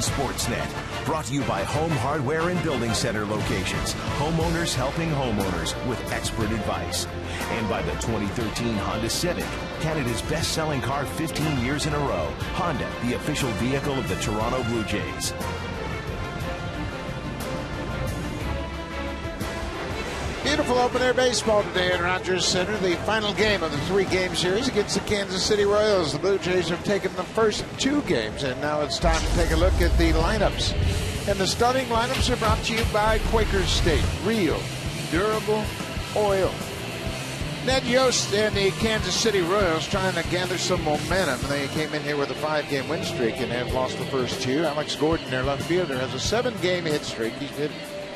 Sportsnet, brought to you by Home Hardware and Building Center locations. Homeowners helping homeowners with expert advice. And by the 2013 Honda Civic, Canada's best-selling car 15 years in a row. Honda, the official vehicle of the Toronto Blue Jays. Beautiful open-air baseball today at Rogers Center. The final game of the three-game series against the Kansas City Royals. The Blue Jays have taken the first two games, and now it's time to take a look at the lineups. And the starting lineups are brought to you by Quaker State. Real, durable oil. Ned Yost and the Kansas City Royals trying to gather some momentum. They came in here with a 5-game win streak and have lost the first two. Alex Gordon, their left fielder, has a 7-game hit streak. He's hit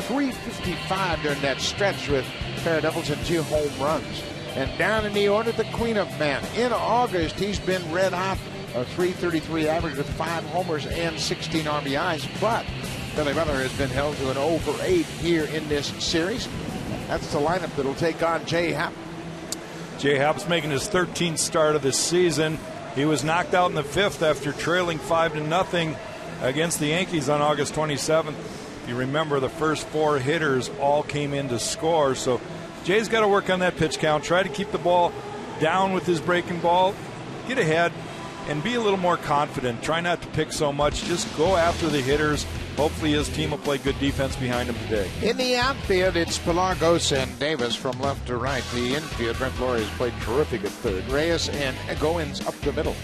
.355 during that stretch with pair of doubles and 2 home runs. And down in the order, the Queen of Man. In August, he's been red hot, a .333 average with 5 homers and 16 RBIs. But Billy Butler has been held to an 0 for 8 here in this series. That's the lineup that'll take on Jay Happ. Jay Happ's making his 13th start of this season. He was knocked out in the 5th after trailing 5-0 against the Yankees on August 27th. You remember the first 4 hitters all came in to score. So Jay's got to work on that pitch count, try to keep the ball down with his breaking ball, get ahead, and be a little more confident. Try not to pick so much. Just go after the hitters. Hopefully his team will play good defense behind him today. In the outfield, it's Pelagos and Davis from left to right. The infield, Brent Lawrie has played terrific at third. Reyes and Goins up the middle.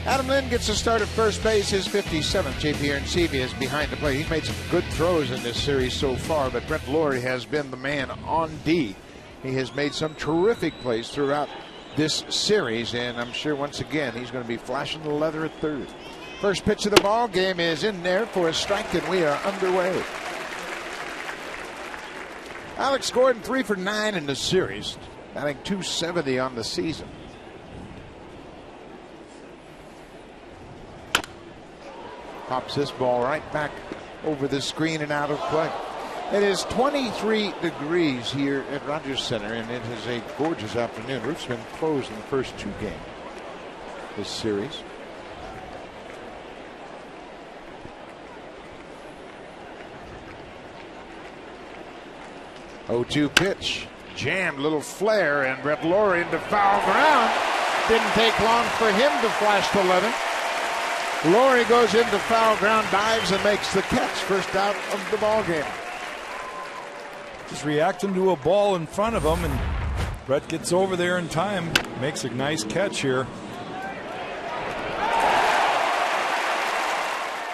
Adam Lynn gets a start at first base, his 57th. JP Arencibia is behind the plate. He's made some good throws in this series so far, but Brent Lawrie has been the man on D. He has made some terrific plays throughout this series, and I'm sure once again he's going to be flashing the leather at third. First pitch of the ball game is in there for a strike, and we are underway. Alex Gordon 3 for 9 in the series, batting .270 on the season. Pops this ball right back over the screen and out of play. It is 23 degrees here at Rogers Center, and it is a gorgeous afternoon. Roof's been closed in the first 2 games this series. Oh-2 pitch. Jammed, little flare, and Brent Lawrie into foul ground. Didn't take long for him to flash the leather. Lawrie goes into foul ground, dives, and makes the catch. First out of the ball game. Just reacting to a ball in front of him, and Brett gets over there in time. Makes a nice catch here.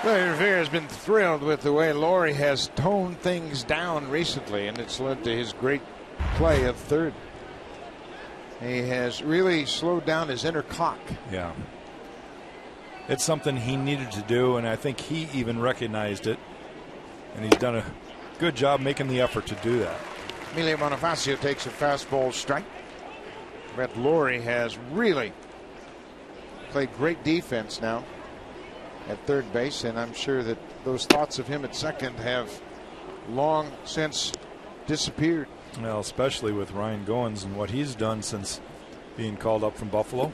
Larry Rivera has been thrilled with the way Lawrie has toned things down recently, and it's led to his great play at third. He has really slowed down his inner clock. Yeah. It's something he needed to do, and I think he even recognized it. And he's done a good job making the effort to do that. Emilio Bonifacio takes a fastball strike. Brent Lawrie has really played great defense now at third base, and I'm sure that those thoughts of him at second have long since disappeared. Well, especially with Ryan Goins and what he's done since being called up from Buffalo.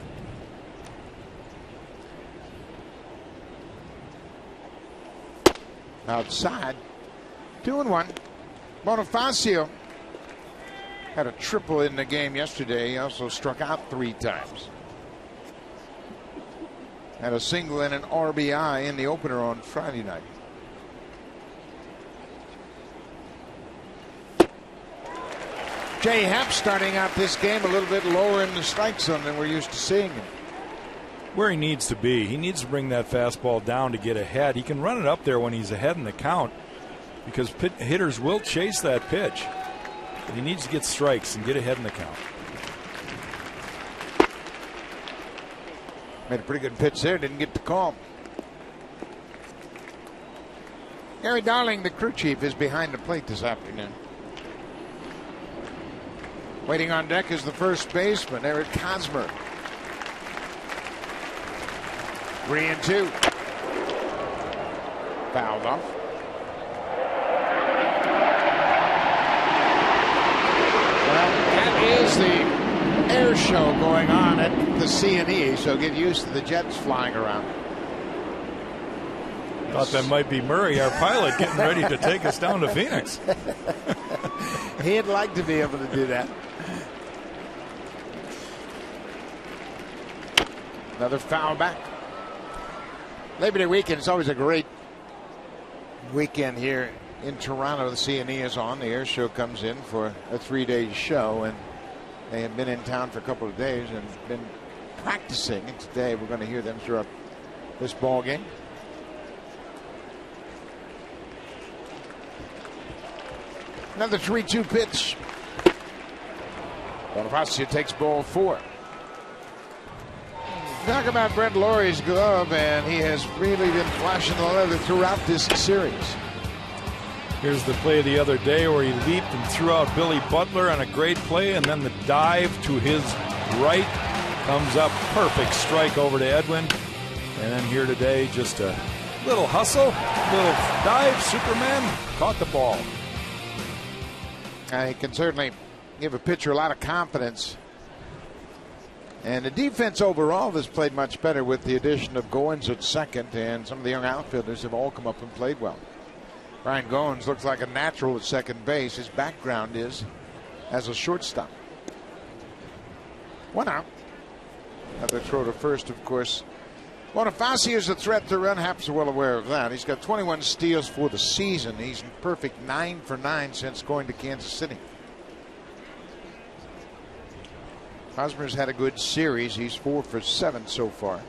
Outside, 2-1. Bonifacio had a triple in the game yesterday. He also struck out 3 times. Had a single and an RBI in the opener on Friday night. Jay Happ starting out this game a little bit lower in the strike zone than we're used to seeing him. Where he needs to be. He needs to bring that fastball down to get ahead. He can run it up there when he's ahead in the count because hitters will chase that pitch. But he needs to get strikes and get ahead in the count. Made a pretty good pitch there, didn't get the call. Gary Darling, the crew chief, is behind the plate this afternoon. Waiting on deck is the first baseman, Eric Hosmer. 3-2. Fouled off. Well, that is the air show going on at the C&E, so get used to the jets flying around. Thought that might be Murray, our pilot, getting ready to take us down to Phoenix. He'd like to be able to do that. Another foul back. Labor Day weekend is always a great weekend here in Toronto. The CNE is on. The air show comes in for a 3-day show, and they have been in town for a couple of days and been practicing. And today we're going to hear them throughout this ball game. Another 3-2 pitch. Bonifacio takes ball 4. Talk about Brett Laurie's glove, and he has really been flashing the leather throughout this series. Here's the play the other day where he leaped and threw out Billy Butler on a great play, and then the dive to his right comes up. Perfect strike over to Edwin. And then here today, just a little hustle, little dive, Superman, caught the ball. He can certainly give a pitcher a lot of confidence. And the defense overall has played much better with the addition of Goins at second, and some of the young outfielders have all come up and played well. Ryan Goins looks like a natural at second base. His background is as a shortstop. 1 out. Another throw to first, of course. Bonifacio is a threat to run. Happ's well aware of that. He's got 21 steals for the season. He's perfect 9 for 9 since going to Kansas City. Hosmer's had a good series. He's 4 for 7 so far.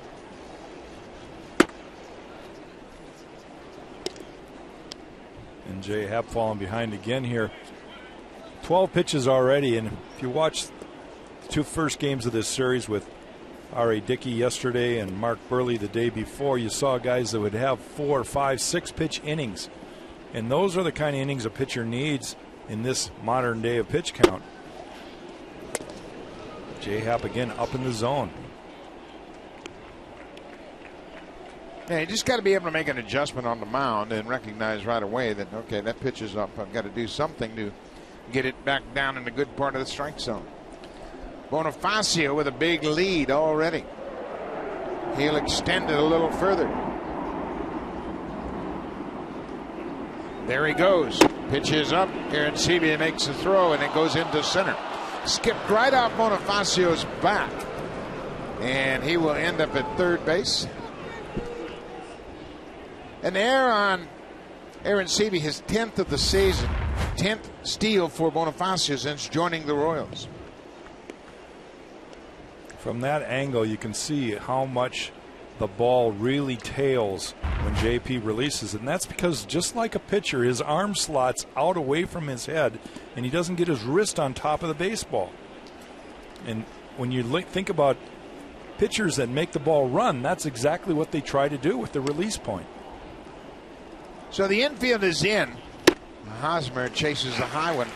And Jay Happ falling behind again here. 12 pitches already, and if you watch the 2 first games of this series with R.A. Dickey yesterday and Mark Burley the day before, you saw guys that would have 4, 5, 6 pitch innings. And those are the kind of innings a pitcher needs in this modern day of pitch count. Jay Happ again up in the zone. Yeah, you just got to be able to make an adjustment on the mound and recognize right away that, okay, that pitch is up. I've got to do something to get it back down in the good part of the strike zone. Bonifacio with a big lead already. He'll extend it a little further. There he goes. Pitch is up. Arancibia makes the throw, and it goes into center. Skipped right off Bonifacio's back, and he will end up at third base. An error on Arancibia, his 10th of the season, 10th steal for Bonifacio since joining the Royals. From that angle, you can see how much the ball really tails when JP releases it. And that's because, just like a pitcher, his arm slots out away from his head, and he doesn't get his wrist on top of the baseball. And when you think about pitchers that make the ball run, that's exactly what they try to do with the release point. So the infield is in. Hosmer chases the high one.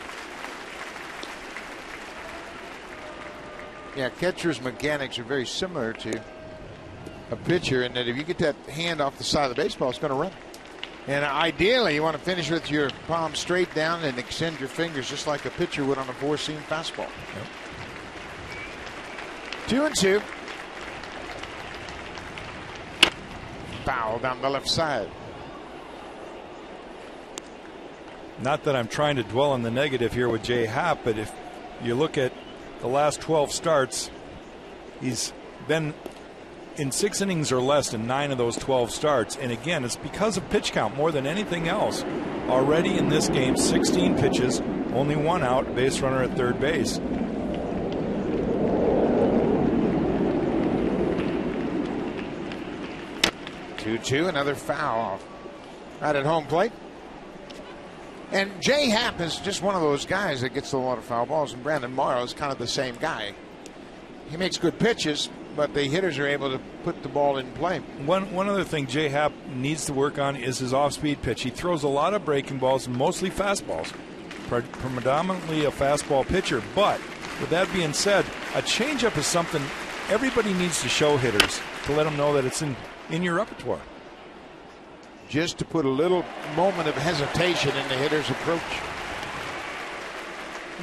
Yeah, catcher's mechanics are very similar to a pitcher in that if you get that hand off the side of the baseball, it's going to run. And ideally, you want to finish with your palm straight down and extend your fingers just like a pitcher would on a four-seam fastball. Yep. 2-2. Foul down the left side. Not that I'm trying to dwell on the negative here with Jay Happ, but if you look at the last 12 starts, he's been in 6 innings or less in 9 of those 12 starts. And again, it's because of pitch count more than anything else. Already in this game, 16 pitches, only 1 out, base runner at third base. Another foul right at home plate. And Jay Happ is just one of those guys that gets a lot of foul balls, and Brandon Morrow is kind of the same guy. He makes good pitches, but the hitters are able to put the ball in play. One other thing Jay Happ needs to work on is his off-speed pitch. He throws a lot of breaking balls, mostly fastballs, predominantly a fastball pitcher. But with that being said, a changeup is something everybody needs to show hitters to let them know that it's in your repertoire. Just to put a little moment of hesitation in the hitter's approach.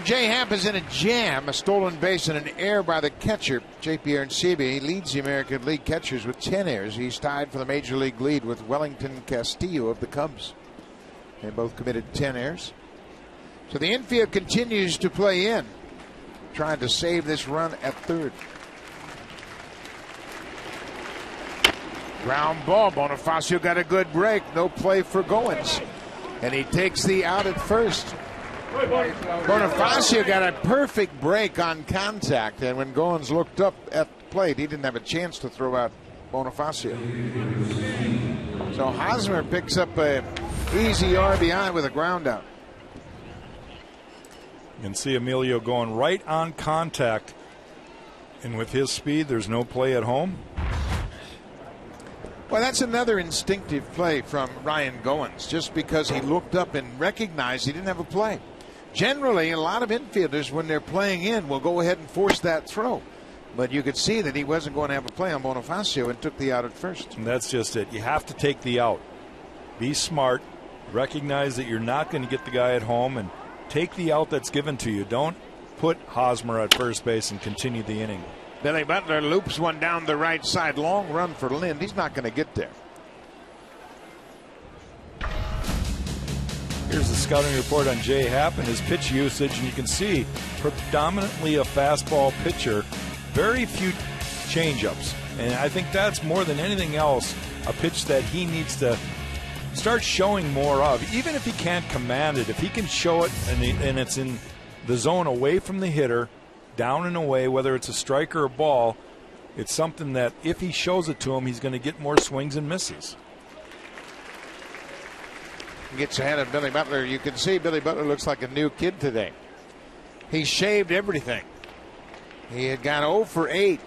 Jay Happ is in a jam, a stolen base and an error by the catcher, J.P. Arencibi. He leads the American League catchers with 10 errors. He's tied for the Major League lead with Wellington Castillo of the Cubs. They both committed 10 errors. So the infield continues to play in, trying to save this run at third. Ground ball. Bonifacio got a good break. No play for Goins. And he takes the out at first. Bonifacio got a perfect break on contact, and when Goins looked up at the plate, he didn't have a chance to throw out Bonifacio. So Hosmer picks up a easy RBI with a ground out. You can see Emilio going right on contact, and with his speed, there's no play at home. Well, that's another instinctive play from Ryan Goins, just because he looked up and recognized he didn't have a play. Generally, a lot of infielders, when they're playing in, will go ahead and force that throw. But you could see that he wasn't going to have a play on Bonifacio and took the out at first. And that's just it. You have to take the out. Be smart. Recognize that you're not going to get the guy at home, and take the out that's given to you. Don't put Hosmer at first base and continue the inning. Billy Butler loops one down the right side. Long run for Lind. He's not going to get there. Here's the scouting report on Jay Happ and his pitch usage, and you can see predominantly a fastball pitcher, very few changeups. And I think that's more than anything else a pitch that he needs to start showing more of. Even if he can't command it, if he can show it and it's in the zone away from the hitter, down and away, whether it's a strike or a ball, it's something that if he shows it to him, he's going to get more swings and misses. Gets ahead of Billy Butler. You can see Billy Butler looks like a new kid today. He shaved everything. He had gone 0 for 8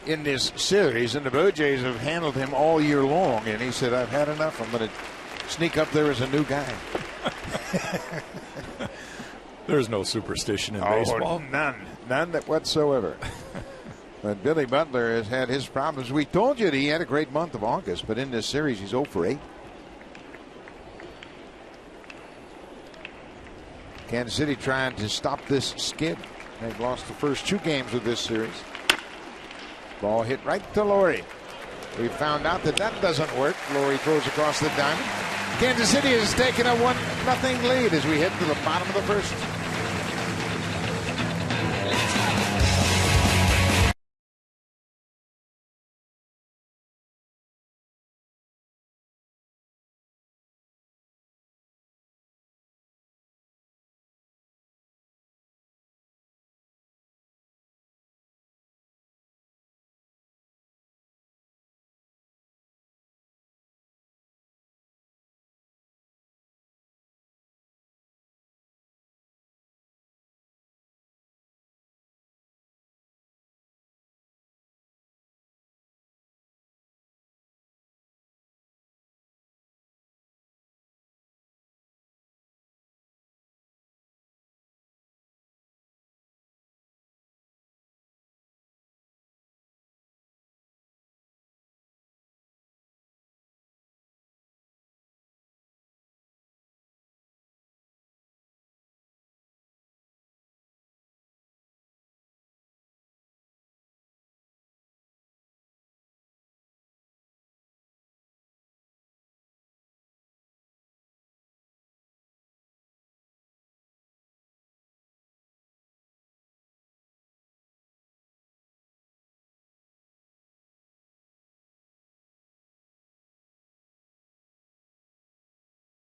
in this series, and the Blue Jays have handled him all year long. And he said, I've had enough. I'm going to sneak up there as a new guy. There's no superstition in baseball. None whatsoever. But Billy Butler has had his problems. We told you that he had a great month of August, but in this series, he's 0 for 8. Kansas City trying to stop this skid. They've lost the first 2 games of this series. Ball hit right to Laurie. We found out that doesn't work. Laurie throws across the diamond. Kansas City has taken a 1-0 lead as we head to the bottom of the first.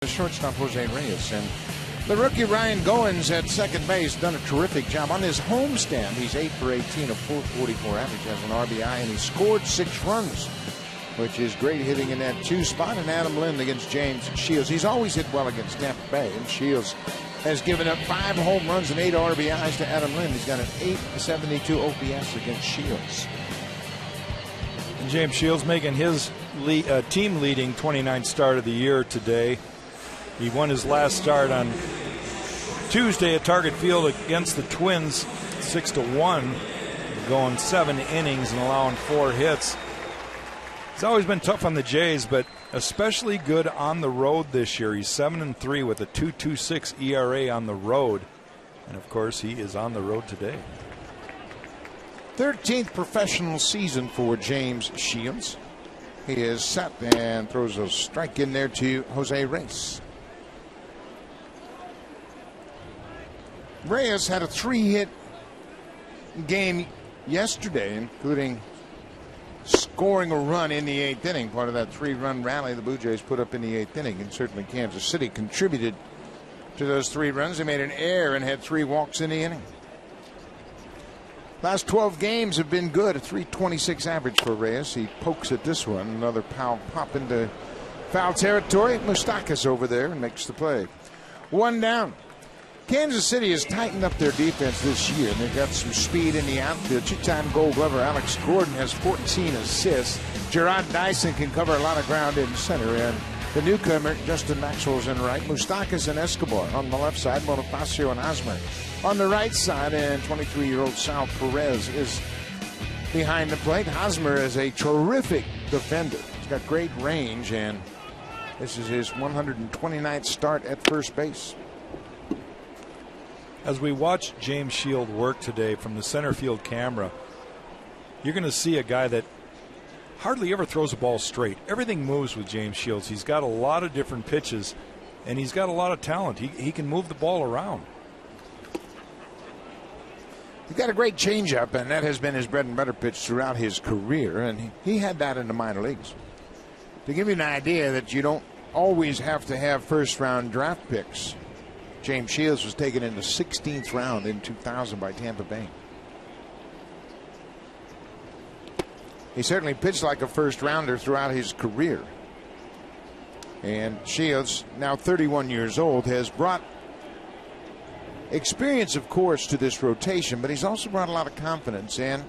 Shortstop Jose Reyes, and the rookie Ryan Goins at second base done a terrific job on his homestand. He's 8 for 18, a 444 average, has an RBI, and he scored 6 runs, which is great hitting in that 2 spot. And Adam Lind against James Shields. He's always hit well against Tampa Bay, and Shields has given up 5 home runs and 8 RBIs to Adam Lind. He's got an 872 OPS against Shields. And James Shields making his team leading 29th start of the year today. He won his last start on Tuesday at Target Field against the Twins, 6-1, going 7 innings and allowing 4 hits. It's always been tough on the Jays, but especially good on the road this year. He's 7-3 with a 2.26 ERA on the road. And, of course, he is on the road today. 13th professional season for James Shields. He is set and throws a strike in there to Jose Reyes. Reyes had a 3-hit game yesterday, including scoring a run in the 8th inning, part of that 3-run rally the Blue Jays put up in the 8th inning. And certainly Kansas City contributed to those 3 runs. They made an error and had 3 walks in the inning. Last 12 games have been good. A .326 average for Reyes. He pokes at this one. Another foul pop into foul territory. Moustakas over there and makes the play. 1 down. Kansas City has tightened up their defense this year, and they've got some speed in the outfield. 2-time Gold Glover Alex Gordon has 14 assists. Gerard Dyson can cover a lot of ground in center, and the newcomer Justin Maxwell's in right. Moustakas and Escobar on the left side. Bonifacio and Hosmer on the right side, and 23-year-old Sal Perez is behind the plate. Hosmer is a terrific defender. He's got great range, and this is his 129th start at first base. As we watch James Shield work today from the center field camera, you're going to see a guy that hardly ever throws a ball straight. Everything moves with James Shields. He's got a lot of different pitches, and he's got a lot of talent. He can move the ball around. He's got a great changeup, and that has been his bread and butter pitch throughout his career, and he had that in the minor leagues. To give you an idea that you don't always have to have first-round draft picks, James Shields was taken in the 16th round in 2000 by Tampa Bay. He certainly pitched like a first-rounder throughout his career. And Shields, now 31 years old, has brought experience, of course, to this rotation, but he's also brought a lot of confidence, and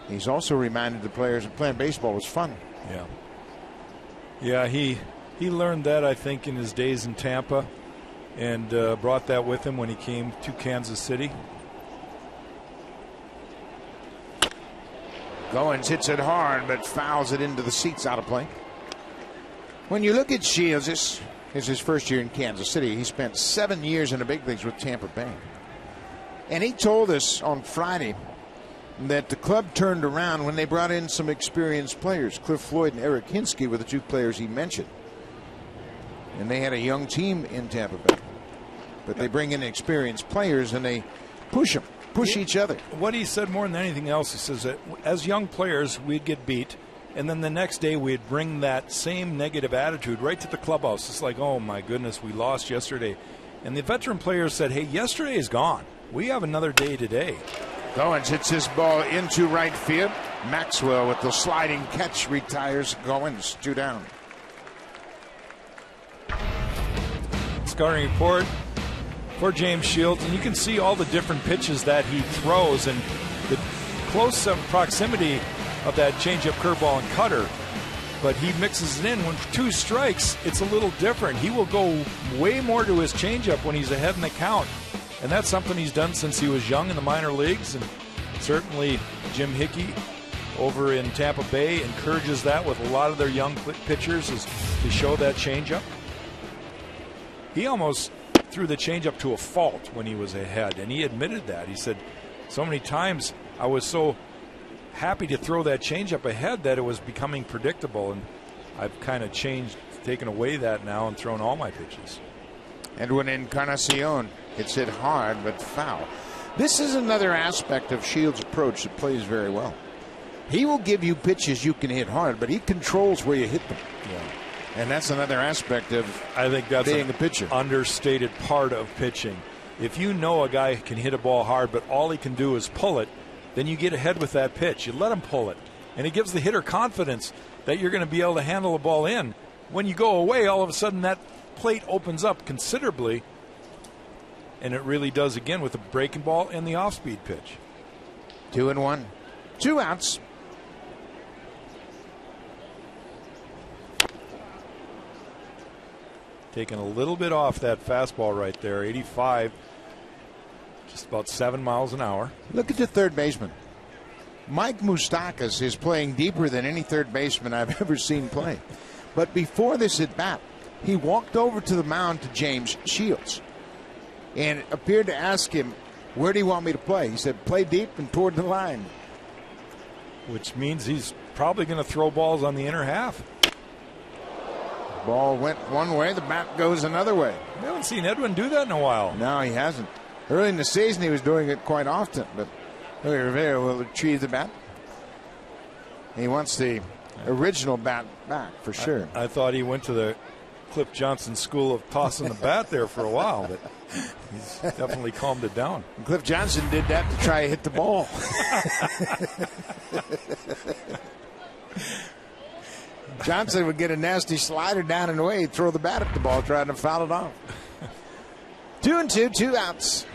he's also reminded the players that playing baseball was fun. Yeah, he learned that, I think, in his days in Tampa, and brought that with him when he came to Kansas City. Goins hits it hard, but fouls it into the seats, out of play. When you look at Shields, this is his first year in Kansas City. He spent 7 years in the big leagues with Tampa Bay. And he told us on Friday that the club turned around when they brought in some experienced players. Cliff Floyd and Eric Hinsky were the 2 players he mentioned. And they had a young team in Tampa Bay. But they bring in experienced players and they push them, each other. What he said more than anything else, he says that as young players, we'd get beat. And then the next day, we'd bring that same negative attitude right to the clubhouse. It's like, oh, my goodness, we lost yesterday. And the veteran players said, hey, yesterday is gone. We have another day today. Goins hits his ball into right field. Maxwell with the sliding catch retires Goins. 2 down. Scouting report for James Shields. And you can see all the different pitches that he throws and the close proximity of that changeup, curveball, and cutter, but he mixes it in. When 2 strikes, it's a little different. He will go way more to his changeup when he's ahead in the count, and that's something he's done since he was young in the minor leagues. And certainly Jim Hickey over in Tampa Bay encourages that with a lot of their young pitchers, is to show that changeup. He almost threw the changeup to a fault when he was ahead, and he admitted that. He said, so many times I was so happy to throw that changeup ahead that it was becoming predictable, and I've kind of taken away that now and thrown all my pitches. Edwin Encarnacion hits it hard but foul. This is another aspect of Shields' approach that plays very well. He will give you pitches you can hit hard, but he controls where you hit them. And that's another aspect of being a pitcher. Understated part of pitching. If you know a guy can hit a ball hard, but all he can do is pull it, then you get ahead with that pitch. You let him pull it. And it gives the hitter confidence that you're going to be able to handle the ball in. When you go away, all of a sudden that plate opens up considerably. And it really does again with the breaking ball and the off-speed pitch. 2-1. 2 outs. Taking a little bit off that fastball right there. 85. Just about 7 miles an hour. Look at the third baseman. Mike Moustakas is playing deeper than any third baseman I've ever seen play. But before this at bat, he walked over to the mound to James Shields. and appeared to ask him, where do you want me to play? He said, play deep and toward the line. Which means he's probably going to throw balls on the inner half. Ball went one way, the bat goes another way. We haven't seen Edwin do that in a while. No, he hasn't. Early in the season, he was doing it quite often, but Luis Rivera will retrieve the bat. He wants the original bat back for sure. I thought he went to the Cliff Johnson school of tossing the bat there for a while, but he's definitely calmed it down. And Cliff Johnson did that to try to hit the ball. Johnson would get a nasty slider down and away, he'd throw the bat at the ball, trying to foul it off. 2-2, 2 outs.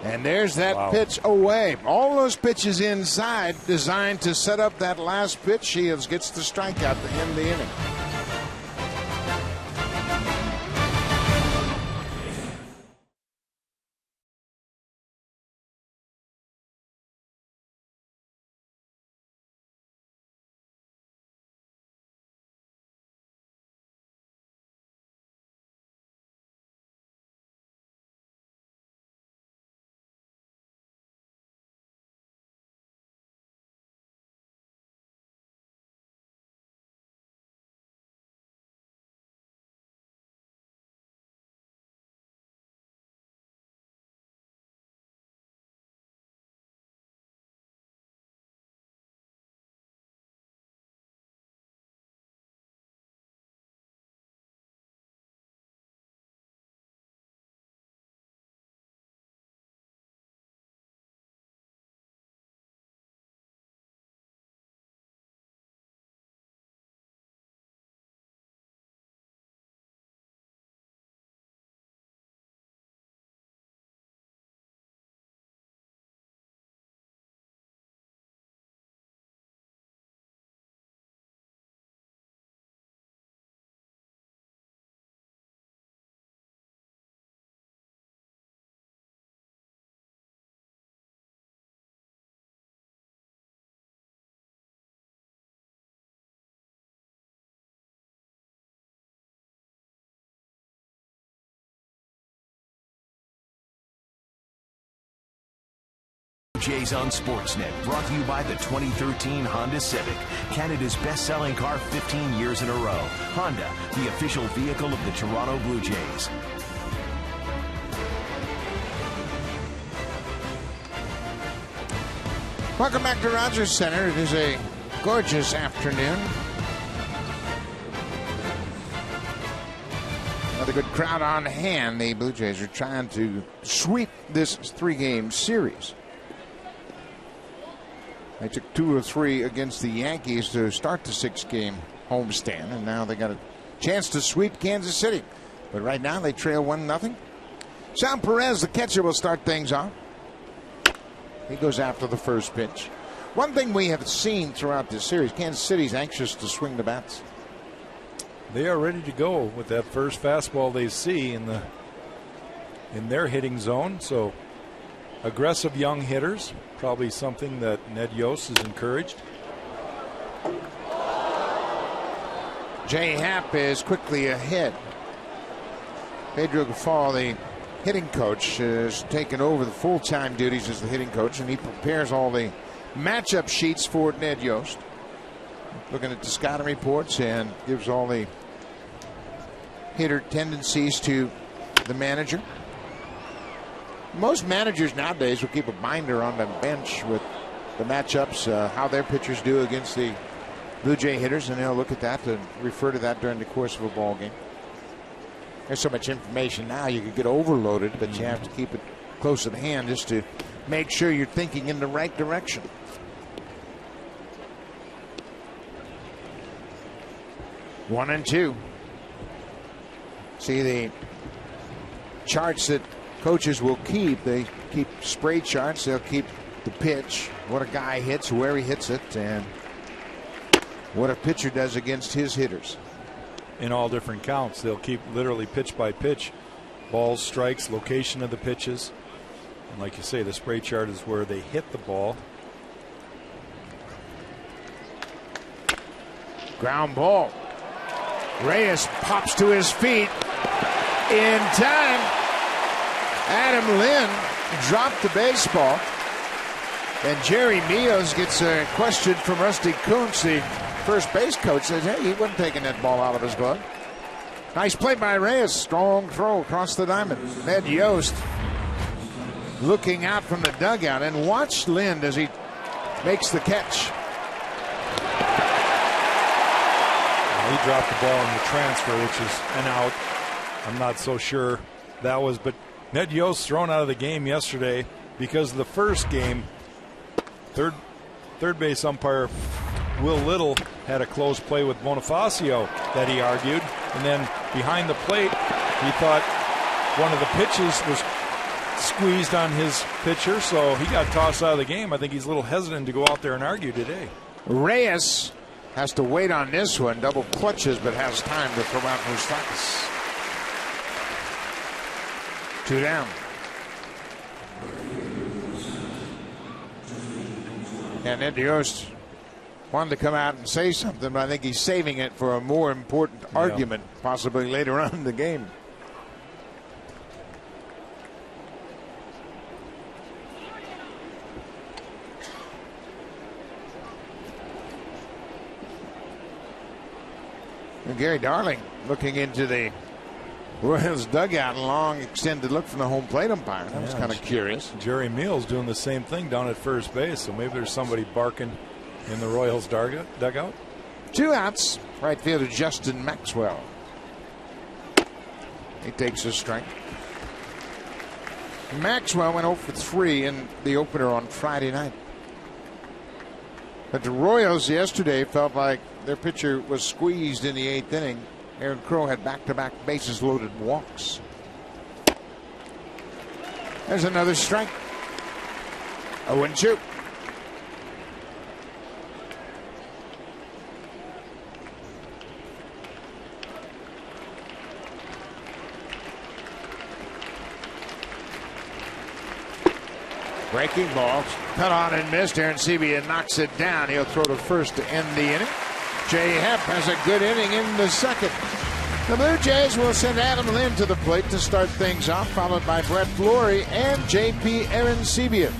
And there's that pitch away. All those pitches inside designed to set up that last pitch. Shields gets the strikeout to end the inning. Jays on Sportsnet, brought to you by the 2013 Honda Civic, Canada's best-selling car 15 years in a row. Honda, the official vehicle of the Toronto Blue Jays. Welcome back to Rogers Center. It is a gorgeous afternoon. Another good crowd on hand. The Blue Jays are trying to sweep this 3-game series. They took 2 of 3 against the Yankees to start the 6-game homestand, and now they got a chance to sweep Kansas City. But right now they trail 1-0. Sal Perez, the catcher, will start things off. He goes after the first pitch. One thing we have seen throughout this series, Kansas City's anxious to swing the bats. They are ready to go with that first fastball they see in their hitting zone. So aggressive young hitters, probably something that Ned Yost has encouraged. Jay Happ is quickly ahead. Pedro Gaffal, the hitting coach, has taken over the full-time duties as the hitting coach, and he prepares all the matchup sheets for Ned Yost. Looking at the scouting reports and gives all the hitter tendencies to the manager. Most managers nowadays will keep a binder on the bench with the matchups, how their pitchers do against the Blue Jay hitters, and they'll look at that and refer to that during the course of a ball game. There's so much information now you could get overloaded, but you have to keep it close at hand just to make sure you're thinking in the right direction. One and two. See the charts that coaches will keep. They keep spray charts. They'll keep the pitch, what a guy hits, where he hits it, and what a pitcher does against his hitters. In all different counts. They'll keep literally pitch by pitch, balls, strikes, location of the pitches. And like you say, the spray chart is where they hit the ball. Ground ball. Reyes pops to his feet. In time, Adam Lind dropped the baseball. And Jerry Meals gets a question from Rusty Kuntz, the first base coach. Says, hey, he wasn't taking that ball out of his glove. Nice play by Reyes. Strong throw across the diamond. Ned Yost looking out from the dugout. And watch Lind as he makes the catch. He dropped the ball in the transfer, which is an out. I'm not so sure that was. But Ned Yost thrown out of the game yesterday because of the first game. Third base umpire Will Little had a close play with Bonifacio that he argued, and then behind the plate he thought one of the pitches was squeezed on his pitcher, so he got tossed out of the game. I think he's a little hesitant to go out there and argue today. Reyes has to wait on this one, double clutches, but has time to throw out Moustakas. 2 down. And Ned Yost wanted to come out and say something, but I think he's saving it for a more important argument, possibly later on in the game. And Gary Darling looking into the Royals dugout, a long extended look from the home plate umpire. That was kind of curious. Jerry Meals doing the same thing down at first base, so maybe there's somebody barking in the Royals dugout. 2 outs. Right fielder Justin Maxwell. He takes a strike. Maxwell went 0 for 3 in the opener on Friday night. But the Royals yesterday felt like their pitcher was squeezed in the 8th inning. Aaron Crow had back-to-back bases-loaded walks. There's another strike. 0-2. Breaking ball, cut on and missed. Aaron Sebia knocks it down. He'll throw to first to end the inning. Jay Hepp has a good inning in the second. The Blue Jays will send Adam Lind to the plate to start things off, followed by Brett Flory and JP Arencibia.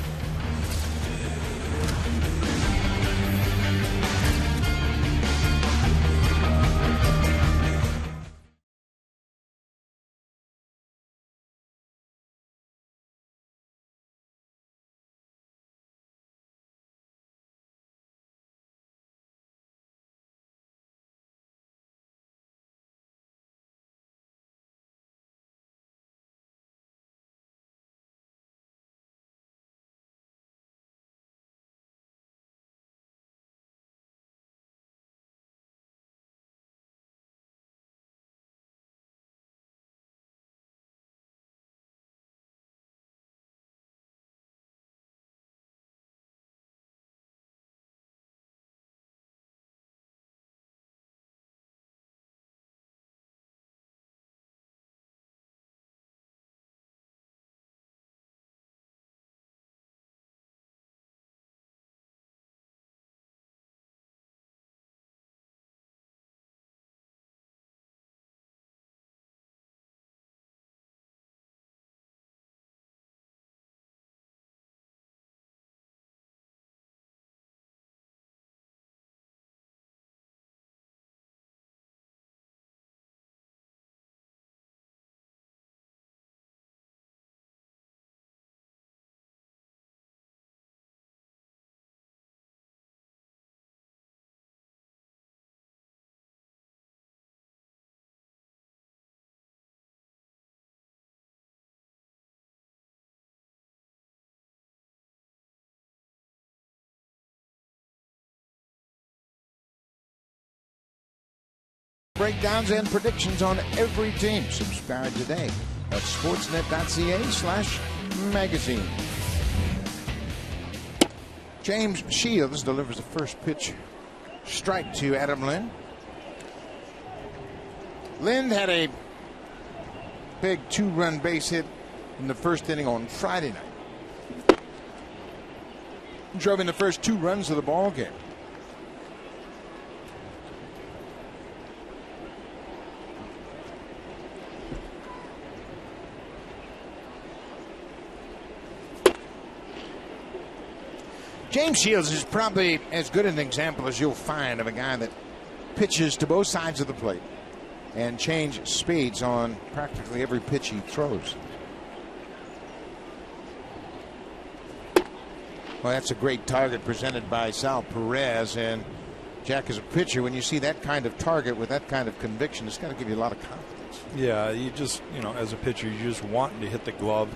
Breakdowns and predictions on every team. Subscribe today at sportsnet.ca/magazine. James Shields delivers the first pitch. Strike to Adam Lind. Lind had a big 2-run base hit in the first inning on Friday night. Drove in the first 2 runs of the ball game. James Shields is probably as good an example as you'll find of a guy that pitches to both sides of the plate and change speeds on practically every pitch he throws. Well, that's a great target presented by Sal Perez. And Jack, as a pitcher, when you see that kind of target with that kind of conviction, it's got to give you a lot of confidence. Yeah, you just, as a pitcher, you just want to hit the glove.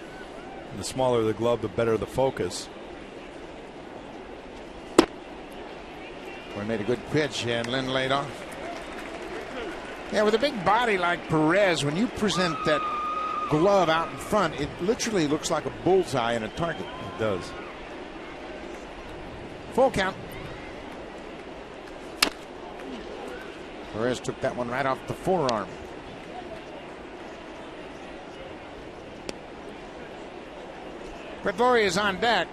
And the smaller the glove, the better the focus. Well, made a good pitch, and Lynn laid off. Yeah, with a big body like Perez, when you present that glove out in front, it literally looks like a bullseye and a target. It does. Full count. Perez took that one right off the forearm. Brett Lawrie is on deck.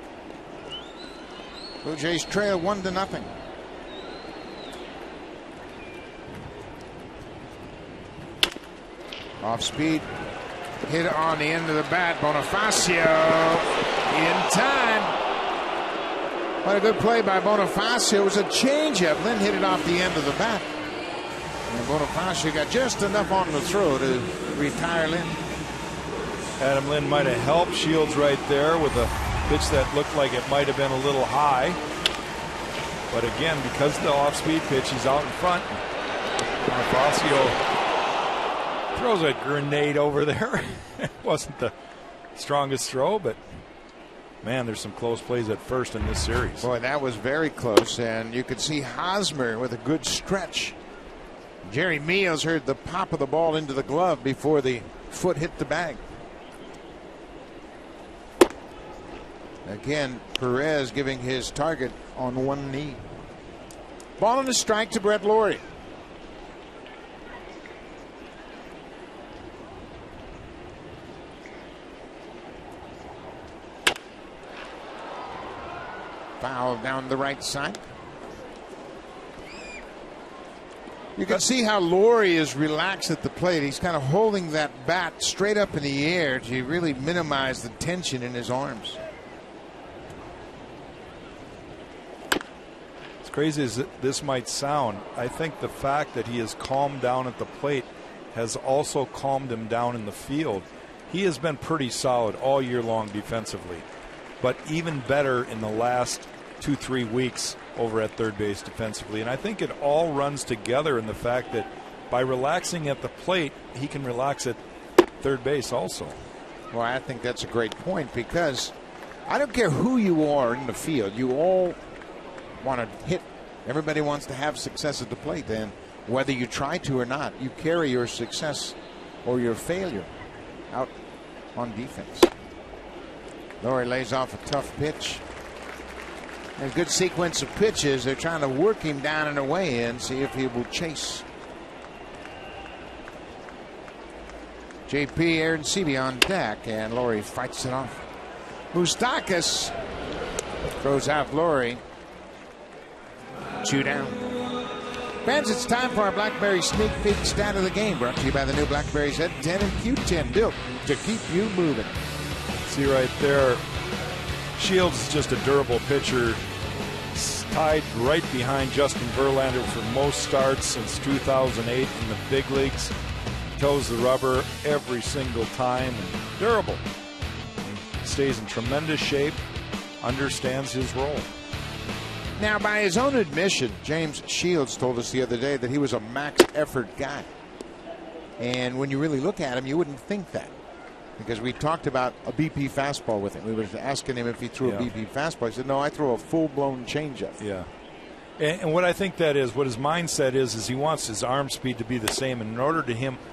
Blue Jays trail 1-0. Off speed. Hit on the end of the bat. Bonifacio in time. What a good play by Bonifacio. It was a changeup. Lynn hit it off the end of the bat. And Bonifacio got just enough on the throw to retire Lynn. Adam Lynn might have helped Shields right there with a pitch that looked like it might have been a little high. But again, because of the off-speed pitch, he's out in front. Bonifacio throws a grenade over there. It wasn't the strongest throw, but man, there's some close plays at first in this series. Boy, that was very close, and you could see Hosmer with a good stretch. Jerry Meals heard the pop of the ball into the glove before the foot hit the bag. Again, Perez giving his target on one knee. Ball and a strike to Brett Lawrie. Foul down the right side. You can see how Lawrie is relaxed at the plate. He's kind of holding that bat straight up in the air to really minimize the tension in his arms. As crazy as this might sound, I think the fact that he has calmed down at the plate has also calmed him down in the field. He has been pretty solid all year long defensively, but even better in the last 2-3 weeks over at third base defensively. And I think it all runs together in the fact that by relaxing at the plate, he can relax at third base also. Well, I think that's a great point, because I don't care who you are in the field, you all want to hit. Everybody wants to have success at the plate, and whether you try to or not, you carry your success or your failure out on defense. Lawrie lays off a tough pitch. A good sequence of pitches. They're trying to work him down and away and see if he will chase. JP Arencibi on deck, and Lawrie fights it off. Moustakas throws out Lawrie. 2 down. Fans, it's time for our BlackBerry Sneak Peek Stat of the Game, brought to you by the new BlackBerry Z10 and Q10, built to keep you moving. See right there, Shields is just a durable pitcher, tied right behind Justin Verlander for most starts since 2008 in the big leagues. Toes the rubber every single time, and durable. He stays in tremendous shape, understands his role. Now, by his own admission, James Shields told us the other day that he was a max effort guy. And when you really look at him, you wouldn't think that, because we talked about a BP fastball with him. We were asking him if he threw a BP fastball. He said, no, I throw a full-blown changeup. Yeah. And what I think that is, what his mindset is he wants his arm speed to be the same. And in order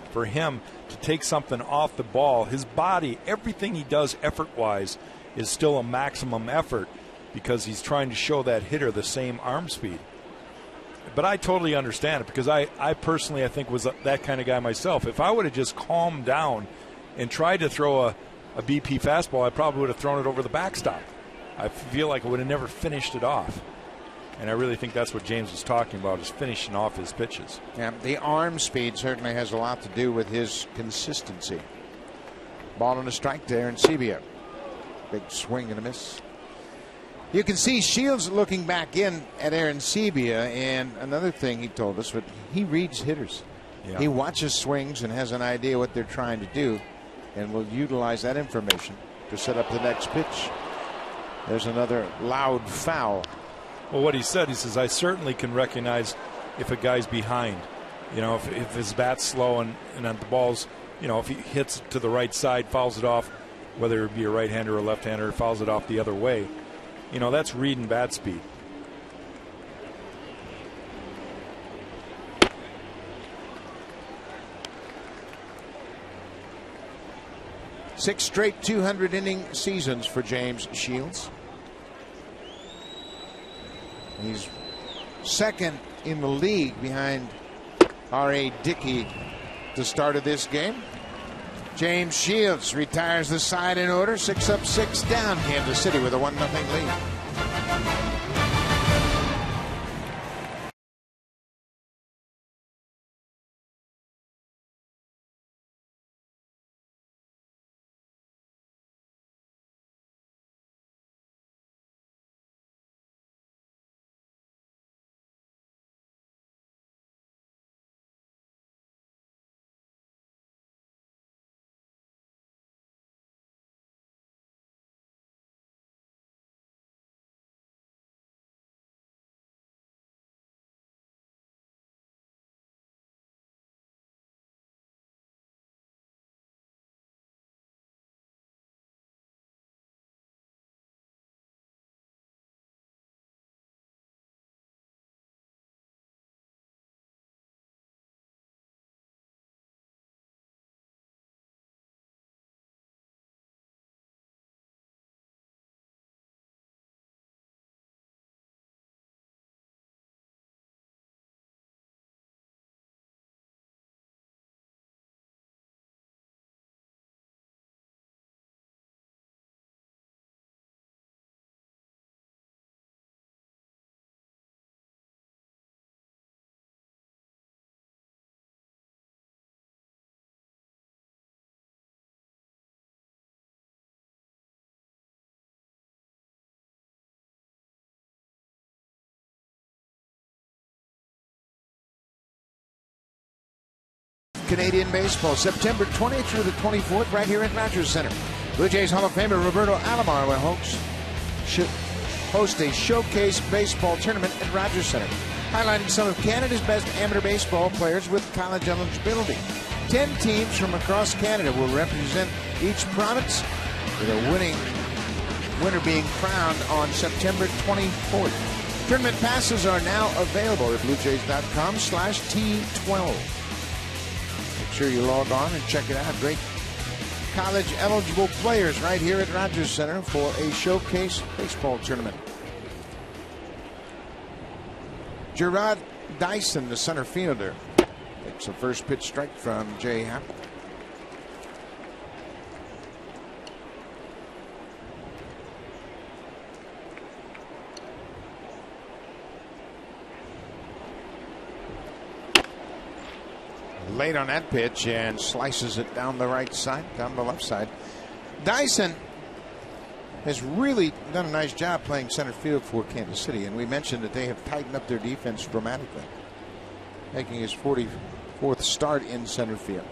for him to take something off the ball, his body, everything he does effort-wise is still a maximum effort, because he's trying to show that hitter the same arm speed. But I totally understand it, because I personally, I think, was that kind of guy myself. If I would have just calmed down and tried to throw a BP fastball, I probably would have thrown it over the backstop. I feel like I would have never finished it off. And I really think that's what James was talking about, is finishing off his pitches. Yeah, the arm speed certainly has a lot to do with his consistency. Ball and a strike to Arencibi. Big swing and a miss. You can see Shields looking back in at Aaron Sebia, and another thing he told us, but he reads hitters. Yeah. He watches swings and has an idea what they're trying to do, and will utilize that information to set up the next pitch. There's another loud foul. Well, what he says, I certainly can recognize if a guy's behind. You know, if his bat's slow and on the balls, you know, if he hits to the right side, fouls it off, whether it be a right-hander or a left-hander, fouls it off the other way. You know, that's reading bat speed. Six straight 200-inning seasons for James Shields. He's second in the league behind R.A. Dickey at the start of this game. James Shields retires the side in order. 6 up, 6 down. Kansas City with a 1-0 lead. Canadian baseball, September 20th through the 24th, right here at Rogers Center. Blue Jays Hall of Famer Roberto Alomar will host a showcase baseball tournament at Rogers Center, highlighting some of Canada's best amateur baseball players with college eligibility. 10 teams from across Canada will represent each province, with a winner being crowned on September 24th. Tournament passes are now available at bluejays.com/T12. Make sure you log on and check it out. Great college eligible players right here at Rogers Center for a showcase baseball tournament. Gerard Dyson, the center fielder, takes a first pitch strike from Jay Happ. Late on that pitch and slices it down the right side, down the left side. Dyson has really done a nice job playing center field for Kansas City, and we mentioned that they have tightened up their defense dramatically, making his 44th start in center field.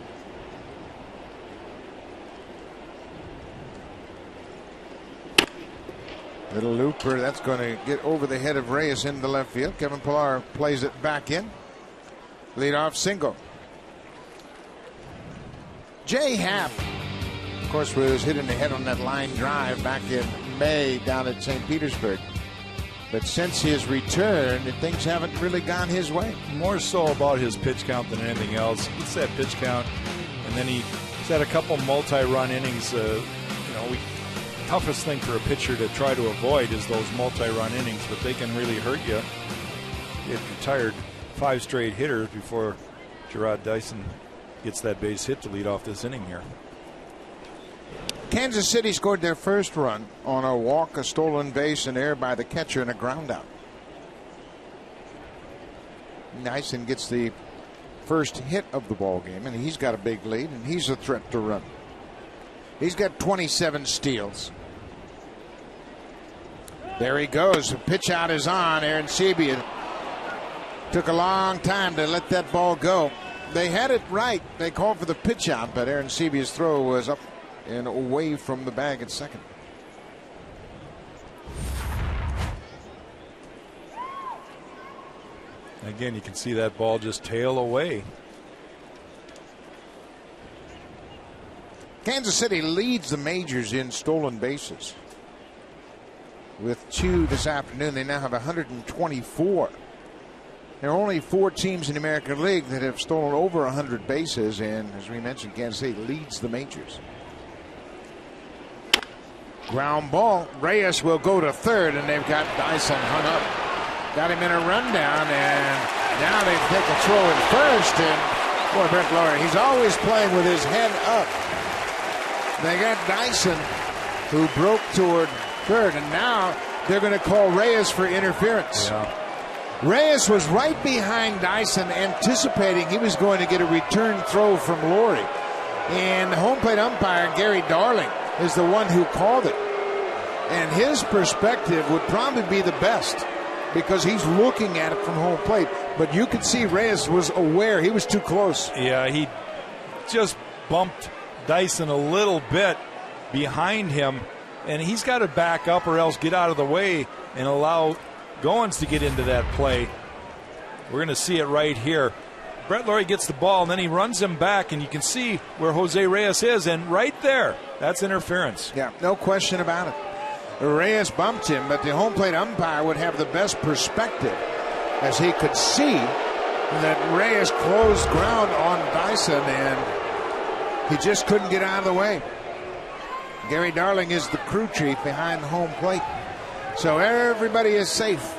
Little looper, that's going to get over the head of Reyes into left field. Kevin Pillar plays it back in. Leadoff single. Jay Happ, of course, was hit in the head on that line drive back in May down at St. Petersburg. But since his return, things haven't really gone his way. More so about his pitch count than anything else. It's that pitch count, and then he's had a couple multi-run innings. Toughest thing for a pitcher to try to avoid is those multi-run innings, but they can really hurt you. He had retired 5 straight hitters before Gerard Dyson gets that base hit to lead off this inning here. Kansas City scored their first run on a walk, a stolen base, and error by the catcher, and a ground out. Dyson gets the first hit of the ball game, and he's got a big lead, and he's a threat to run. He's got 27 steals. There he goes. The pitch out is on. Arencibia took a long time to let that ball go. They had it right. They called for the pitch out, but Arencibia's throw was up and away from the bag at second. Again, you can see that ball just tail away. Kansas City leads the majors in stolen bases with 2 this afternoon. They now have 124. There are only 4 teams in the American League that have stolen over 100 bases, and as we mentioned, Kansas City leads the majors. Ground ball. Reyes will go to third, and they've got Dyson hung up. Got him in a rundown, and now they take a throw in first, and boy, Brett Lawrie, he's always playing with his head up. They got Dyson, who broke toward third, and now they're going to call Reyes for interference. Yeah. Reyes was right behind Dyson, anticipating he was going to get a return throw from Lawrie. And the home plate umpire, Gary Darling, is the one who called it. And his perspective would probably be the best because he's looking at it from home plate. But you could see Reyes was aware he was too close. Yeah, he just bumped Dyson a little bit behind him, and he's got to back up or else get out of the way and allow Goins to get into that play. We're going to see it right here. Brett Lawrie gets the ball, and then he runs him back, and you can see where Jose Reyes is, and right there, that's interference. Yeah, no question about it. Reyes bumped him, but the home plate umpire would have the best perspective as he could see that Reyes closed ground on Dyson, and he just couldn't get out of the way. Gary Darling is the crew chief behind home plate. So everybody is safe.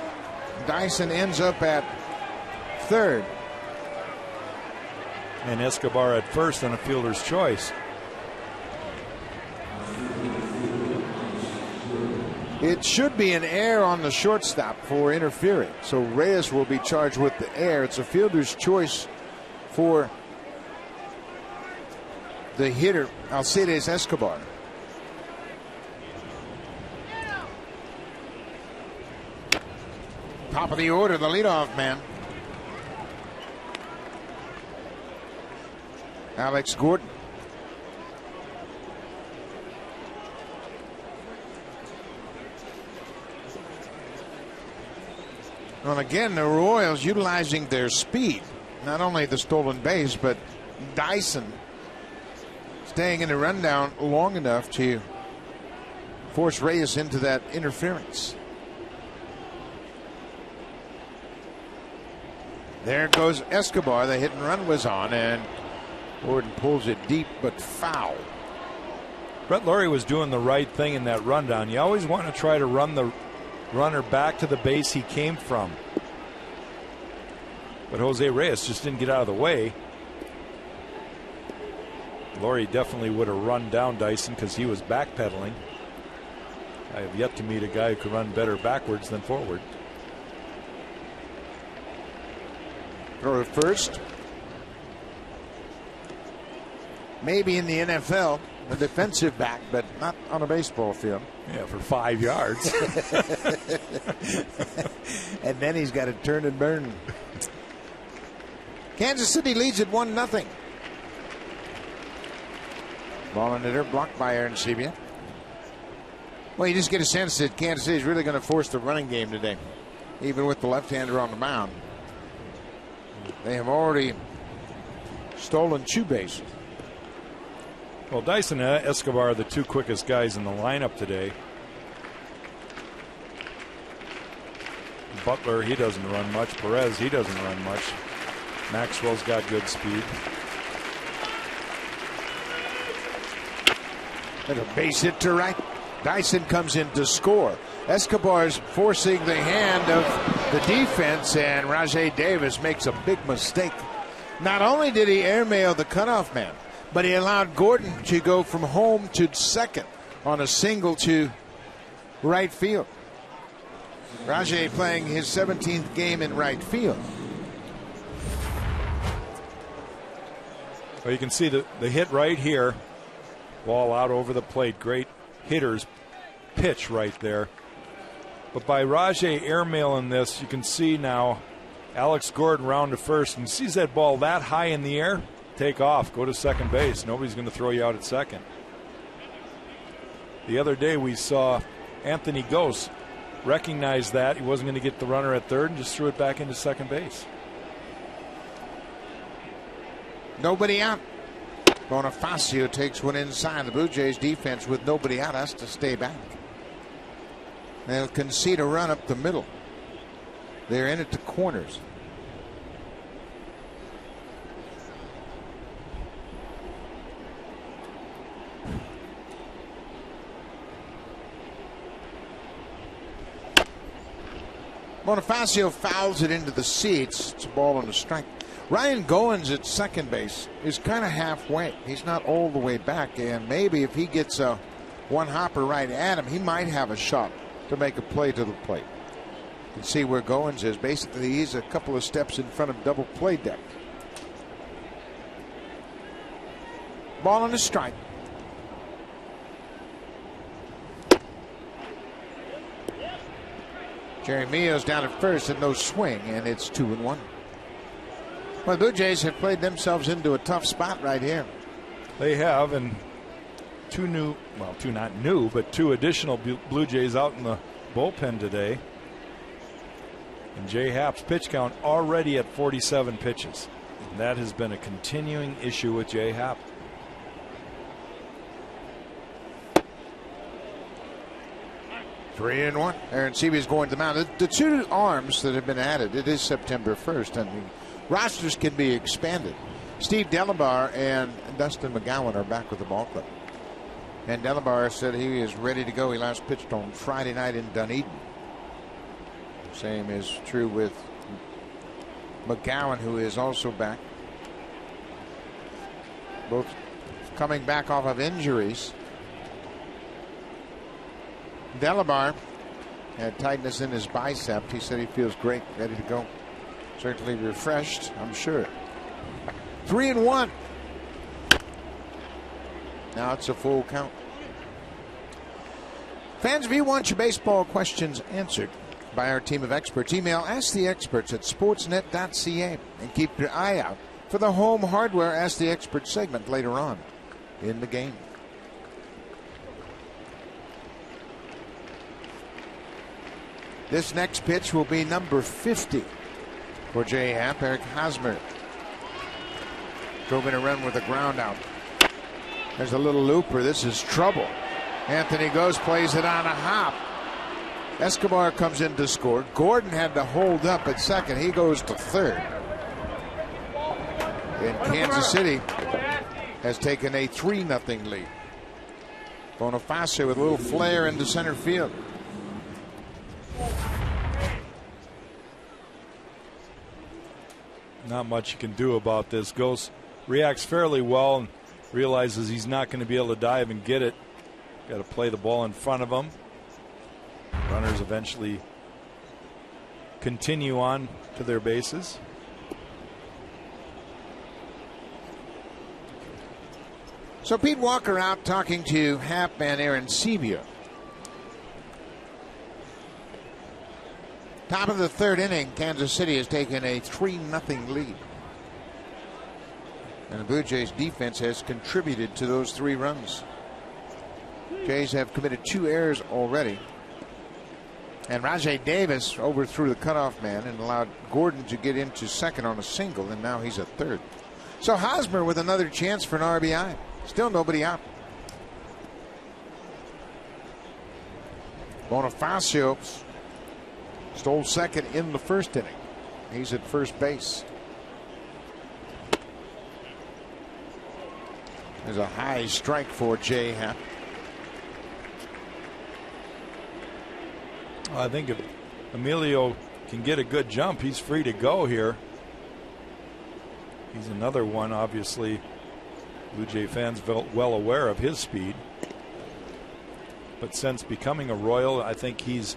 Dyson ends up at third. And Escobar at first on a fielder's choice. It should be an error on the shortstop for interfering. So Reyes will be charged with the error. It's a fielder's choice for the hitter, Alcides Escobar. Top of the order, the leadoff man, Alex Gordon. Well, again, the Royals utilizing their speed, not only the stolen base, but Dyson staying in the rundown long enough to force Reyes into that interference. There goes Escobar. The hit and run was on, and Gordon pulls it deep but foul. Brett Lawrie was doing the right thing in that rundown. You always want to try to run the runner back to the base he came from. But Jose Reyes just didn't get out of the way. Lawrie definitely would have run down Dyson because he was backpedaling. I have yet to meet a guy who could run better backwards than forward. Throw to first. Maybe in the NFL, a defensive back, but not on a baseball field. Yeah, for 5 yards. And then he's got to turn and burn. Kansas City leads at 1-0. Ball in the dirt, blocked by Arencibia. Well, you just get a sense that Kansas City is really going to force the running game today, even with the left-hander on the mound. They have already stolen 2 bases. Well, Dyson and Escobar are the 2 quickest guys in the lineup today. Butler, he doesn't run much. Perez, he doesn't run much. Maxwell's got good speed. And a base hit to right. Dyson comes in to score. Escobar's forcing the hand of the defense, and Rajay Davis makes a big mistake. Not only did he airmail the cutoff man, but he allowed Gordon to go from home to second on a single to right field. Rajay playing his 17th game in right field. Well, you can see the hit right here. Ball out over the plate. Great hitter's pitch right there. But by Rajai airmailing this, you can see now Alex Gordon round to first and sees that ball that high in the air. Take off, go to second base. Nobody's going to throw you out at second. The other day we saw Anthony Gose recognize that he wasn't going to get the runner at third and just threw it back into second base. Nobody out. Bonifacio takes one inside. The Blue Jays defense with nobody out has to stay back. They'll concede a run up the middle. They're in at the corners. Bonifacio fouls it into the seats. It's a ball and a strike. Ryan Goins at second base is kind of halfway. He's not all the way back, and maybe if he gets a one hopper right at him, he might have a shot to make a play to the plate. You can see where Goins is. Basically, he's a couple of steps in front of double play deck. Ball and a strike. Jerry Meo's down at first and no swing, and it's 2-1. Well, the Blue Jays have played themselves into a tough spot right here. They have, and two not new, but two additional Blue Jays out in the bullpen today. And Jay Happ's pitch count already at 47 pitches. And that has been a continuing issue with Jay Happ. Three and one. Aaron Seavy's going to the mound. The two arms that have been added, it is September 1st, and the rosters can be expanded. Steve Delabar and Dustin McGowan are back with the ball club. And Delabar said he is ready to go. He last pitched on Friday night in Dunedin. Same is true with McGowan, who is also back. Both coming back off of injuries. Delabar had tightness in his bicep. He said he feels great, ready to go. Certainly refreshed, I'm sure. 3-1. Now it's a full count. Fans, if you want your baseball questions answered by our team of experts, email asktheexperts@sportsnet.ca and keep your eye out for the home hardware Ask the Experts segment later on in the game. This next pitch will be number 50 for Jay Happ. Eric Hosmer drove in a run with a ground out. There's a little looper. This is trouble. Anthony Gose plays it on a hop. Escobar comes in to score. Gordon had to hold up at second. He goes to third. And Kansas City has taken a 3-0 lead. Bonifacio with a little flare into center field. Not much you can do about this. Gose reacts fairly well and realizes he's not going to be able to dive and get it. Got to play the ball in front of him. Runners eventually continue on to their bases. So Pete Walker out talking to Happ and Aaron Sebia. Top of the third inning, Kansas City has taken a 3-0 lead. And the Blue Jays defense has contributed to those 3 runs. Jays have committed 2 errors already. And Rajai Davis overthrew the cutoff man and allowed Gordon to get into second on a single, and now he's at third. So Hosmer with another chance for an RBI. Still nobody out. Bonifacio stole second in the first inning. He's at first base. There's a high strike for Jay Happ. Well, I think if Emilio can get a good jump, he's free to go here. He's another one, obviously. Blue Jay fans well aware of his speed. But since becoming a Royal, I think he's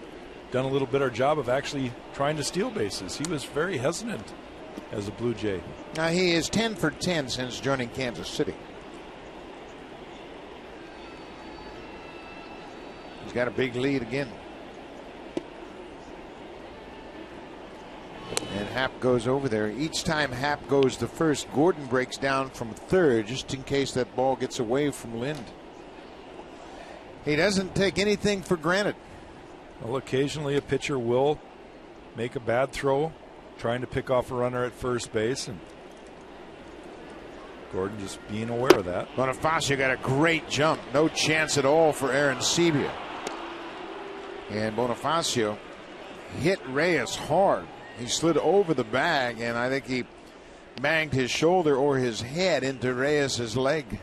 done a little better job of actually trying to steal bases. He was very hesitant as a Blue Jay. Now he is 10 for 10 since joining Kansas City. He's got a big lead again. Happ goes over there. Each time Happ goes to first, Gordon breaks down from third just in case that ball gets away from Lind. He doesn't take anything for granted. Well, occasionally a pitcher will make a bad throw, trying to pick off a runner at first base, and Gordon just being aware of that. Bonifacio got a great jump. No chance at all for Aaron Sebia. And Bonifacio hit Reyes hard. He slid over the bag, and I think he banged his shoulder or his head into Reyes' leg.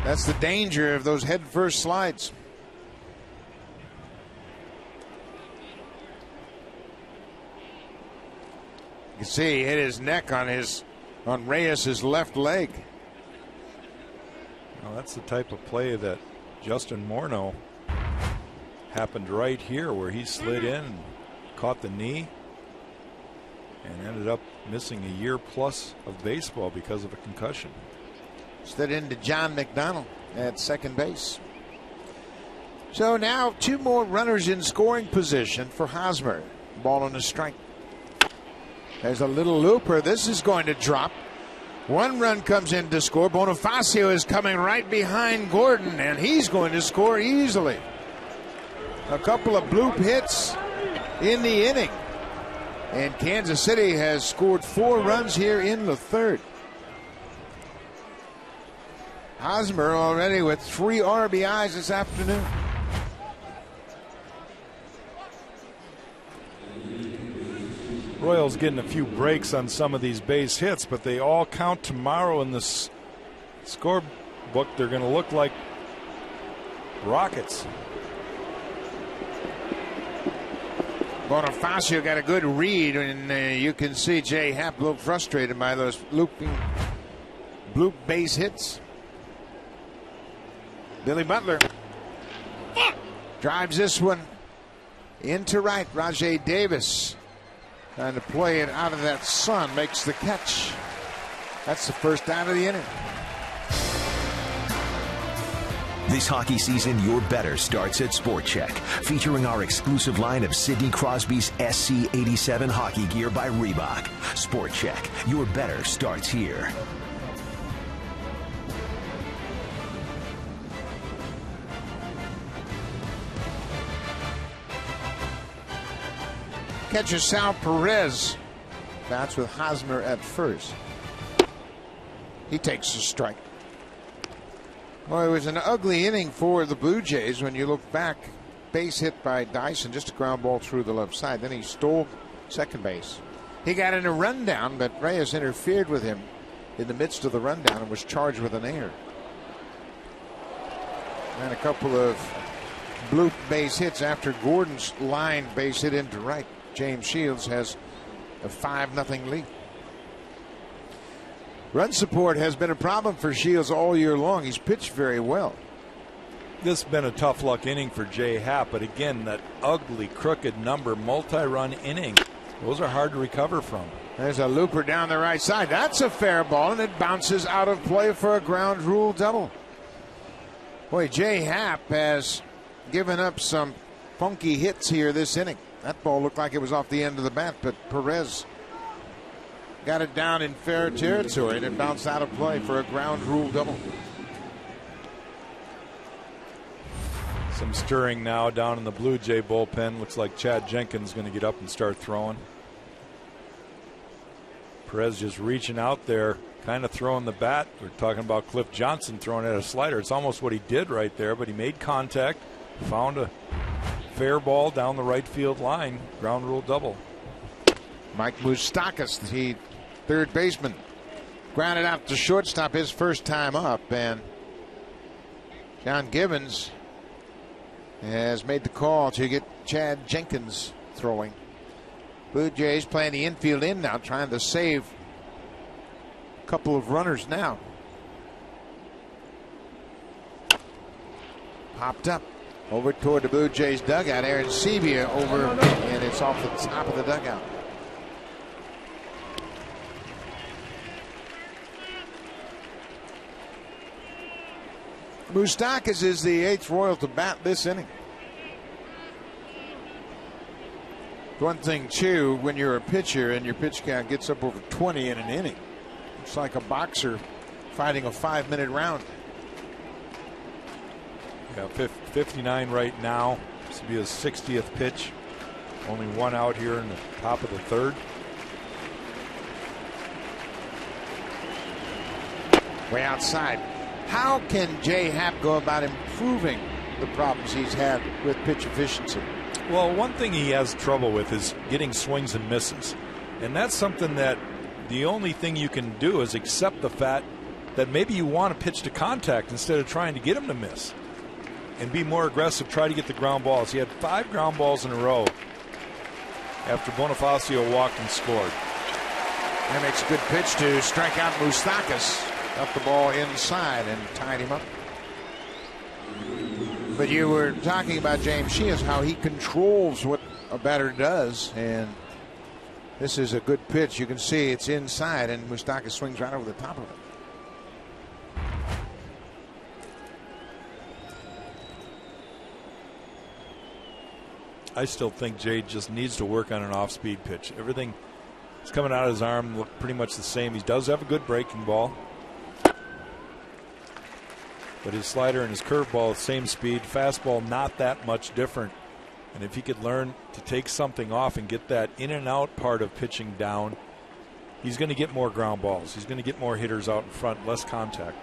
That's the danger of those head-first slides. You can see he hit his neck on Reyes' left leg. Well, that's the type of play that Justin Morneau happened right here, where he slid in and caught the knee and ended up missing a year plus of baseball because of a concussion. Slid into John McDonald at second base. So now 2 more runners in scoring position for Hosmer. Ball on a strike. There's a little looper. This is going to drop. 1 run comes in to score. Bonifacio is coming right behind Gordon, and he's going to score easily. A couple of bloop hits in the inning. And Kansas City has scored 4 runs here in the third. Hosmer already with 3 RBIs this afternoon. Royals getting a few breaks on some of these base hits, but they all count tomorrow in the scorebook. They're going to look like rockets. Bonifacio got a good read, and you can see Jay Happ a little frustrated by those bloop base hits. Billy Butler drives this one into right. Rajai Davis trying to play it out of that sun, makes the catch. That's the first out of the inning. This hockey season, your better starts at Sport Check, featuring our exclusive line of Sidney Crosby's SC87 hockey gear by Reebok. Sport Check, your better starts here. Catcher Sal Perez bats with Hosmer at first. He takes a strike. Well, it was an ugly inning for the Blue Jays when you look back. Base hit by Dyson, just a ground ball through the left side. Then he stole second base. He got in a rundown, but Reyes interfered with him in the midst of the rundown and was charged with an error. And a couple of bloop base hits after Gordon's line base hit into right. James Shields has a 5-0 lead. Run support has been a problem for Shields all year long. He's pitched very well. This has been a tough luck inning for Jay Happ, but again, that ugly, crooked number, multi-run inning, those are hard to recover from. There's a looper down the right side. That's a fair ball, and it bounces out of play for a ground rule double. Boy, Jay Happ has given up some funky hits here this inning. That ball looked like it was off the end of the bat, but Perez got it down in fair territory, and it bounced out of play for a ground rule double. Some stirring now down in the Blue Jay bullpen. Looks like Chad Jenkins is going to get up and start throwing. Perez just reaching out there, kind of throwing the bat. We're talking about Cliff Johnson throwing at a slider. It's almost what he did right there, but he made contact, found a fair ball down the right field line. Ground rule double. Mike Moustakas, the third baseman, grounded out to shortstop his first time up, and John Gibbons has made the call to get Chad Jenkins throwing. Blue Jays playing the infield in now, trying to save a couple of runners now. Popped up over toward the Blue Jays dugout. Aaron Sebia over, and it's off the top of the dugout. Moustakas is the 8th Royal to bat this inning. One thing, too, when you're a pitcher and your pitch count gets up over 20 in an inning, it's like a boxer fighting a 5-minute round. Yeah, 59 right now. This will be his 60th pitch. Only one out here in the top of the third. Way outside. How can Jay Happ go about improving the problems he's had with pitch efficiency? Well, one thing he has trouble with is getting swings and misses. And that's something that the only thing you can do is accept the fact that maybe you want to pitch to contact instead of trying to get him to miss. And be more aggressive, try to get the ground balls. He had 5 ground balls in a row after Bonifacio walked and scored. That makes a good pitch to strike out Moustakas. Got the ball inside and tied him up. But you were talking about James Sheehan, how he controls what a batter does, and this is a good pitch. You can see it's inside, and Moustakas swings right over the top of it. I still think Jay just needs to work on an off-speed pitch. Everything is coming out of his arm look pretty much the same. He does have a good breaking ball, but his slider and his curveball, same speed. Fastball, not that much different. And if he could learn to take something off and get that in and out part of pitching down, he's going to get more ground balls. He's going to get more hitters out in front, less contact.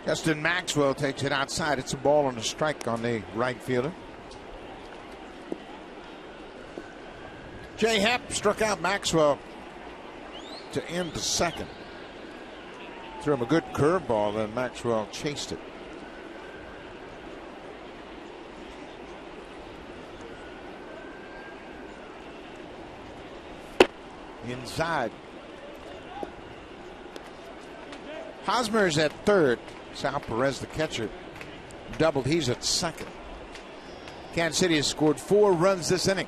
Justin Maxwell takes it outside. It's a ball and a strike on the right fielder. Jay Happ struck out Maxwell to end the second. Threw him a good curveball, and Maxwell chased it. Inside. Hosmer's at third. Sal Perez, the catcher, doubled. He's at second. Kansas City has scored 4 runs this inning.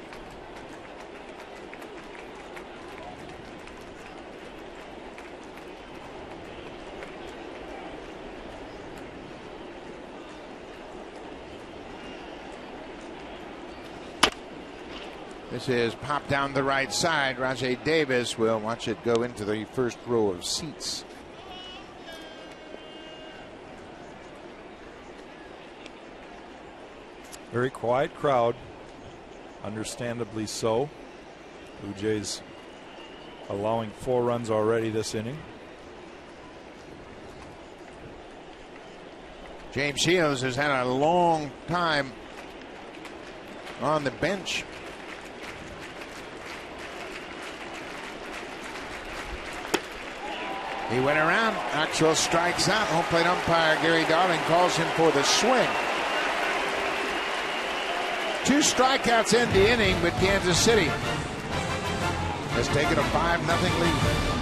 This is popped down the right side. Rajay Davis will watch it go into the first row of seats. Very quiet crowd, understandably so. Blue Jays allowing 4 runs already this inning. James Shields has had a long time on the bench. He went around. Maxwell strikes out. Home plate umpire Gary Darling calls him for the swing. 2 strikeouts in the inning, but Kansas City has taken a 5-0 lead.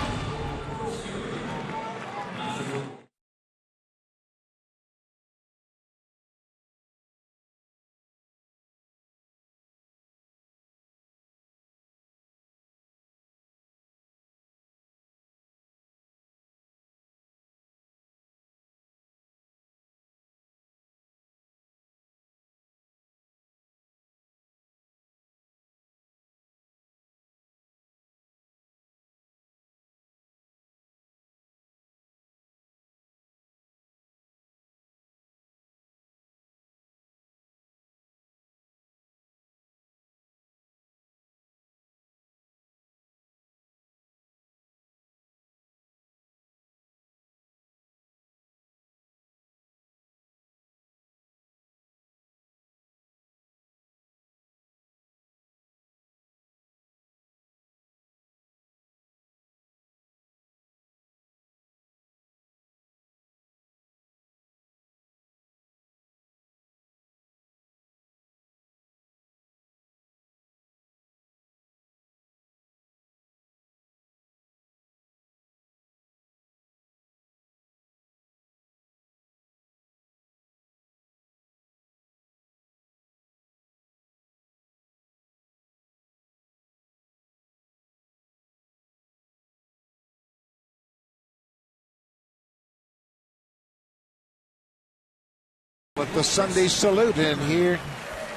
With the Sunday salute, and here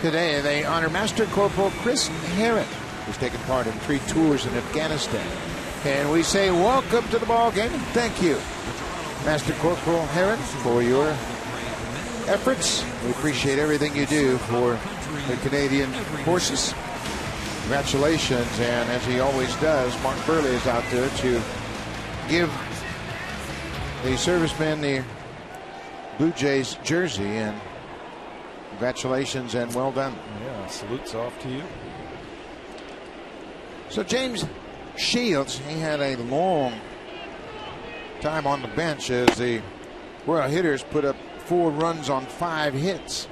today they honor Master Corporal Chris Heron, who's taken part in 3 tours in Afghanistan. And we say welcome to the ball game and thank you, Master Corporal Heron, for your efforts. We appreciate everything you do for the Canadian Forces. Congratulations, and as he always does, Mark Burley is out there to give the servicemen the Blue Jays jersey, and congratulations and well done. Yeah, salutes off to you. So James Shields, he had a long time on the bench as the Royal hitters put up 4 runs on 5 hits.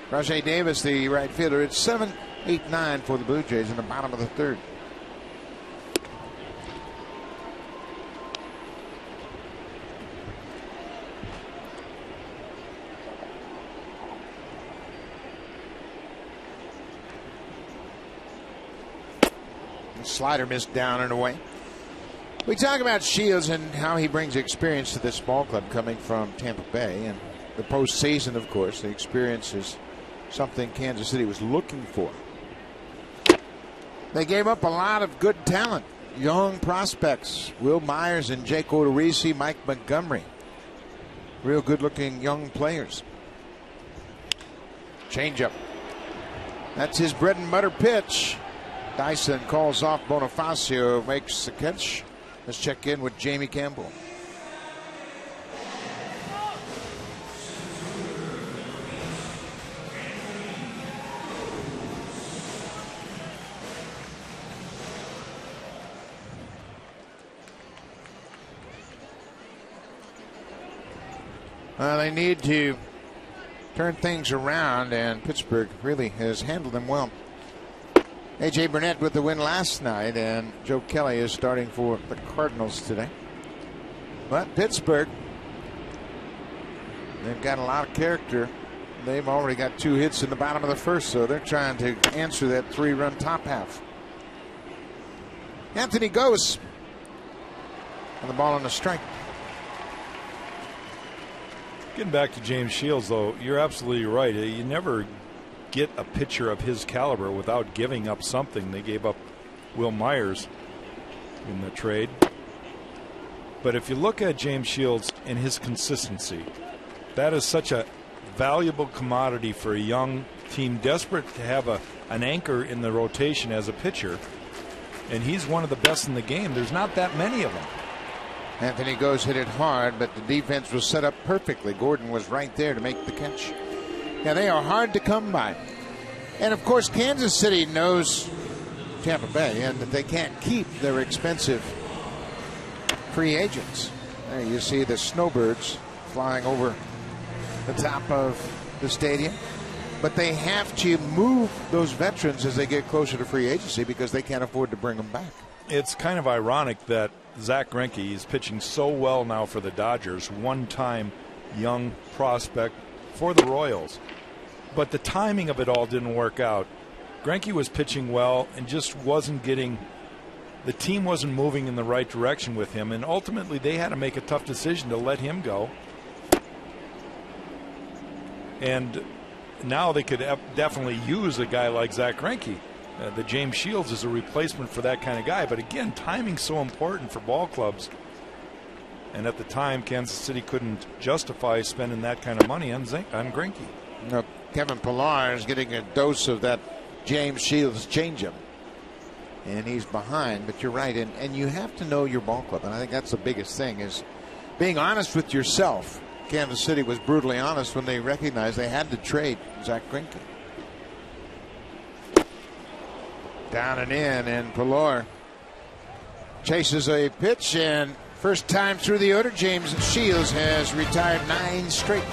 Rajay Davis, the right fielder, it's 7-8-9 for the Blue Jays in the bottom of the 3rd. Slider missed down and away. We talk about Shields and how he brings experience to this ball club coming from Tampa Bay, and the postseason, of course. The experience is something Kansas City was looking for. They gave up a lot of good talent, young prospects, Will Myers and Jake Odorizzi, Mike Montgomery. Real good-looking young players. Changeup. That's his bread and butter pitch. Dyson calls off Bonifacio, makes the catch. Let's check in with Jamie Campbell. They need to turn things around, and Pittsburgh really has handled them well. A.J. Burnett with the win last night, and Joe Kelly is starting for the Cardinals today. But Pittsburgh, they've got a lot of character. They've already got 2 hits in the bottom of the 1st, so they're trying to answer that 3-run top half. Anthony Gose, and the ball on the strike. Getting back to James Shields, though, you're absolutely right. You never get a pitcher of his caliber without giving up something. They gave up Will Myers in the trade. But if you look at James Shields and his consistency, that is such a valuable commodity for a young team desperate to have an anchor in the rotation as a pitcher. And he's one of the best in the game. There's not that many of them. Anthony Gose hit it hard, but the defense was set up perfectly. Gordon was right there to make the catch. Yeah, they are hard to come by. And, of course, Kansas City knows Tampa Bay and that they can't keep their expensive free agents. There you see the snowbirds flying over the top of the stadium. But they have to move those veterans as they get closer to free agency because they can't afford to bring them back. It's kind of ironic that Zach Greinke is pitching so well now for the Dodgers, one-time young prospect for the Royals. But the timing of it all didn't work out. Greinke was pitching well and just wasn't getting – the team wasn't moving in the right direction with him, and ultimately they had to make a tough decision to let him go. And now they could definitely use a guy like Zach Greinke. The James Shields is a replacement for that kind of guy. But again, timing's so important for ball clubs. And at the time, Kansas City couldn't justify spending that kind of money on Greinke. No, Kevin Pillar is getting a dose of that James Shields changeup. And he's behind, but you're right. And you have to know your ball club. And I think that's the biggest thing is being honest with yourself. Kansas City was brutally honest when they recognized they had to trade Zach Greinke. Down and in, and Pillar chases a pitch, and first time through the order, James Shields has retired 9 straight.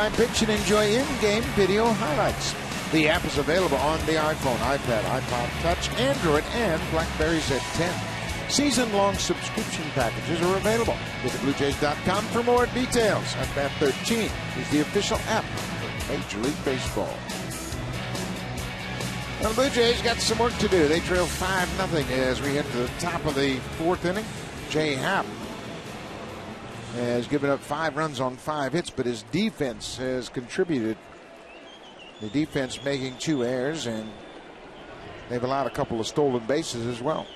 by Pitch and enjoy in-game video highlights. The app is available on the iPhone, iPad, iPod Touch, Android, and BlackBerry Z10. Season-long subscription packages are available. Visit BlueJays.com for more details. At-Bat 13 is the official app for Major League Baseball. Well, the Blue Jays got some work to do. They trail 5-0 as we hit the top of the fourth inning. Jay Happ has given up 5 runs on 5 hits, but his defense has contributed. The defense making 2 errors, and they've allowed a couple of stolen bases as well.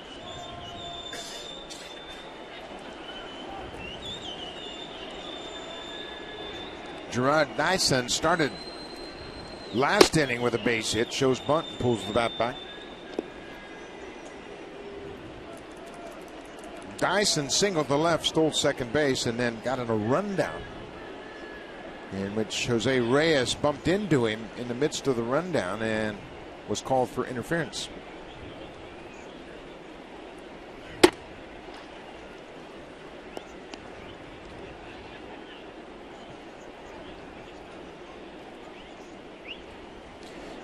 Gerard Dyson started last inning with a base hit, shows bunt, and pulls the bat back. Dyson singled to left, stole second base, and then got in a rundown in which Jose Reyes bumped into him in the midst of the rundown and was called for interference.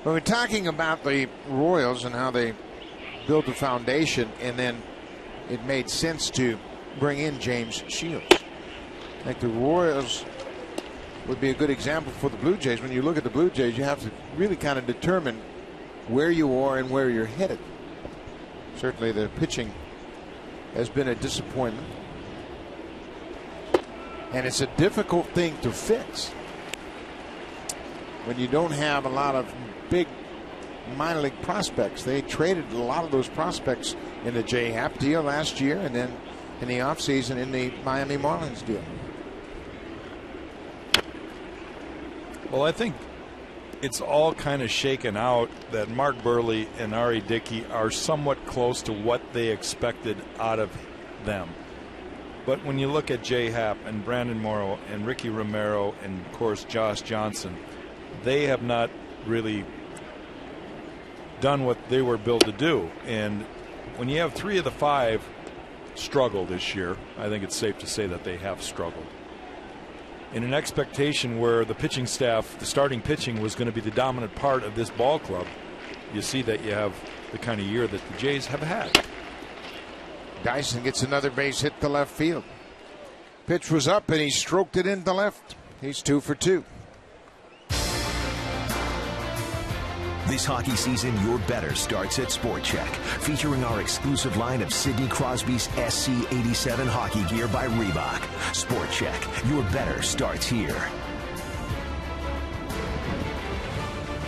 When we're talking about the Royals and how they built a foundation, and then it made sense to bring in James Shields. I think the Royals would be a good example for the Blue Jays. When you look at the Blue Jays, you have to really kind of determine where you are and where you're headed. Certainly the pitching has been a disappointment, and it's a difficult thing to fix when you don't have a lot of big minor league prospects. They traded a lot of those prospects in the Jay Happ deal last year, and then in the offseason in the Miami Marlins deal. Well, I think it's all kind of shaken out that Mark Burley and Ari Dickey are somewhat close to what they expected out of them. But when you look at Jay Happ and Brandon Morrow and Ricky Romero and, of course, Josh Johnson, they have not really done what they were built to do. And when you have 3 of the 5 struggle this year, I think it's safe to say that they have struggled. In an expectation where the pitching staff, the starting pitching, was going to be the dominant part of this ball club, you see that you have the kind of year that the Jays have had. Dyson gets another base hit to left field. Pitch was up and he stroked it into left. He's 2 for 2. This hockey season, your better starts at Sport Check, featuring our exclusive line of Sidney Crosby's SC87 hockey gear by Reebok. Sport Check, your better starts here.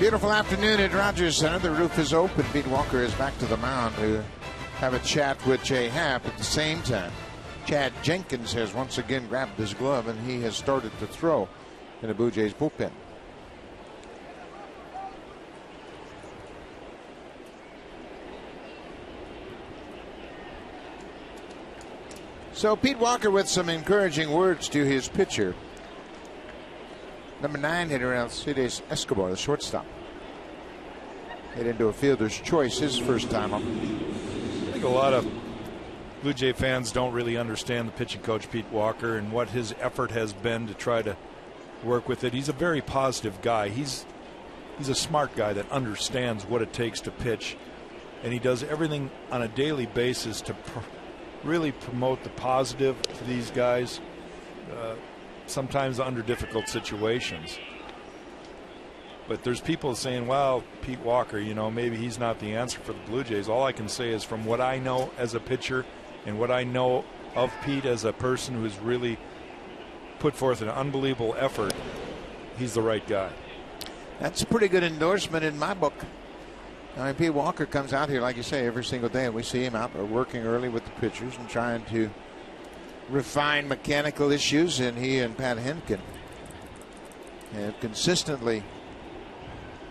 Beautiful afternoon at Rogers Center. The roof is open. Pete Walker is back to the mound to have a chat with Jay Happ. At the same time, Chad Jenkins has once again grabbed his glove, and he has started to throw in the Blue Jays bullpen. So Pete Walker with some encouraging words to his pitcher. Number 9 hitter Alcides Escobar, the shortstop. Hit into a fielder's choice his first time up. I think a lot of Blue Jay fans don't really understand the pitching coach Pete Walker and what his effort has been to try to work with it. He's a very positive guy. He's a smart guy that understands what it takes to pitch, and he does everything on a daily basis to really promote the positive to these guys, sometimes under difficult situations. But there's people saying, well, Pete Walker, you know, maybe he's not the answer for the Blue Jays. All I can say is from what I know as a pitcher and what I know of Pete as a person who's really put forth an unbelievable effort, he's the right guy. That's a pretty good endorsement in my book. I mean, Pete Walker comes out here, like you say, every single day, and we see him out working early with the pitchers and trying to refine mechanical issues, and he and Pat Henkin have consistently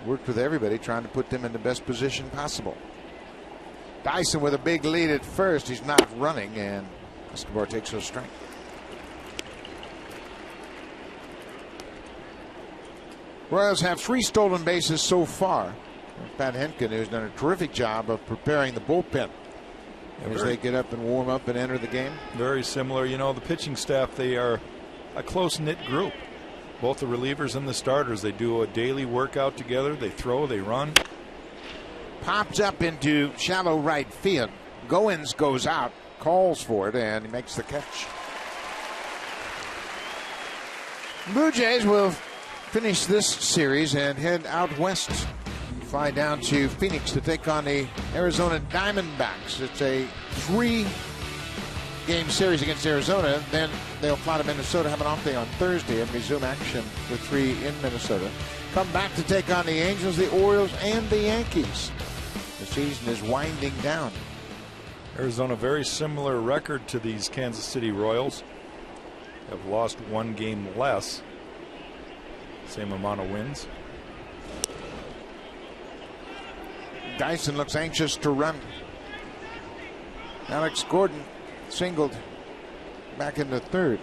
worked with everybody, trying to put them in the best position possible. Dyson with a big lead at first. He's not running, and Escobar takes a strike. Royals have 3 stolen bases so far. Pat Henkin, who's done a terrific job of preparing the bullpen as they get up and warm up and enter the game. Very similar. You know, the pitching staff, they are a close-knit group. both the relievers and the starters, they do a daily workout together. They throw, they run. Pops up into shallow right field. Goins goes out, calls for it, and he makes the catch. Blue Jays will finish this series and head out west. Fly down to Phoenix to take on the Arizona Diamondbacks. It's a 3-game series against Arizona. Then they'll fly to Minnesota, have an off day on Thursday, and resume action with 3 in Minnesota. Come back to take on the Angels, the Orioles, and the Yankees. The season is winding down. Arizona, very similar record to these Kansas City Royals. Have lost 1 game less. Same amount of wins. Dyson looks anxious to run. Alex Gordon singled back into third.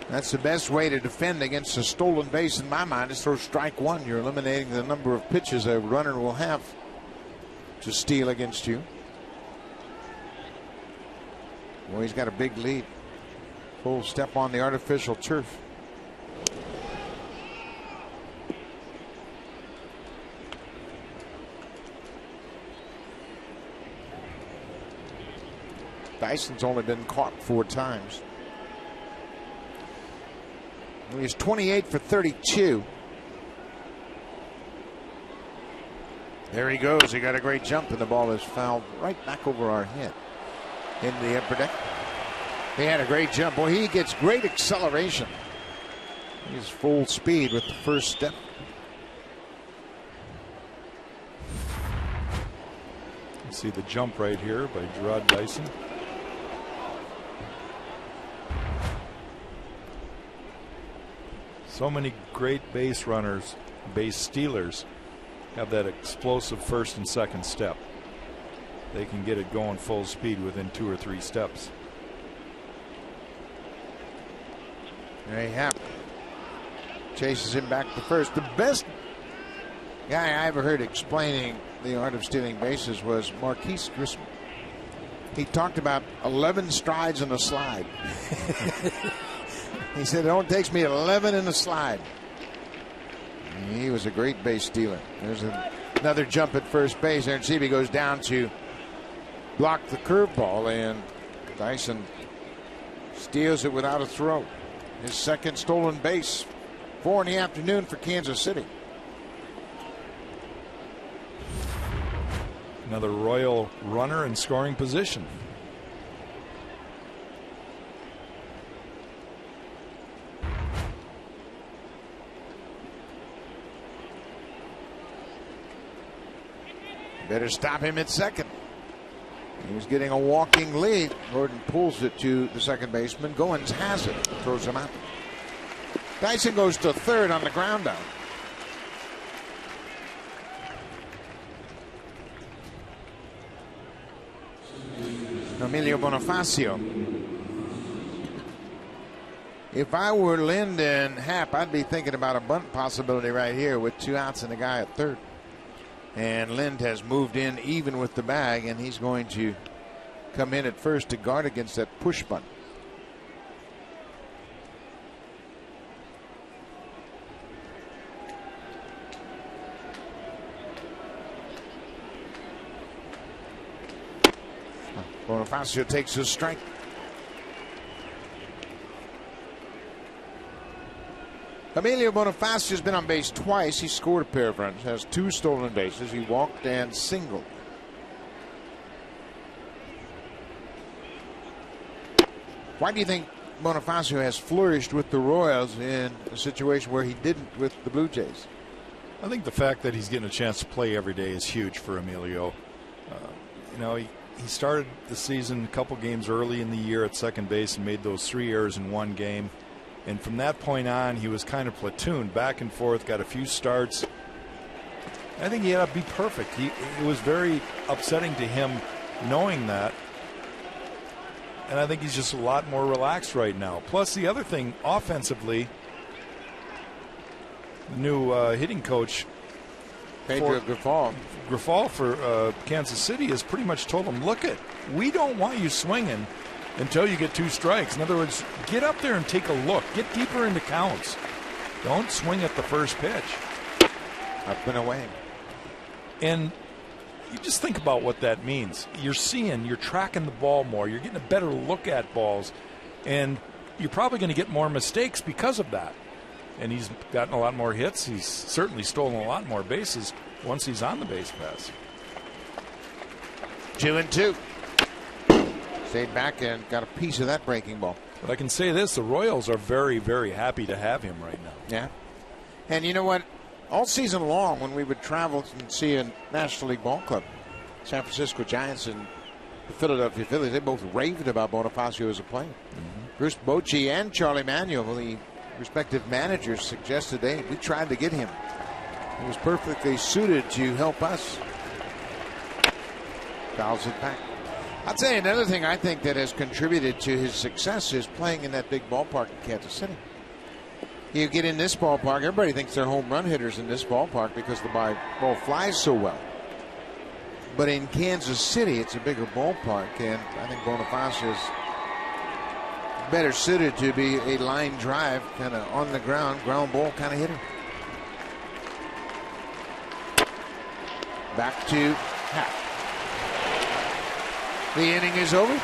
That's the best way to defend against a stolen base in my mind, is throw strike one. You're eliminating the number of pitches a runner will have to steal against you. Well, he's got a big lead. Full step on the artificial turf. Dyson's only been caught 4 times. He's 28 for 32. There he goes. He got a great jump, and the ball is fouled right back over our head in the upper deck. He had a great jump. Boy, he gets great acceleration. He's full speed with the first step. You see the jump right here by Jarrod Dyson. So many great base runners, base stealers, have that explosive first and second step. They can get it going full speed within 2 or 3 steps. There you have it. Chases him back to first. The best guy I ever heard explaining the art of stealing bases was Marquise Grissom. He talked about 11 strides and a slide. He said it only takes me 11 in a slide. He was a great base stealer. There's another jump at first base. Aaron Sebe goes down to block the curveball, and Dyson steals it without a throw. His second stolen base. 4 in the afternoon for Kansas City. Another Royal runner in scoring position. Better stop him at second. He was getting a walking lead. Gordon pulls it to the second baseman. Goins has it. Throws him out. Dyson goes to third on the ground out. Emilio Bonifacio. If I were Lind and Happ, I'd be thinking about a bunt possibility right here with 2 outs and a guy at third. And Lind has moved in even with the bag, and he's going to come in at first to guard against that push bunt. Bonifacio takes his strike. Emilio Bonifacio has been on base twice. He scored a pair of runs, has 2 stolen bases. He walked and singled. Why do you think Bonifacio has flourished with the Royals in a situation where he didn't with the Blue Jays? I think the fact that he's getting a chance to play every day is huge for Emilio. He started the season a couple games early in the year at second base and made those 3 errors in 1 game. And from that point on, he was kind of platooned back and forth, got a few starts. I think he had to be perfect. It was very upsetting to him knowing that. And I think he's just a lot more relaxed right now. Plus, the other thing, offensively, new hitting coach, Pedro Grifol for Kansas City, has pretty much told him, look we don't want you swinging until you get 2 strikes. In other words, get up there and take a look. Get deeper into counts. Don't swing at the first pitch. Up and away. And you just think about what that means. You're tracking the ball more. You're getting a better look at balls. And you're probably going to get more mistakes because of that. And he's gotten a lot more hits. He's certainly stolen a lot more bases once he's on the base paths. 2-2. Stayed back and got a piece of that breaking ball. But I can say this, the Royals are very, very happy to have him right now. Yeah. And you know what? All season long, when we would travel and see a National League ball club, San Francisco Giants and the Philadelphia Phillies, they both raved about Bonifacio as a player. Bruce Bochy and Charlie Manuel, the respective managers, suggested we tried to get him. He was perfectly suited to help us. Fouls it back. I'll tell you another thing I think that has contributed to his success is playing in that big ballpark in Kansas City. You get in this ballpark, everybody thinks they're home run hitters in this ballpark because the ball flies so well. But in Kansas City, it's a bigger ballpark, and I think Bonifacio's better suited to be a line drive, kind of on the ground, ground ball kind of hitter. Back to Happ. The inning is over.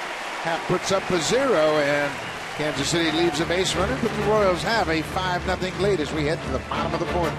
Happ puts up a 0, and Kansas City leaves a base runner, but the Royals have a 5-0 lead as we head to the bottom of the 4th.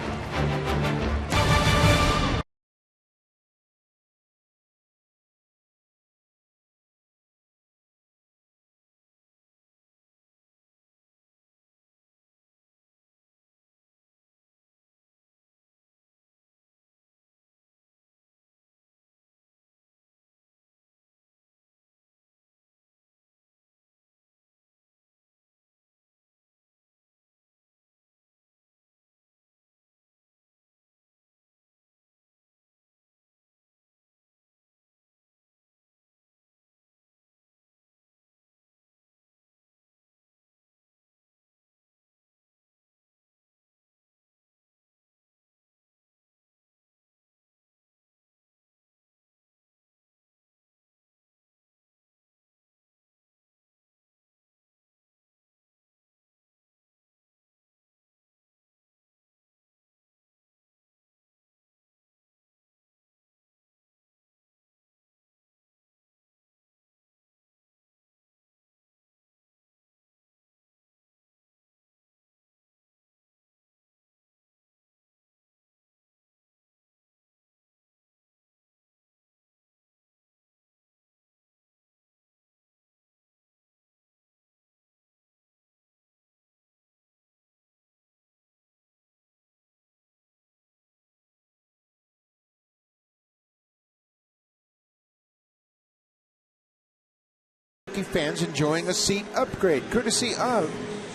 Fans enjoying a seat upgrade courtesy of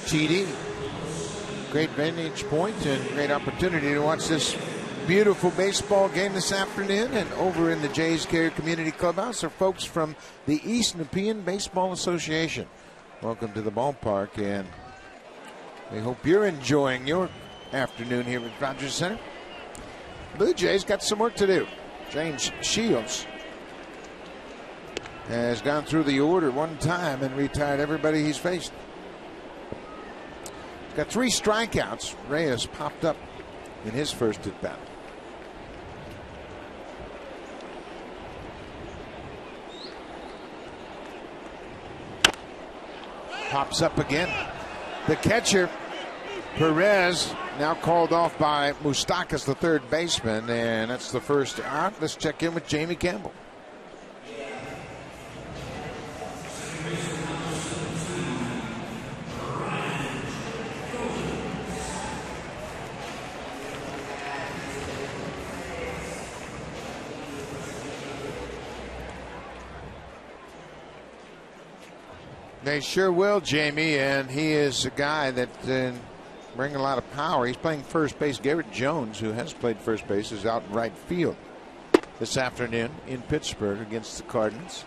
GD. Great vantage point and great opportunity to watch this beautiful baseball game this afternoon. And over in the Jays Care Community Clubhouse are folks from the East Nepean Baseball Association. Welcome to the ballpark, and we hope you're enjoying your afternoon here at Rogers Center. Blue Jays got some work to do. James Shields has gone through the order one time and retired everybody he's faced. Got 3 strikeouts. Reyes popped up in his first at bat. Pops up again. The catcher, Perez, now called off by Moustakas, the third baseman, and that's the first out. Let's check in with Jamie Campbell. They sure will, Jamie, and he is a guy that bring a lot of power. He's playing first base. Garrett Jones, who has played first base, is out in right field this afternoon in Pittsburgh against the Cardinals.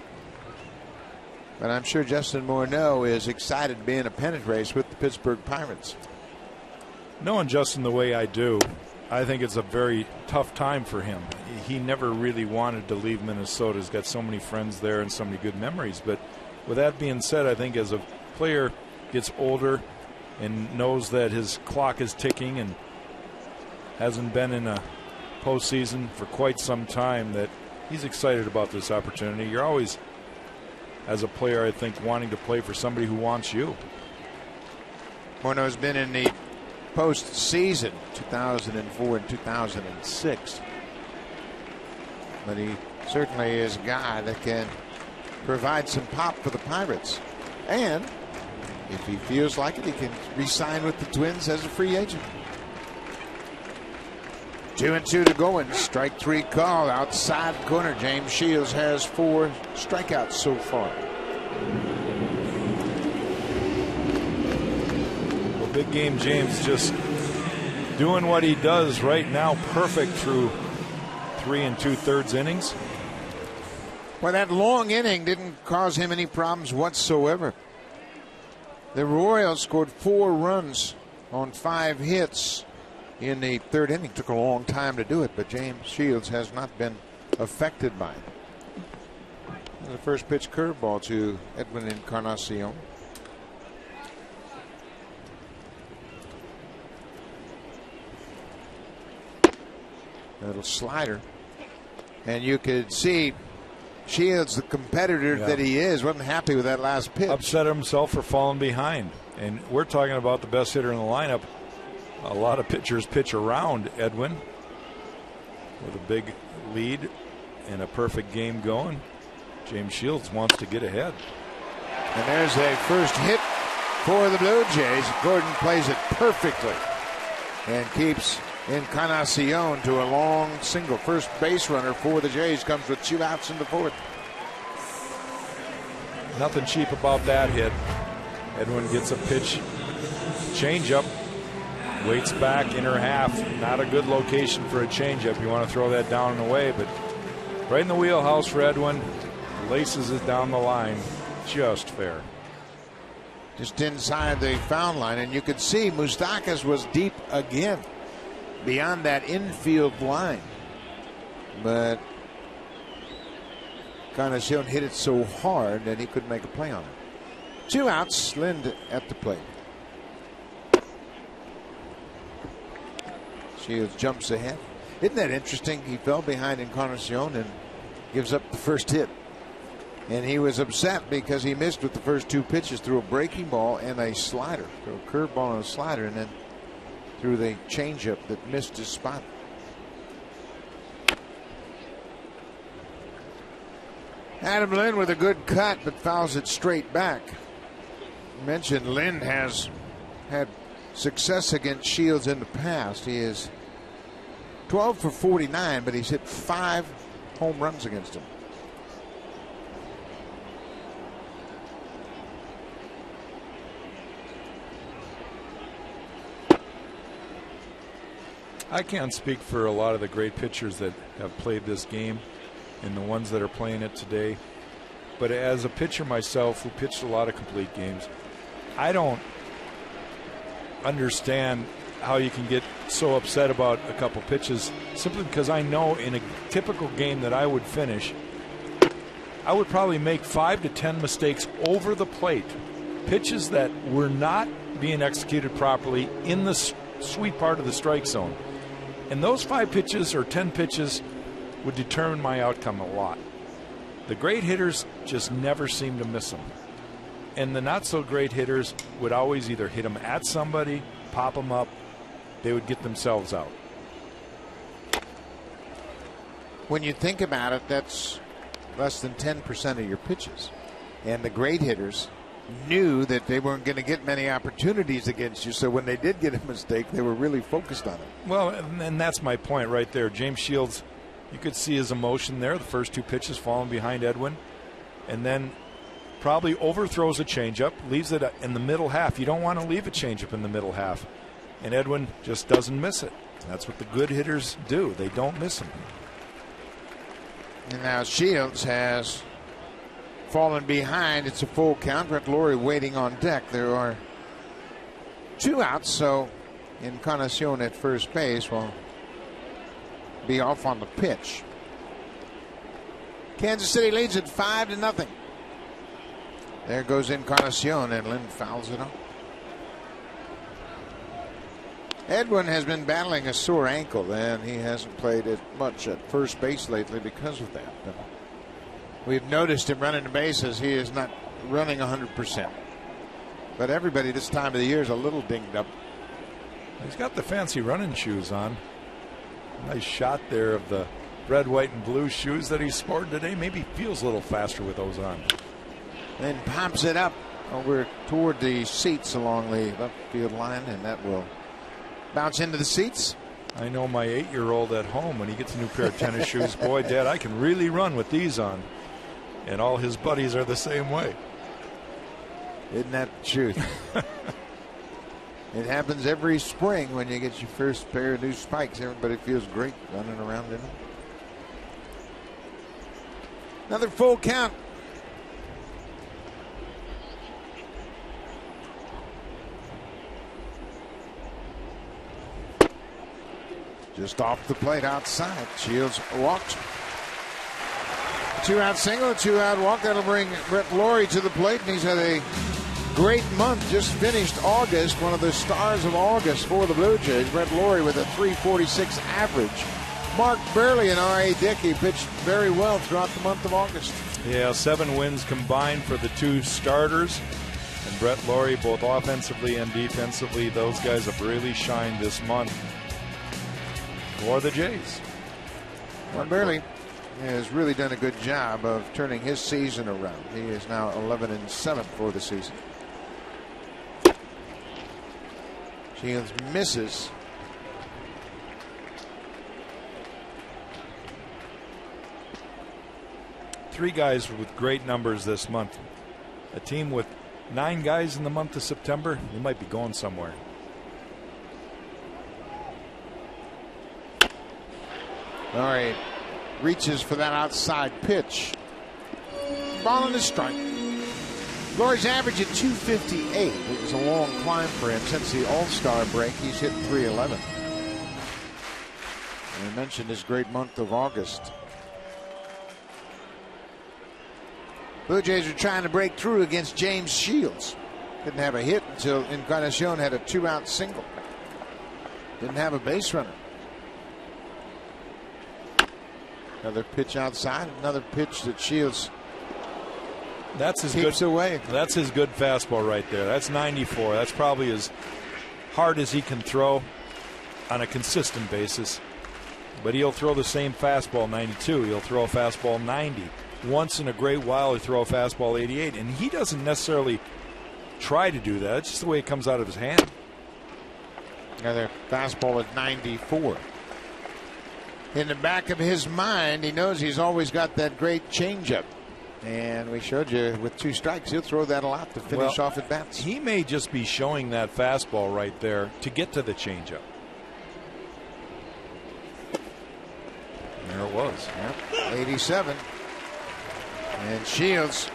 But I'm sure Justin Morneau is excited to be in a pennant race with the Pittsburgh Pirates. Knowing Justin the way I do, I think it's a very tough time for him. He never really wanted to leave Minnesota. He's got so many friends there and so many good memories. But with that being said, I think as a player gets older and knows that his clock is ticking and hasn't been in a postseason for quite some time, that he's excited about this opportunity. You're always, as a player, I think, wanting to play for somebody who wants you. Morneau has been in the postseason 2004 and 2006. But he certainly is a guy that can provide some pop for the Pirates. And if he feels like it, he can re-sign with the Twins as a free agent. 2-2 to go, and strike three call outside corner. James Shields has 4 strikeouts so far. Well, big game James just doing what he does right now, perfect through 3 2/3 innings. Well, that long inning didn't cause him any problems whatsoever. The Royals scored 4 runs on 5 hits in the 3rd inning. Took a long time to do it, but James Shields has not been affected by it. The first pitch curveball to Edwin Encarnacion. A little slider. And you could see Shields, the competitor that he is, wasn't happy with that last pitch. Upset himself for falling behind. And we're talking about the best hitter in the lineup. A lot of pitchers pitch around Edwin with a big lead and a perfect game going. James Shields wants to get ahead. And there's a first hit for the Blue Jays. Gordon plays it perfectly and keeps Encarnacion to a long single. First base runner for the Jays comes with 2 outs in the 4th. Nothing cheap about that hit. Edwin gets a pitch, changeup, waits back, inner half. Not a good location for a changeup. You want to throw that down and away, but right in the wheelhouse for Edwin. Laces it down the line, just fair. Just inside the foul line, and you could see Moustakas was deep again, beyond that infield line. But Encarnacion hit it so hard that he couldn't make a play on it. 2 outs, Lind at the plate. Shields jumps ahead. Isn't that interesting? He fell behind Encarnacion and gives up the first hit. And he was upset because he missed with the first 2 pitches, threw a breaking ball and a slider. Threw a curveball and a slider, and then threw the changeup that missed his spot. Adam Lind with a good cut, but fouls it straight back. I mentioned Lind has had success against Shields in the past. He is 12 for 49, but he's hit 5 home runs against him. I can't speak for a lot of the great pitchers that have played this game and the ones that are playing it today. But as a pitcher myself who pitched a lot of complete games, I don't understand how you can get so upset about a couple pitches, simply because I know in a typical game that I would finish, I would probably make 5 to 10 mistakes over the plate. Pitches that were not being executed properly in the sweet part of the strike zone. And those 5 pitches or 10 pitches would determine my outcome a lot. The great hitters just never seem to miss them. And the not so great hitters would always either hit them at somebody, pop them up, they would get themselves out. When you think about it, that's less than 10% of your pitches. And the great hitters knew that they weren't going to get many opportunities against you, so when they did get a mistake, they were really focused on it. Well, and that's my point right there. James Shields, you could see his emotion there. The first 2 pitches falling behind Edwin, and then probably overthrows a changeup, leaves it in the middle half. You don't want to leave a changeup in the middle half, and Edwin just doesn't miss it. That's what the good hitters do. They don't miss them. And now Shields has fallen behind. It's a full count. Brett Lawrie waiting on deck. There are 2 outs, so Encarnacion at first base will be off on the pitch. Kansas City leads it 5-0. There goes Encarnacion, and Lind fouls it off. Edwin has been battling a sore ankle, and he hasn't played as much at first base lately because of that. But we've noticed him running the bases. He is not running 100%. But everybody this time of the year is a little dinged up. He's got the fancy running shoes on. Nice shot there of the red, white, and blue shoes that he sported today. Maybe feels a little faster with those on. Then pops it up over toward the seats along the left field line, and that will bounce into the seats. I know my 8-year-old at home, when he gets a new pair of tennis shoes, boy, Dad, I can really run with these on. And all his buddies are the same way. Isn't that the truth? It happens every spring when you get your first pair of new spikes. Everybody feels great running around in them. Another full count. Just off the plate outside. Shields walked. 2-out single, 2-out walk. That'll bring Brett Lawrie to the plate, and he's had a great month. Just finished August, one of the stars of August for the Blue Jays. Brett Lawrie with a .346 average. Mark Buehrle and R.A. Dickey pitched very well throughout the month of August. Yeah, 7 wins combined for the 2 starters. And Brett Lawrie, both offensively and defensively, those guys have really shined this month for the Jays. Mark Buehrle has really done a good job of turning his season around. He is now 11-7 for the season. Shields misses. Three guys with great numbers this month. A team with 9 guys in the month of September, they might be going somewhere. All right. Reaches for that outside pitch. Ball and a strike. Lawrie's average at .258. It was a long climb for him since the All-Star break. He's hit .311. I mentioned his great month of August. Blue Jays are trying to break through against James Shields. Didn't have a hit until Encarnacion had a 2-out single. Didn't have a base runner. Another pitch outside, another pitch that Shields keeps away. That's his good fastball right there. That's 94. That's probably as hard as he can throw on a consistent basis. But he'll throw the same fastball 92. He'll throw a fastball 90. Once in a great while, he'll throw a fastball 88. And he doesn't necessarily try to do that. It's just the way it comes out of his hand. Another fastball at 94. In the back of his mind, he knows he's always got that great changeup. And we showed you with 2 strikes, he'll throw that a lot to finish off at bats. He may just be showing that fastball right there to get to the changeup. There it was. Yep, 87. And Shields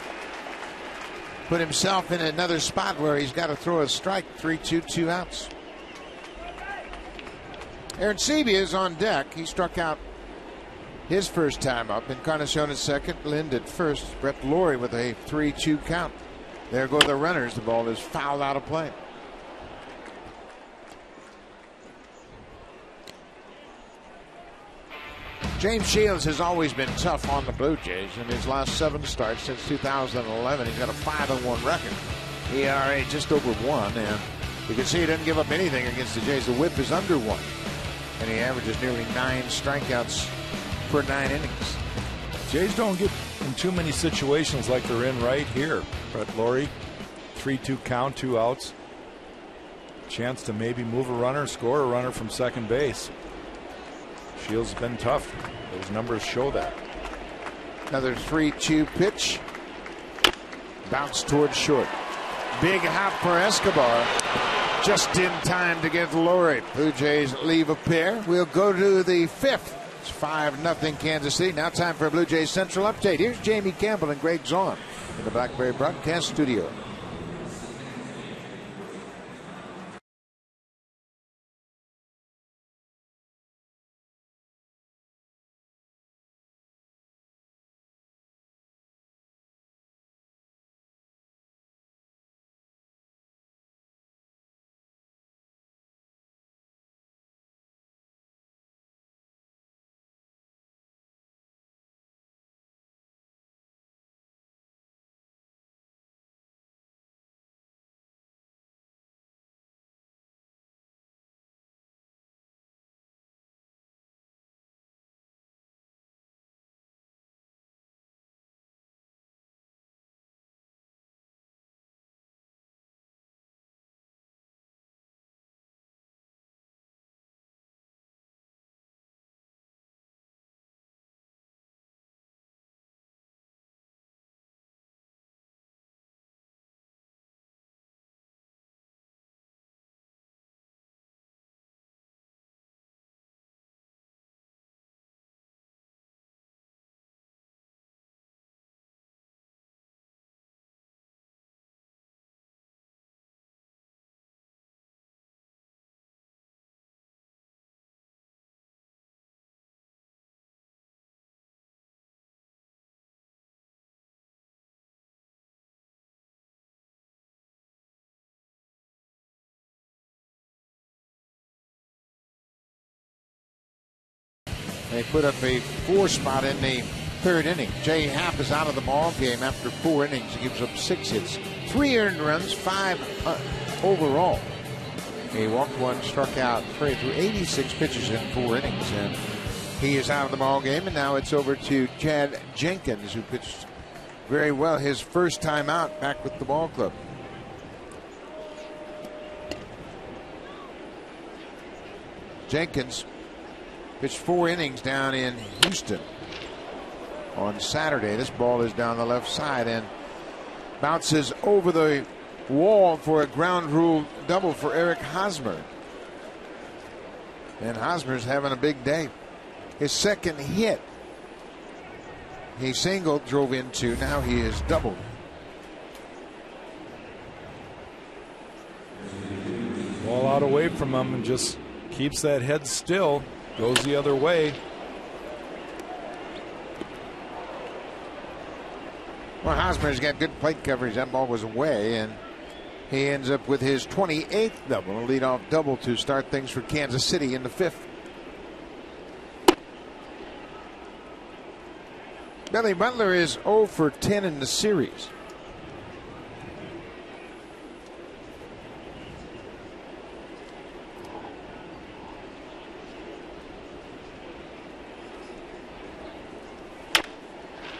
put himself in another spot where he's got to throw a strike. 3-2, 2 outs. Aaron Sebia is on deck. He struck out his first time up. Encarnacion at second, Lind at first. Brett Lawrie with a 3-2 count. There go the runners. The ball is fouled out of play. James Shields has always been tough on the Blue Jays. In his last 7 starts since 2011, he's got a 5-1 record. ERA just over 1, and you can see he doesn't give up anything against the Jays. The whip is under 1. And he averages nearly 9 strikeouts per 9 innings. Jays don't get in too many situations like they're in right here. Brett Lawrie, 3-2 count, 2 outs. Chance to maybe move a runner, score a runner from second base. Shields has been tough. Those numbers show that. Another 3-2 pitch. Bounce towards short. Big hop for Escobar. Just in time to get Lawrie. Blue Jays leave a pair. We'll go to the 5th. It's 5-0 Kansas City. Now time for a Blue Jays Central update. Here's Jamie Campbell and Greg Zorn in the Blackberry Broadcast Studio. They put up a 4 spot in the 3rd inning. Jay Happ is out of the ball game after 4 innings. He gives up 6 hits, 3 earned runs, 5 overall. He walked 1, struck out 3 through 86 pitches in 4 innings, and he is out of the ball game. And now it's over to Chad Jenkins, who pitched very well his first time out back with the ball club. Jenkins pitched 4 innings down in Houston on Saturday. This ball is down the left side and bounces over the wall for a ground rule double for Eric Hosmer. And Hosmer's having a big day. His second hit. He singled, drove in 2. Now he is doubled. Ball out away from him and just keeps that head still. Goes the other way. Well, Hosmer's got good plate coverage. That ball was away, and he ends up with his 28th double, a leadoff double to start things for Kansas City in the 5th. Billy Butler is 0 for 10 in the series.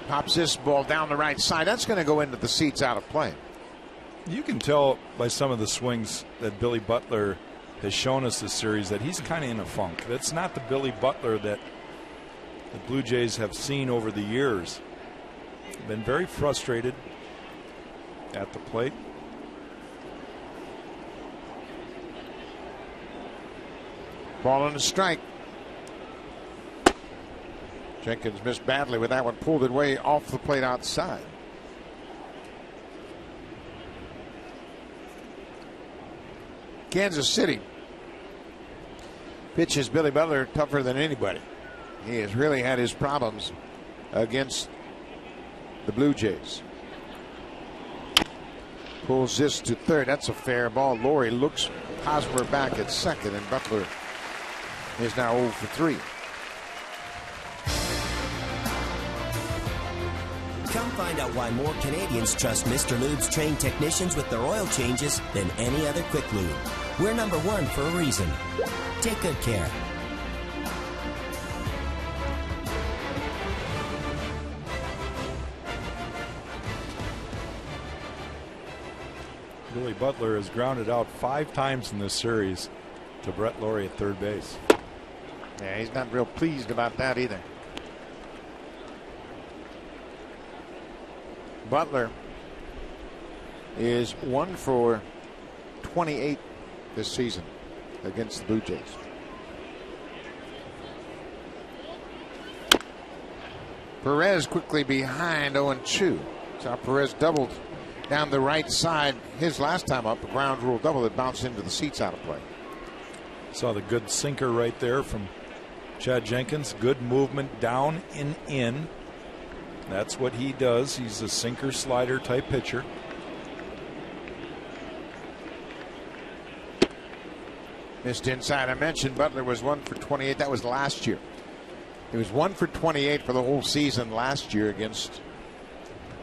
Pops this ball down the right side. That's going to go into the seats out of play. You can tell by some of the swings that Billy Butler has shown us this series that he's kind of in a funk. That's not the Billy Butler that the Blue Jays have seen over the years. Been very frustrated at the plate. Ball on a strike. Jenkins missed badly with that one, pulled it way off the plate outside. Kansas City pitches Billy Butler tougher than anybody. He has really had his problems against the Blue Jays. Pulls this to 3rd. That's a fair ball. Laurie looks Hosmer back at 2nd, and Butler is now 0 for 3. Come find out why more Canadians trust Mr. Lube's trained technicians with their oil changes than any other quick lube. We're number 1 for a reason. Take good care. Billy Butler has grounded out 5 times in this series to Brett Laurie at 3rd base. Yeah, he's not real pleased about that either. Butler is 1 for 28 this season against the Blue Jays. Perez quickly behind 0-2. So Perez doubled down the right side his last time up, a ground rule double that bounced into the seats out of play. Saw the good sinker right there from Chad Jenkins. Good movement down and in. That's what he does. He's a sinker slider type pitcher. Missed inside. I mentioned Butler was 1 for 28. That was last year. He was 1 for 28 for the whole season last year against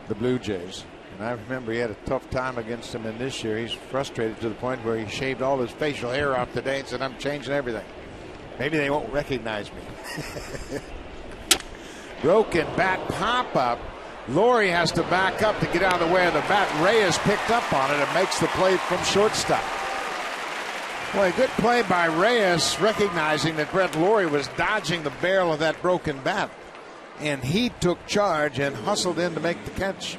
the Blue Jays. And I remember he had a tough time against him in this year. He's frustrated to the point where he shaved all his facial hair off today and said, "I'm changing everything. Maybe they won't recognize me." Broken bat pop up. Laurie has to back up to get out of the way of the bat. Reyes picked up on it and makes the play from shortstop. Boy, good play by Reyes, recognizing that Brett Laurie was dodging the barrel of that broken bat. And he took charge and hustled in to make the catch.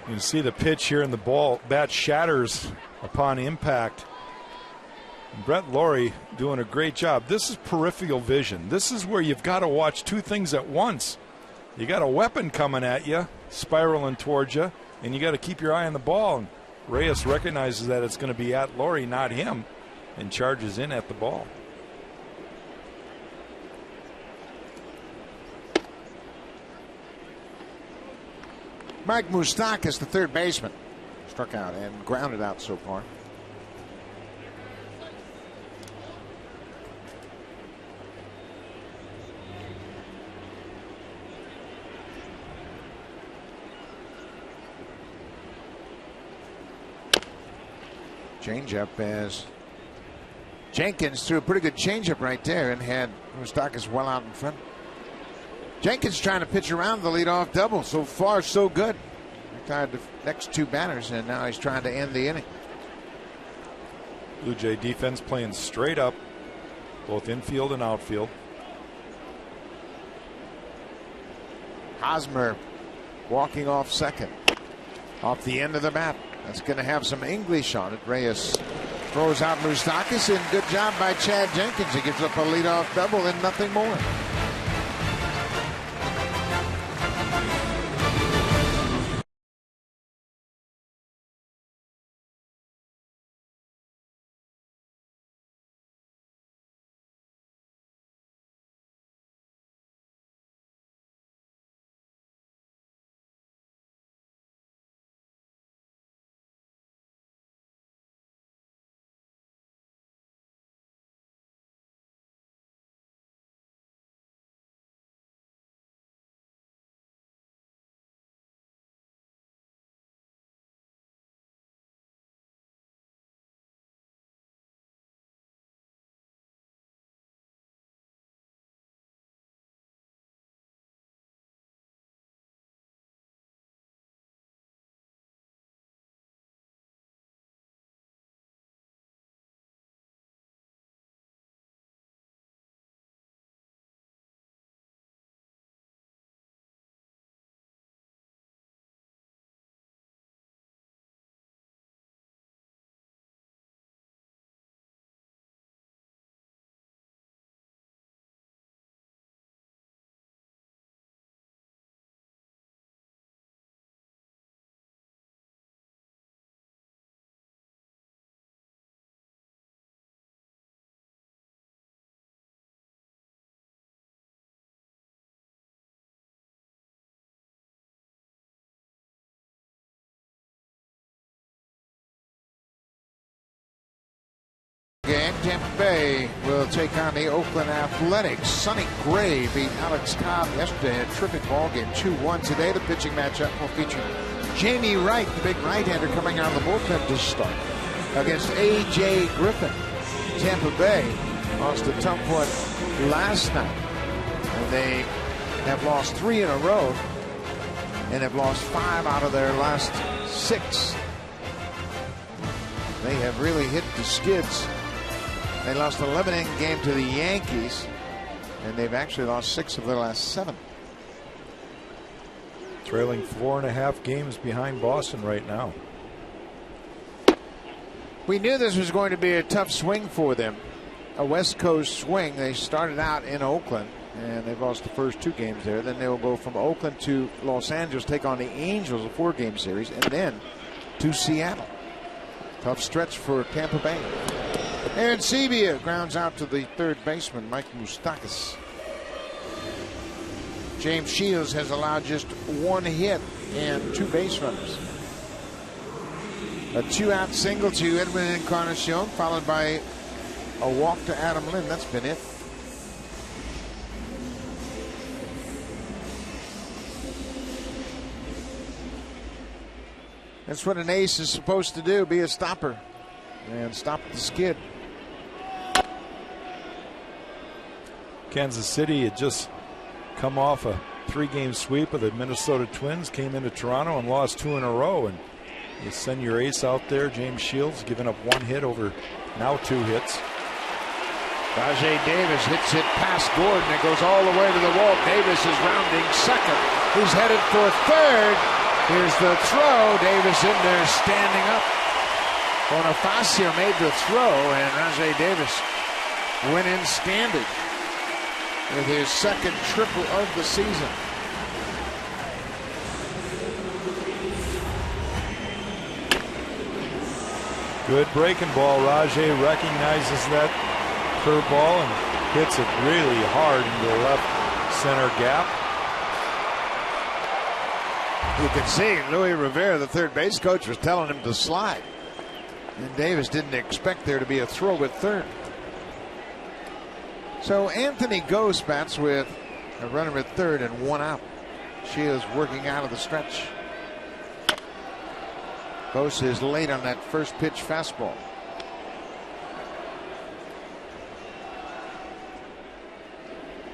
You can see the pitch here, and the bat shatters upon impact. Brett Laurie doing a great job. This is peripheral vision. This is where you've got to watch 2 things at once. You got a weapon coming at you, spiraling towards you, and you got to keep your eye on the ball. And Reyes recognizes that it's going to be at Laurie, not him, and charges in at the ball. Mike Moustakas, the 3rd baseman, struck out and grounded out so far. Changeup as Jenkins threw a pretty good changeup right there and had Moustakas well out in front. Jenkins trying to pitch around the leadoff double. So far, so good. Retired the next two batters, and now he's trying to end the inning. Blue Jay defense playing straight up, both infield and outfield. Hosmer walking off second. Off the end of the bat. That's going to have some English on it. Reyes throws out Moustakas, and good job by Chad Jenkins. He gives up a leadoff double and nothing more. Game. Tampa Bay will take on the Oakland Athletics. Sonny Gray beat Alex Cobb yesterday in a terrific ball game, 2-1. Today the pitching matchup will feature Jamie Wright, the big right-hander, coming out of the bullpen to start against A.J. Griffin. Tampa Bay lost to tough one last night, and they have lost 3 in a row and have lost 5 out of their last 6. They have really hit the skids. They lost an 11-inning game to the Yankees, and they've actually lost 6 of their last 7. Trailing 4.5 games behind Boston right now. We knew this was going to be a tough swing for them. A West Coast swing. They started out in Oakland, and they've lost the first 2 games there. Then they will go from Oakland to Los Angeles, take on the Angels, a 4-game series, and then to Seattle. Tough stretch for Tampa Bay. Aaron Sebia grounds out to the third baseman, Mike Moustakas. James Shields has allowed just 1 hit and 2 base runners. A 2-out single to Edwin Encarnacion, followed by a walk to Adam Lind. That's been it. That's what an ace is supposed to do, be a stopper and stop the skid. Kansas City had just come off a 3-game sweep of the Minnesota Twins, came into Toronto and lost 2 in a row. And you send your ace out there, James Shields, giving up 1 hit over now 2 hits. Rajai Davis hits it past Gordon. It goes all the way to the wall. Davis is rounding second. He's headed for third. Here's the throw. Davis in there standing up. Bonifacio made the throw, and Rajai Davis went in standing with his second triple of the season. Good breaking ball. Rajai recognizes that curveball and hits it really hard into the left center gap. You can see Louis Rivera, the third base coach, was telling him to slide. And Davis didn't expect there to be a throw at third. So Anthony Gose bats with a runner at third and 1 out. She is working out of the stretch. Gose is late on that first pitch fastball.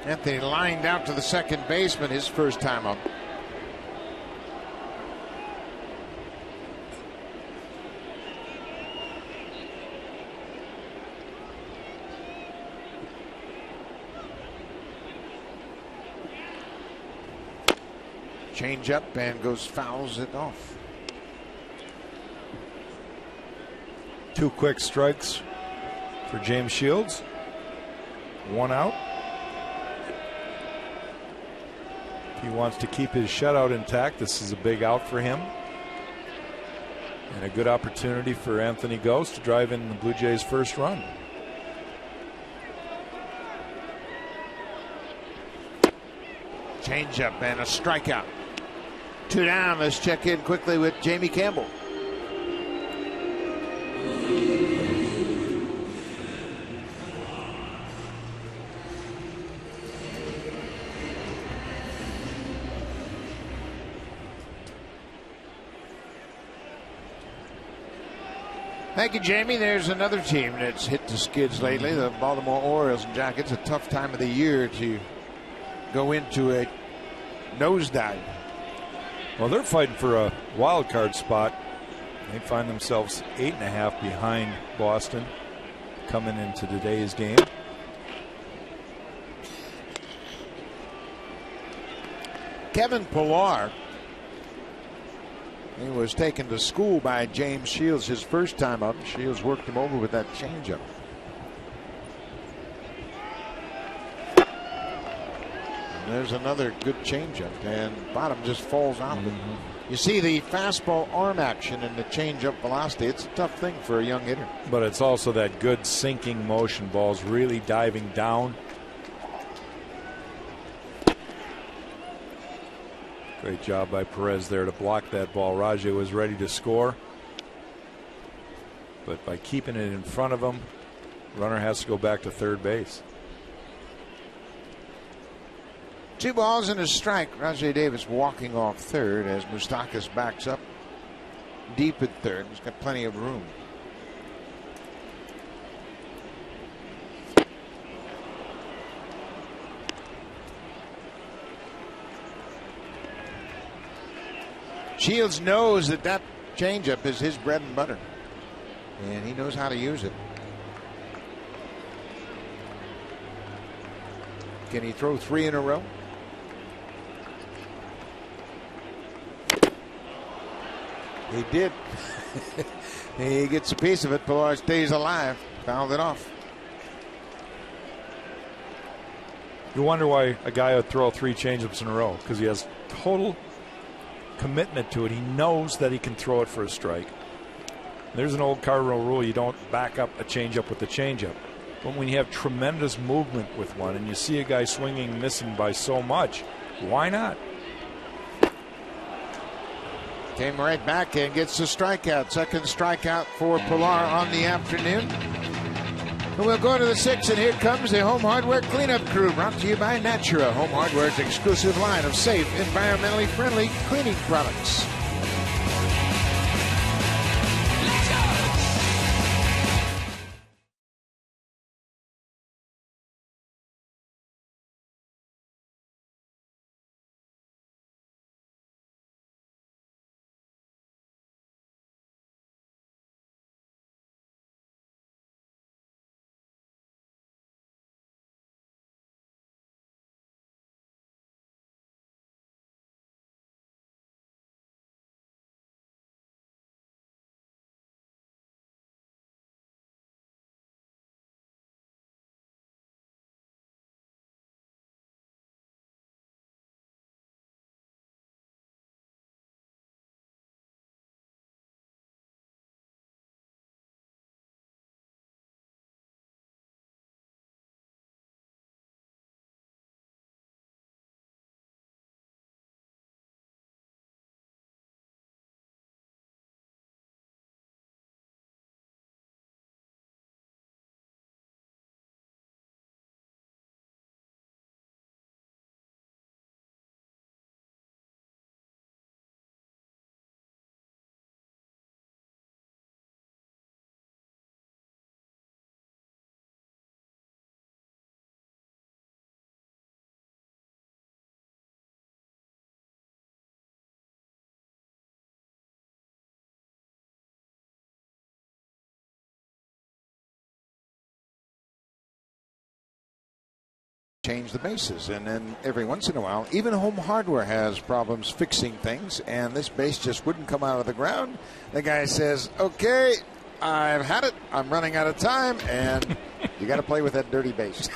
Anthony lined out to the second baseman his first time up. Change up and fouls it off. 2 quick strikes for James Shields. 1 out. If he wants to keep his shutout intact, this is a big out for him. And a good opportunity for Anthony Gose to drive in the Blue Jays' first run. Change up and a strikeout. 2 down. Let's check in quickly with Jamie Campbell. Thank you, Jamie. There's another team that's hit the skids lately, the Baltimore Orioles and Jackets. A tough time of the year to go into a nosedive. Well, they're fighting for a wild card spot. They find themselves 8.5 behind Boston coming into today's game. Kevin Pillar, he was taken to school by James Shields his first time up. Shields worked him over with that changeup. There's another good changeup, and bottom just falls out of it. You see the fastball arm action and the changeup velocity. It's a tough thing for a young hitter. But it's also that good sinking motion. Ball's really diving down. Great job by Perez there to block that ball. Rajai was ready to score, but by keeping it in front of him, runner has to go back to third base. 2 balls and a strike. Rajai Davis walking off third as Moustakas backs up deep at third. He's got plenty of room. Shields knows that changeup is his bread and butter, and he knows how to use it. Can he throw 3 in a row? He did. He gets a piece of it. Pillar stays alive. Fouled it off. You wonder why a guy would throw 3 changeups in a row, because he has total commitment to it. He knows that he can throw it for a strike. There's an old cardinal rule: you don't back up a changeup with a changeup. But when you have tremendous movement with one and you see a guy swinging, missing by so much, why not? Came right back and gets the strikeout. Second strikeout for Pillar on the afternoon. And we'll go to the 6th, and here comes the Home Hardware Cleanup Crew, brought to you by Natura, Home Hardware's exclusive line of safe, environmentally friendly cleaning products. change the bases. And then every once in a while, even Home Hardware has problems fixing things, and this base just wouldn't come out of the ground. The guy says, okay, I've had it. I'm running out of time, and you got to play with that dirty base.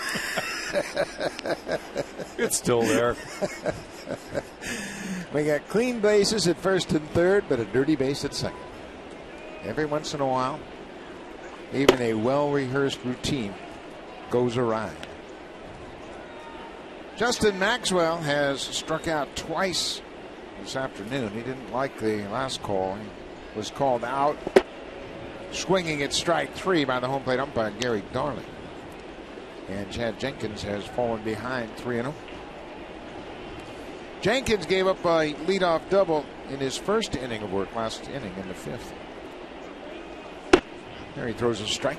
It's still there. We got clean bases at first and third, but a dirty base at second. Every once in a while, even a well-rehearsed routine goes awry. Justin Maxwell has struck out twice this afternoon. He didn't like the last call. He was called out, swinging at strike 3 by the home plate umpire, Gary Darling. And Chad Jenkins has fallen behind 3-0. Jenkins gave up a leadoff double in his first inning of work, last inning in the 5th. There he throws a strike.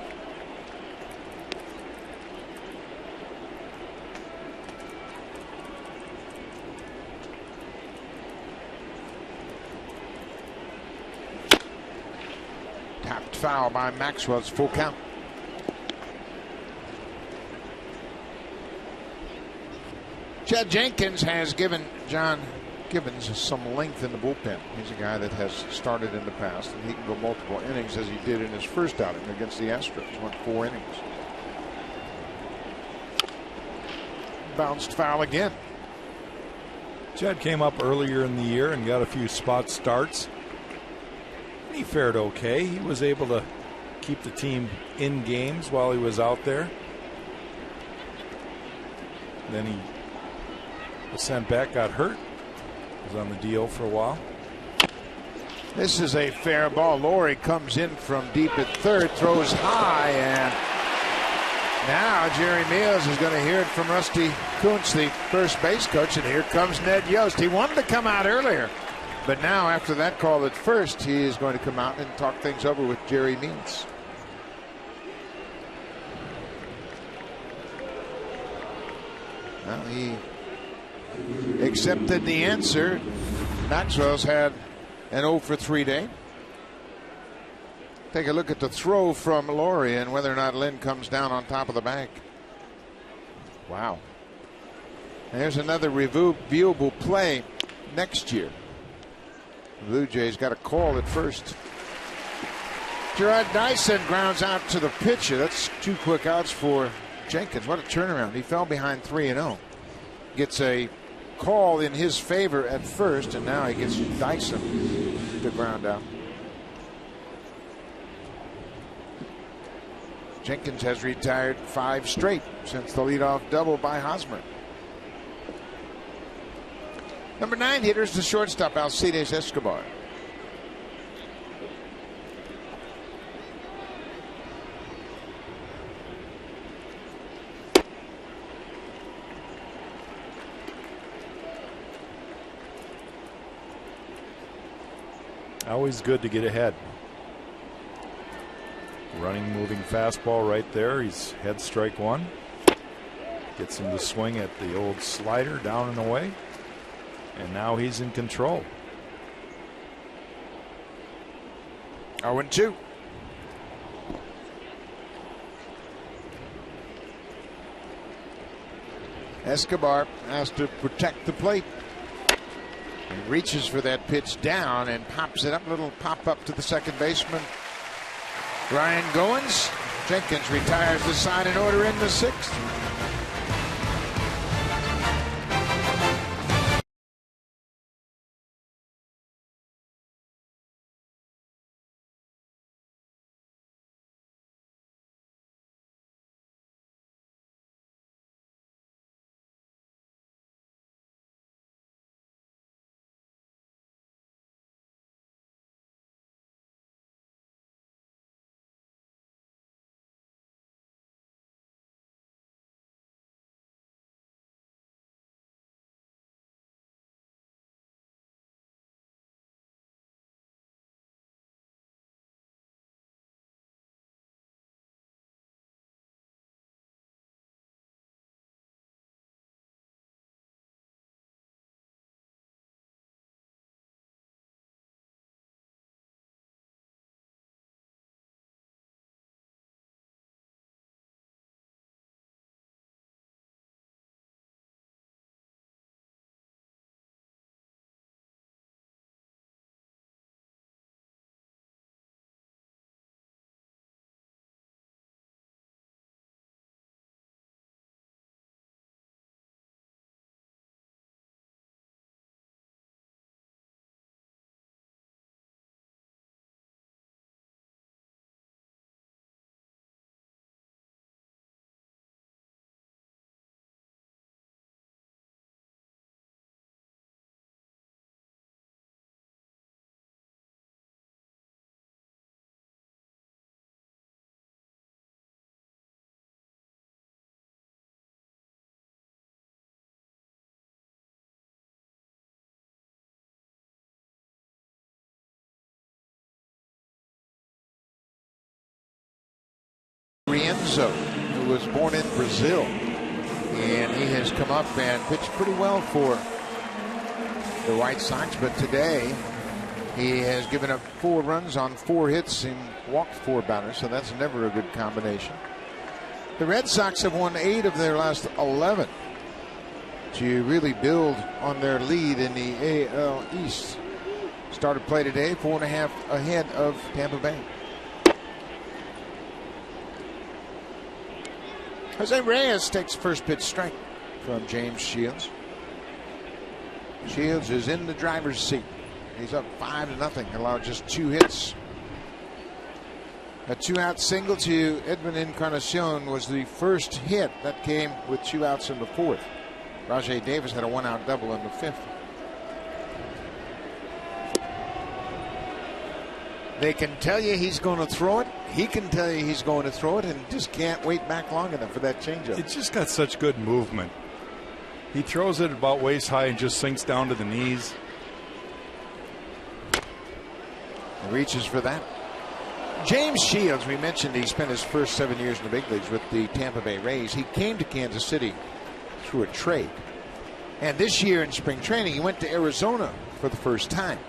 Tapped foul by Maxwell's full count. Chad Jenkins has given John Gibbons some length in the bullpen. He's a guy that has started in the past, and he can go multiple innings as he did in his first outing against the Astros. Went 4 innings. Bounced foul again. Chad came up earlier in the year and got a few spot starts. He fared okay. He was able to keep the team in games while he was out there. Then he was sent back, got hurt. Was on the DL for a while. This is a fair ball. Laurie comes in from deep at third, throws high, and now Jerry Meals is going to hear it from Rusty Kuntz, the first base coach, and here comes Ned Yost. He wanted to come out earlier, but now after that call at first, he is going to come out and talk things over with Jerry Meals. Well, he accepted the answer. Maxwell's had an 0 for 3 day. Take a look at the throw from Laurie and whether or not Lynn comes down on top of the bag. Wow. And there's another reviewable play next year. The Blue Jays got a call at first. Gerard Dyson grounds out to the pitcher. That's 2 quick outs for Jenkins. What a turnaround. He fell behind 3-0. Gets a call in his favor at first, and now he gets Dyson to ground out. Jenkins has retired 5 straight since the leadoff double by Hosmer. Number 9 hitter is the shortstop, Alcides Escobar. Always good to get ahead. Running, moving fastball right there. He's head strike 1. Gets him to swing at the old slider down and away. And now he's in control. 0-2. Escobar has to protect the plate. He reaches for that pitch down and pops it up. A little pop up to the second baseman, Ryan Goins. Jenkins retires the side in order in the 6th. Lorenzo, who was born in Brazil. And he has come up and pitched pretty well for the White Sox. But today, he has given up 4 runs on 4 hits and walked 4 batters. So that's never a good combination. The Red Sox have won 8 of their last 11 to really build on their lead in the AL East. Started play today, 4.5 ahead of Tampa Bay. Jose Reyes takes first pitch strike from James Shields. Shields is in the driver's seat. He's up 5-0, allowed just 2 hits. A 2-out single to Edwin Encarnacion was the first hit that came with 2 outs in the 4th. Rajai Davis had a 1-out double in the 5th. They can tell you he's going to throw it. He can tell you he's going to throw it, and just can't wait back long enough for that changeup. It's just got such good movement. He throws it about waist high and just sinks down to the knees. He reaches for that. James Shields, we mentioned he spent his first 7 years in the big leagues with the Tampa Bay Rays. He came to Kansas City through a trade. And this year in spring training, he went to Arizona for the first time.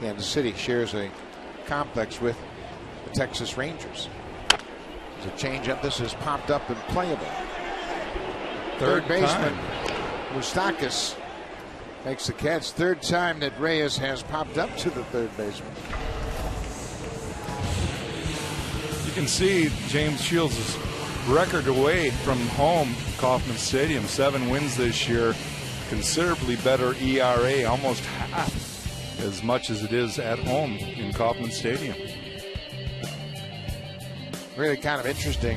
Kansas City shares a complex with the Texas Rangers. There's a changeup. This is popped up and playable. Third baseman Moustakas makes the catch. 3rd time that Reyes has popped up to the 3rd baseman. You can see James Shields' record away from home, Kauffman Stadium, 7 wins this year, considerably better ERA, almost half as much as it is at home in Kauffman Stadium. Really kind of interesting,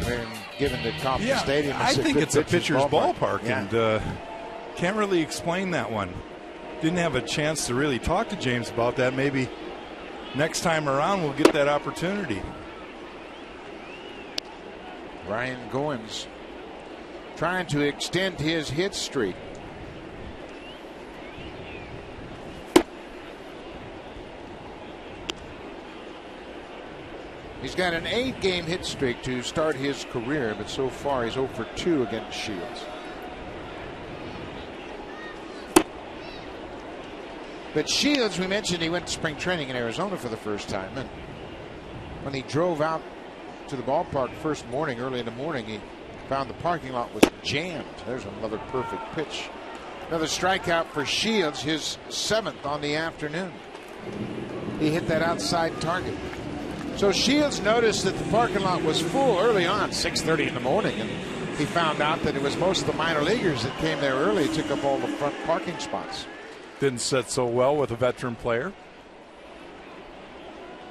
given that Kauffman Stadium is I think it's a pitcher's ballpark, yeah. And can't really explain that one. Didn't have a chance to really talk to James about that. Maybe next time around we'll get that opportunity. Ryan Goins trying to extend his hit streak. He's got an 8-game hit streak to start his career, but so far he's 0 for 2 against Shields. But Shields, we mentioned he went to spring training in Arizona for the first time, and when he drove out to the ballpark first morning, early in the morning, he found the parking lot was jammed. There's another perfect pitch. Another strikeout for Shields, his 7th on the afternoon. He hit that outside target. So Shields noticed that the parking lot was full early on, 6:30 in the morning, and he found out that it was most of the minor leaguers that came there early, took up all the front parking spots. Didn't sit so well with a veteran player.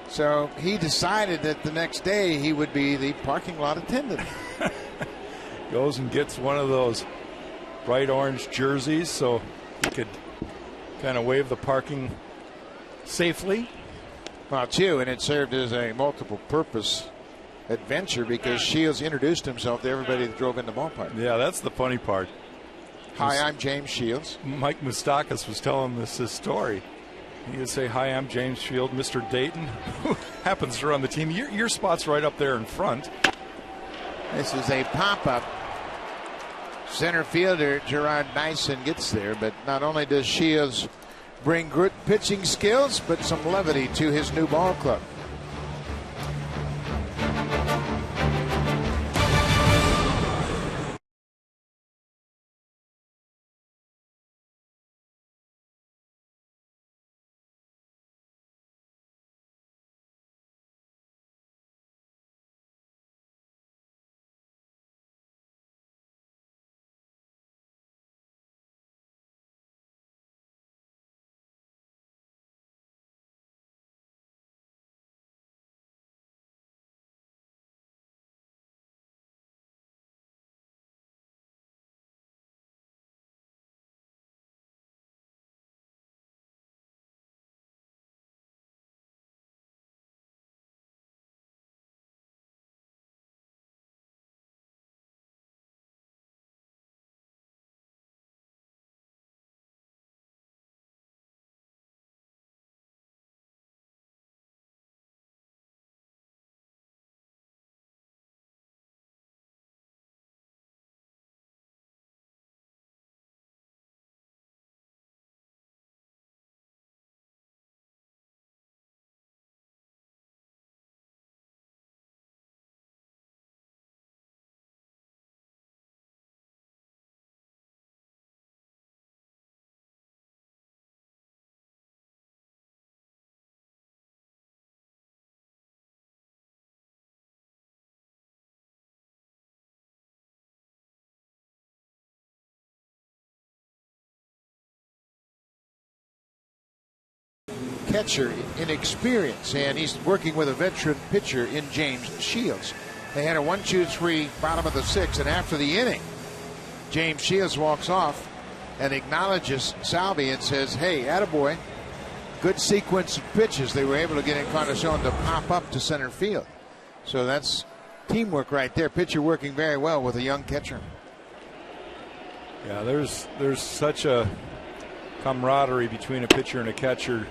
So he decided that the next day he would be the parking lot attendant. Goes and gets one of those bright orange jerseys so he could kind of wave the parking safely. Well, too, and it served as a multiple purpose adventure because Shields introduced himself to everybody that drove in the ballpark. Yeah, that's the funny part. Hi, I'm James Shields. Mike Moustakas was telling us his story. He would say, "Hi, I'm James Shields, Mr. Dayton," who happens to run the team. Your spot's right up there in front. This is a pop-up. Center fielder Gerard Dyson gets there, but not only does Shields bring good pitching skills, but some levity to his new ball club. catcher in experience, and he's working with a veteran pitcher in James Shields. They had a 1-2-3 bottom of the 6th, and after the inning, James Shields walks off and acknowledges Salvi and says, "Hey, attaboy, good sequence of pitches." They were able to get Encarnacion to pop up to center field. So that's teamwork right there. Pitcher working very well with a young catcher. Yeah, there's such a camaraderie between a pitcher and a catcher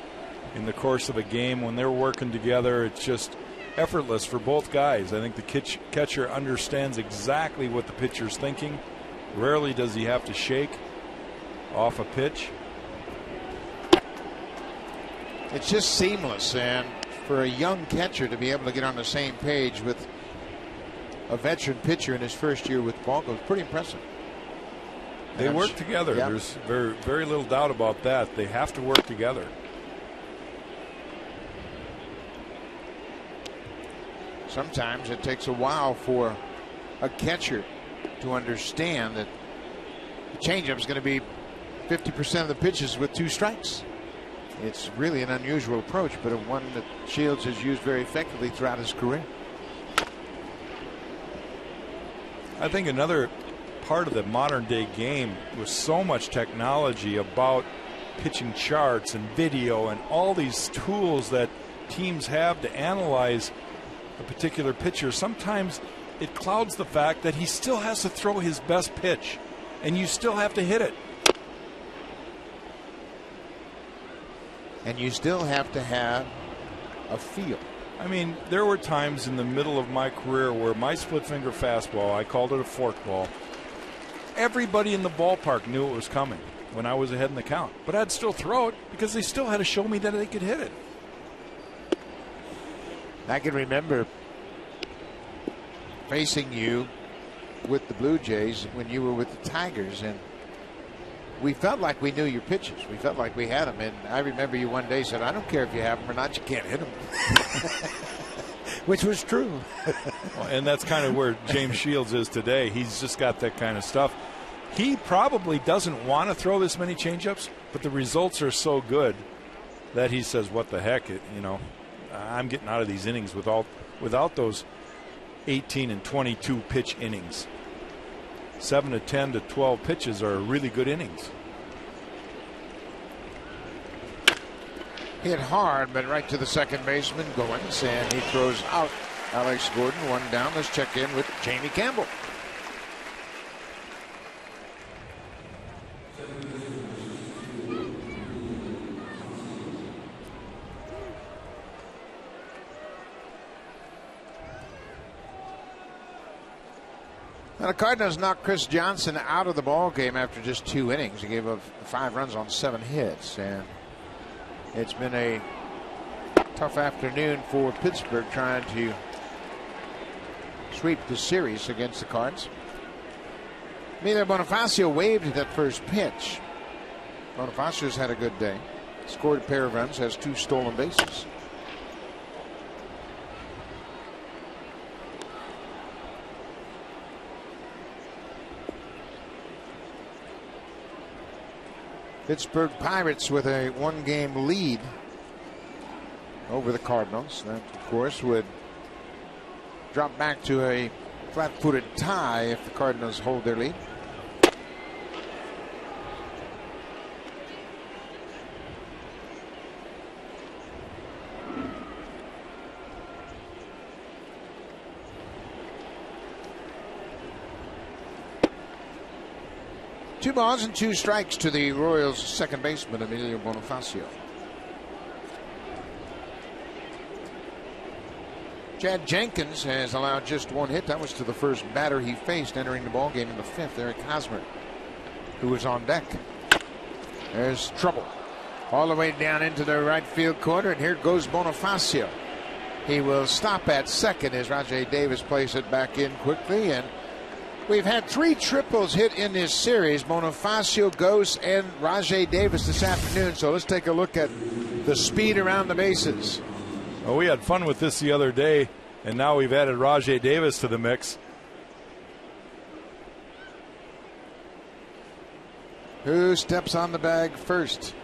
in the course of a game. When they're working together, it's just effortless for both guys. I think the catcher understands exactly what the pitcher's thinking. Rarely does he have to shake off a pitch. It's just seamless, and for a young catcher to be able to get on the same page with a veteran pitcher in his first year with ball clubs, pretty impressive. They work together. Yep. There's very little doubt about that. They have to work together. Sometimes it takes a while for a catcher to understand that the changeup is going to be 50% of the pitches with 2 strikes. It's really an unusual approach, but one that Shields has used very effectively throughout his career. I think another part of the modern day game with so much technology about pitching charts and video and all these tools that teams have to analyze a particular pitcher, sometimes it clouds the fact that he still has to throw his best pitch and you still have to hit it. And you still have to have a feel. I mean, there were times in the middle of my career where my split finger fastball, I called it a forkball. Everybody in the ballpark knew it was coming when I was ahead in the count, but I'd still throw it because they still had to show me that they could hit it. I can remember facing you with the Blue Jays when you were with the Tigers, and we felt like we knew your pitches. We felt like we had them, and I remember you one day said, "I don't care if you have them or not, you can't hit them." Which was true. Well, and that's kind of where James Shields is today. He's just got that kind of stuff. He probably doesn't want to throw this many changeups, but the results are so good that he says, "What the heck, I'm getting out of these innings without those 18 and 22 pitch innings. 7 to 10 to 12 pitches are really good innings." Hit hard, but right to the second baseman, Goins, and he throws out Alex Gordon. 1 down. Let's check in with Jamie Campbell. Now, the Cardinals knocked Chris Johnson out of the ball game after just 2 innings. He gave up 5 runs on 7 hits, and it's been a tough afternoon for Pittsburgh trying to sweep the series against the Cards. Emilio Bonifacio waved at that first pitch. Bonifacio's had a good day. Scored a pair of runs, has 2 stolen bases. Pittsburgh Pirates with a 1-game lead over the Cardinals. That, of course, would drop back to a flat-footed tie if the Cardinals hold their lead. Two balls and 2 strikes to the Royals' second baseman, Emilio Bonifacio. Chad Jenkins has allowed just 1 hit. That was to the first batter he faced entering the ballgame in the 5th, Eric Hosmer, who was on deck. There's trouble. All the way down into the right field corner, and here goes Bonifacio. He will stop at second as Rajai Davis plays it back in quickly, and we've had 3 triples hit in this series. Bonifacio, Ghost, and Rajai Davis this afternoon. So let's take a look at the speed around the bases. Well, we had fun with this the other day, and now we've added Rajai Davis to the mix. Who steps on the bag first?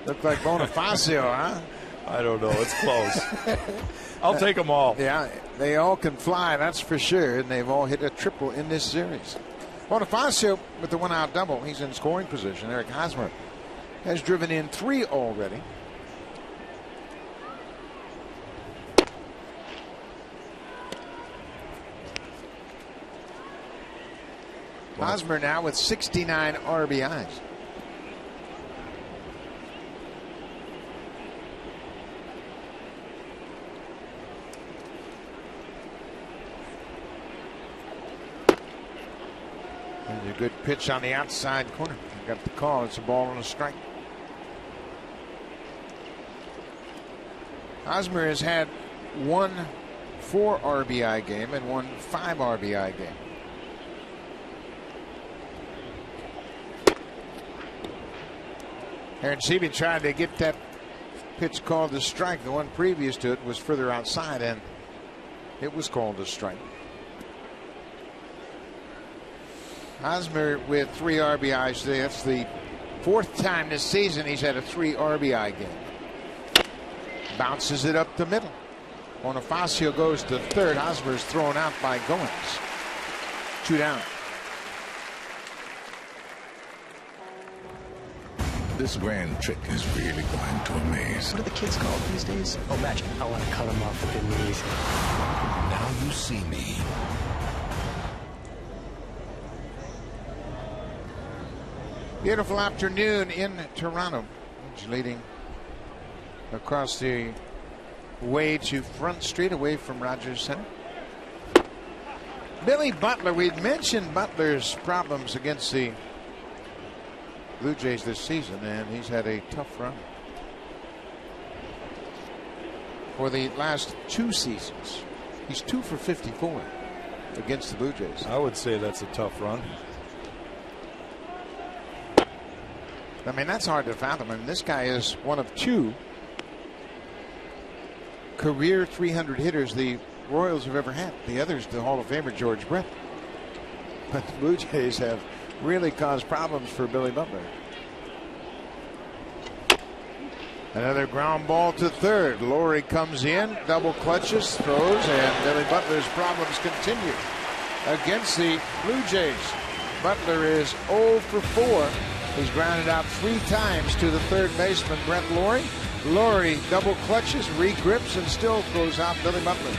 Looked like Bonifacio, huh? I don't know. It's close. I'll take them all. Yeah, they all can fly, that's for sure. And they've all hit a triple in this series. Bonifacio with the one-out double. He's in scoring position. Eric Hosmer has driven in 3 already. Hosmer now with 69 RBIs. There's a good pitch on the outside corner. Got the call. It's a ball and a strike. Hosmer has had 1 4 RBI game and 1 5 RBI game. Aaron Sebe tried to get that pitch called a strike. The one previous to it was further outside, and it was called a strike. Hosmer with 3 RBIs today. That's the 4th time this season he's had a 3 RBI game. Bounces it up the middle. Bonifacio goes to third. Hosmer's thrown out by Goins. 2 down. This grand trick is really going to amaze. What are the kids called these days? Oh, magic. I want to cut them off with the knees. Now you see me. Beautiful afternoon in Toronto. It's leading across the way to Front Street, away from Rogers Center. Billy Butler. We'd mentioned Butler's problems against the Blue Jays this season, and he's had a tough run for the last 2 seasons. He's 2 for 54 against the Blue Jays. I would say that's a tough run. I mean, that's hard to fathom. I mean, this guy is one of 2 career 300 hitters the Royals have ever had. The other's the Hall of Famer George Brett. But the Blue Jays have really caused problems for Billy Butler. Another ground ball to third. Laurie comes in, double clutches, throws, and Billy Butler's problems continue against the Blue Jays. Butler is 0 for 4. He's grounded out 3 times to the third baseman, Brent Laurie. Laurie double clutches, regrips, and still throws out Billy Butler.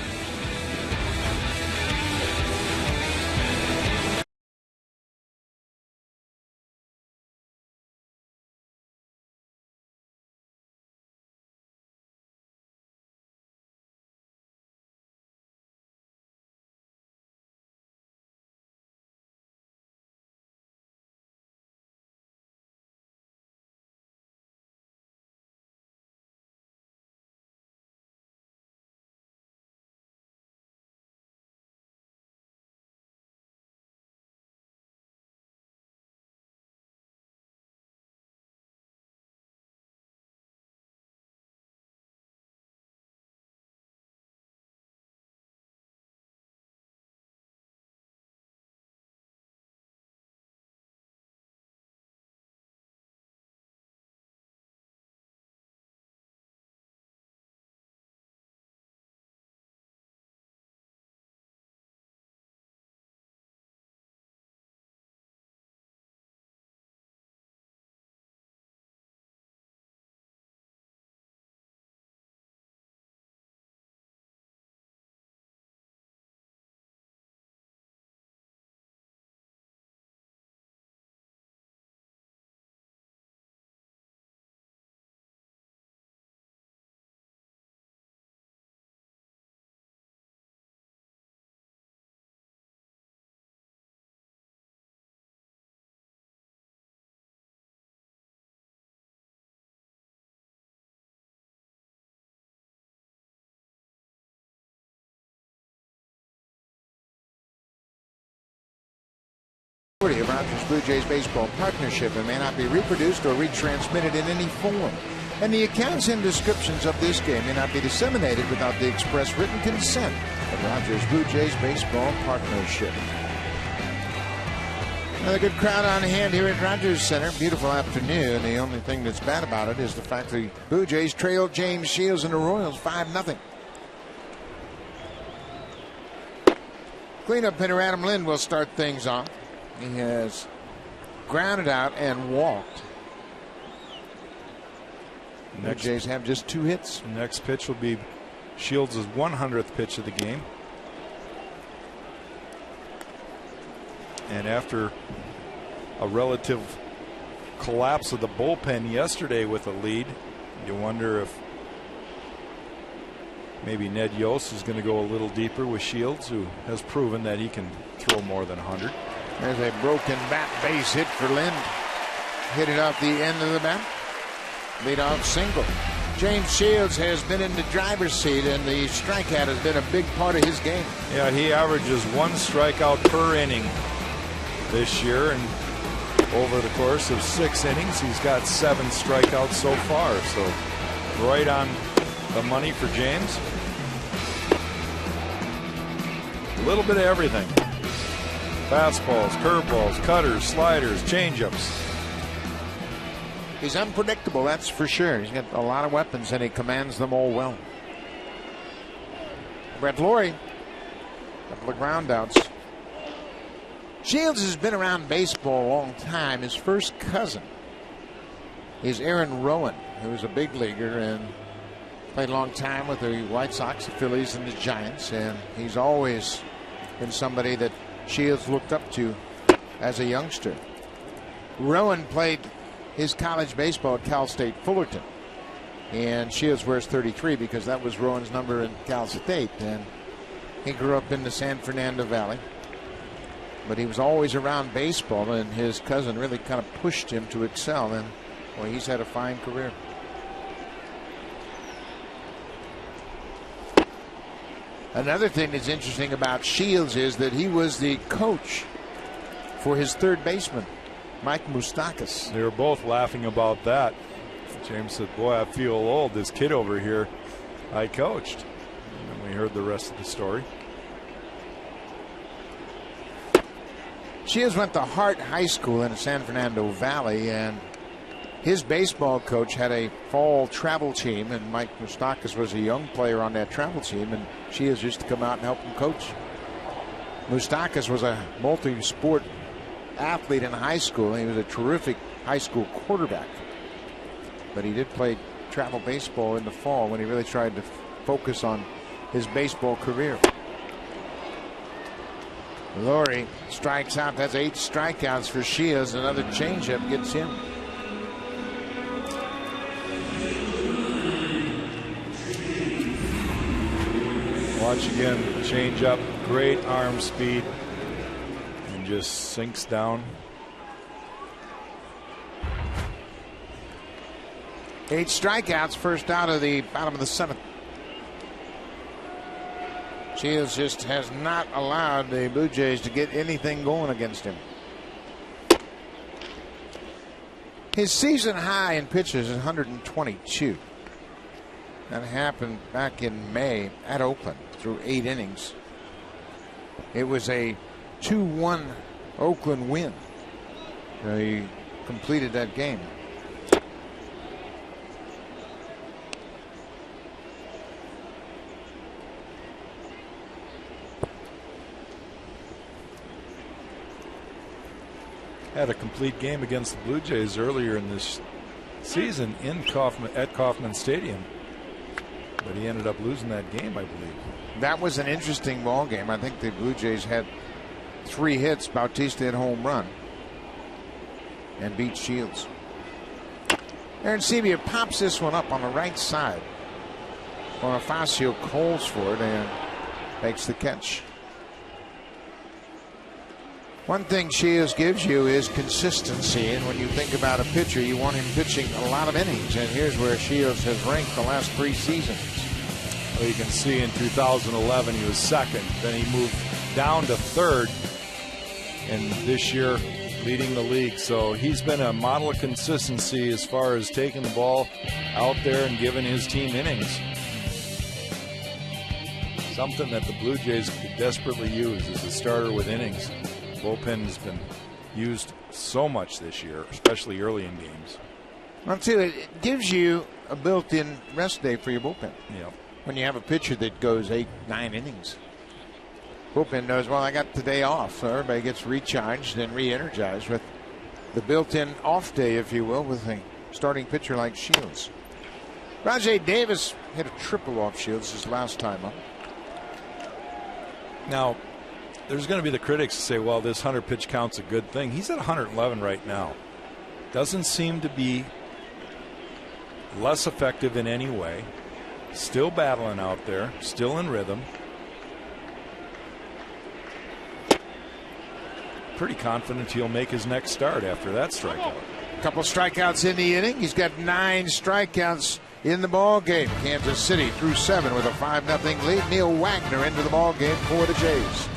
Of Rogers Blue Jays baseball partnership and may not be reproduced or retransmitted in any form. And the accounts and descriptions of this game may not be disseminated without the express written consent of Rogers Blue Jays baseball partnership. Another good crowd on hand here at Rogers Center. Beautiful afternoon. The only thing that's bad about it is the fact the Blue Jays trailed James Shields and the Royals 5-0. Cleanup hitter Adam Lind will start things off. He has grounded out and walked. Blue Jays have just 2 hits. Next pitch will be Shields' 100th pitch of the game. And after a relative collapse of the bullpen yesterday with a lead, you wonder if maybe Ned Yost is going to go a little deeper with Shields, who has proven that he can throw more than 100. There's a broken bat base hit for Lind. Hit it off the end of the bat. Leadoff single. James Shields has been in the driver's seat, and the strikeout has been a big part of his game. Yeah, he averages 1 strikeout per inning this year, and over the course of 6 innings, he's got 7 strikeouts so far. So right on the money for James. A little bit of everything. Fastballs, curveballs, cutters, sliders, changeups. He's unpredictable, that's for sure. He's got a lot of weapons, and he commands them all well. Brett Lawrie, a couple of ground outs. Shields has been around baseball a long time. His first cousin is Aaron Rowan, who is a big leaguer and played a long time with the White Sox, the Phillies, and the Giants. And he's always been somebody that Shields looked up to as a youngster. Rowan played his college baseball at Cal State Fullerton, and Shields wears 33 because that was Rowan's number in Cal State. And he grew up in the San Fernando Valley, but he was always around baseball, and his cousin really kind of pushed him to excel, and well, he's had a fine career. Another thing that's interesting about Shields is that he was the coach for his third baseman, Mike Moustakas. They were both laughing about that. James said, boy, I feel old. This kid over here, I coached. And then we heard the rest of the story. Shields went to Hart High School in the San Fernando Valley, and his baseball coach had a fall travel team, and Mike Moustakas was a young player on that travel team, and Shields used to come out and help him coach. Moustakas was a multi-sport athlete in high school. He was a terrific high school quarterback, but he did play travel baseball in the fall when he really tried to focus on his baseball career. Lawrie strikes out. That's 8 strikeouts for Shields. Another changeup gets him. Watch again, changeup, great arm speed, and just sinks down. 8 strikeouts, first out of the bottom of the 7th. Shields just has not allowed the Blue Jays to get anything going against him. His season high in pitches is 122. That happened back in May at Oakland through 8 innings. It was a 2-1 Oakland win. He completed that game. Had a complete game against the Blue Jays earlier in this season at Kauffman Stadium, but he ended up losing that game, I believe. That was an interesting ball game. I think the Blue Jays had 3 hits. Bautista had home run and beat Shields. Aaron Sebia pops this one up on the right side. Bonifacio calls for it and makes the catch. One thing Shields gives you is consistency, and when you think about a pitcher, you want him pitching a lot of innings, and here's where Shields has ranked the last 3 seasons. Well, you can see in 2011 he was second, then he moved down to third, and this year leading the league. So he's been a model of consistency as far as taking the ball out there and giving his team innings. Something that the Blue Jays could desperately use as a starter with innings. Bullpen has been used so much this year, especially early in games. Well, too, it gives you a built-in rest day for your bullpen. Yeah. When you have a pitcher that goes 8-9 innings, bullpen knows, well, I got the day off, so everybody gets recharged and re-energized with the built-in off day, if you will, with a starting pitcher like Shields. Rajai Davis hit a triple off Shields his last time up. Now, there's going to be the critics who say, well, this 100 pitch count's a good thing. He's at 111 right now. Doesn't seem to be less effective in any way. Still battling out there, still in rhythm. Pretty confident he'll make his next start after that strikeout. A couple strikeouts in the inning. He's got 9 strikeouts in the ball game. Kansas City through 7 with a 5-0 lead. Neil Wagner into the ball game for the Jays.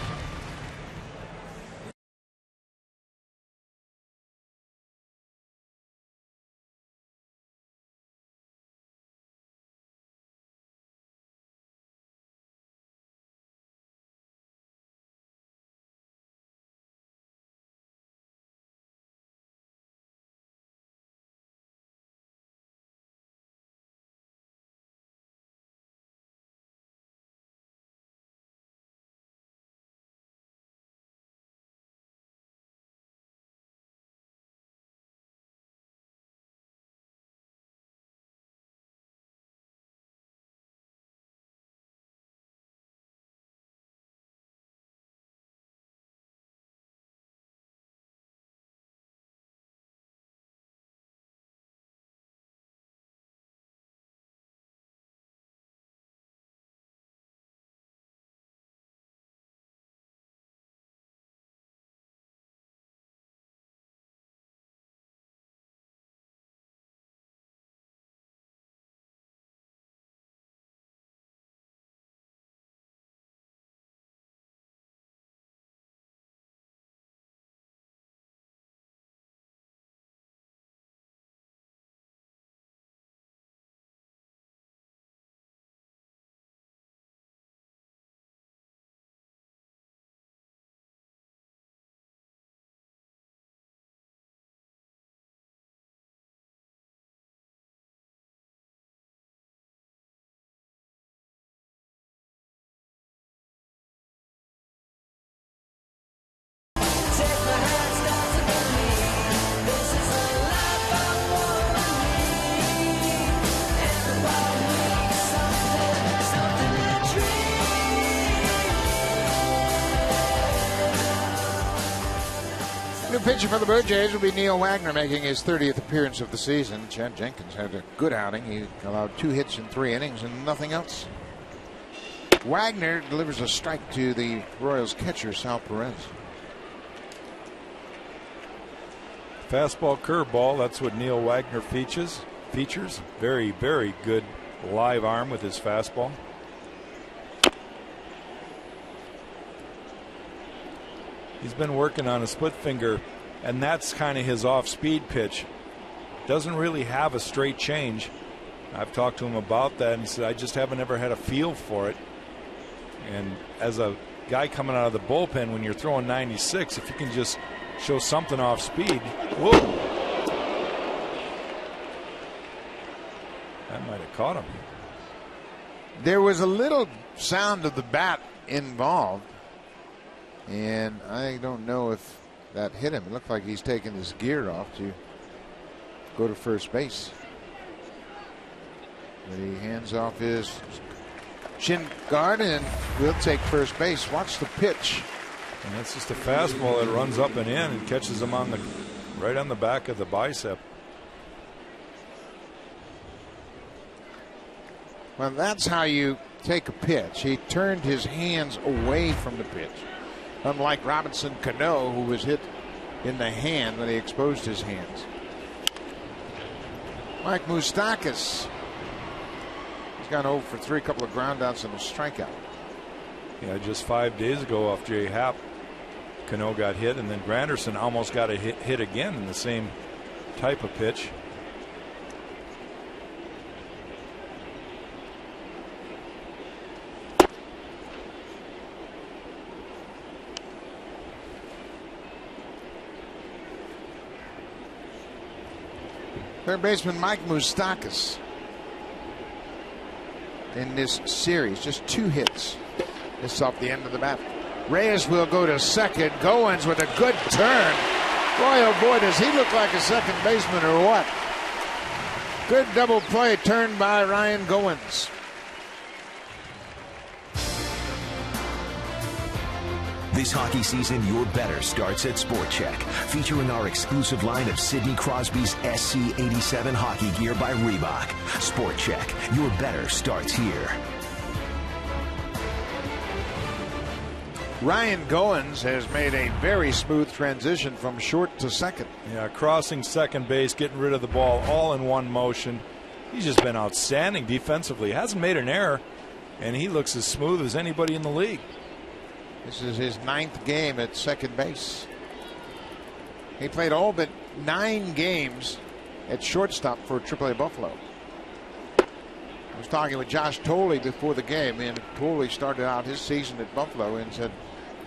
New pitcher for the Blue Jays will be Neil Wagner, making his 30th appearance of the season. Chad Jenkins had a good outing. He allowed 2 hits in 3 innings and nothing else. Wagner delivers a strike to the Royals catcher, Sal Perez. Fastball, curveball, that's what Neil Wagner features. Very, very good live arm with his fastball. He's been working on a split finger, and that's kind of his off-speed pitch. Doesn't really have a straight change. I've talked to him about that, and he said, I just haven't ever had a feel for it. And as a guy coming out of the bullpen, when you're throwing 96, if you can just show something off speed, whoa! That might have caught him. There was a little sound of the bat involved, and I don't know if that hit him. It looked like he's taking his gear off to go to first base. But he hands off his shin guard and will take first base. Watch the pitch. And that's just a fastball that runs up and in and catches him on the right on the back of the bicep. Well, that's how you take a pitch. He turned his hands away from the pitch. Unlike Robinson Cano, who was hit in the hand when he exposed his hands. Mike Moustakas. He's gone 0 for 3, a couple of ground outs and a strikeout. Yeah, just 5 days ago off Jay Happ, Cano got hit, and then Granderson almost got a hit again in the same type of pitch. Third baseman Mike Moustakas in this series, just 2 hits. This is off the end of the bat. Reyes will go to second. Goins with a good turn. Boy, oh boy, does he look like a second baseman or what? Good double play turned by Ryan Goins. This hockey season, your better starts at Sport Check, featuring our exclusive line of Sidney Crosby's SC87 hockey gear by Reebok. Sport Check, your better starts here. Ryan Goins has made a very smooth transition from short to second. Yeah, crossing second base, getting rid of the ball all in one motion. He's just been outstanding defensively. Hasn't made an error, and he looks as smooth as anybody in the league. This is his 9th game at second base. He played all but 9 games at shortstop for AAA Buffalo. I was talking with Josh Tolley before the game, and Tolley started out his season at Buffalo and said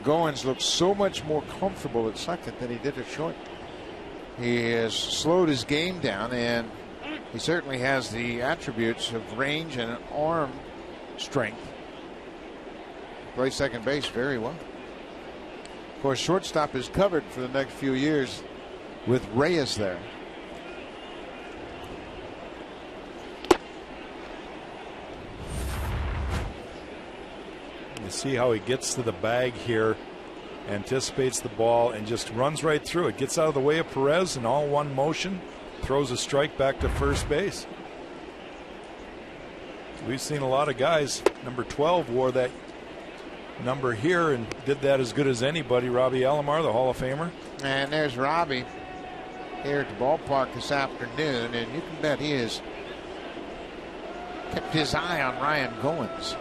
Goins looks so much more comfortable at second than he did at short. He has slowed his game down, and he certainly has the attributes of range and arm strength. Plays second base very well. Of course, shortstop is covered for the next few years with Reyes there. You see how he gets to the bag here, anticipates the ball, and just runs right through it. Gets out of the way of Perez in all one motion, throws a strike back to first base. We've seen a lot of guys. Number 12 wore that number here and did that as good as anybody. Robbie Alomar, the Hall of Famer. And there's Robbie here at the ballpark this afternoon, and you can bet he has kept his eye on Ryan Goins.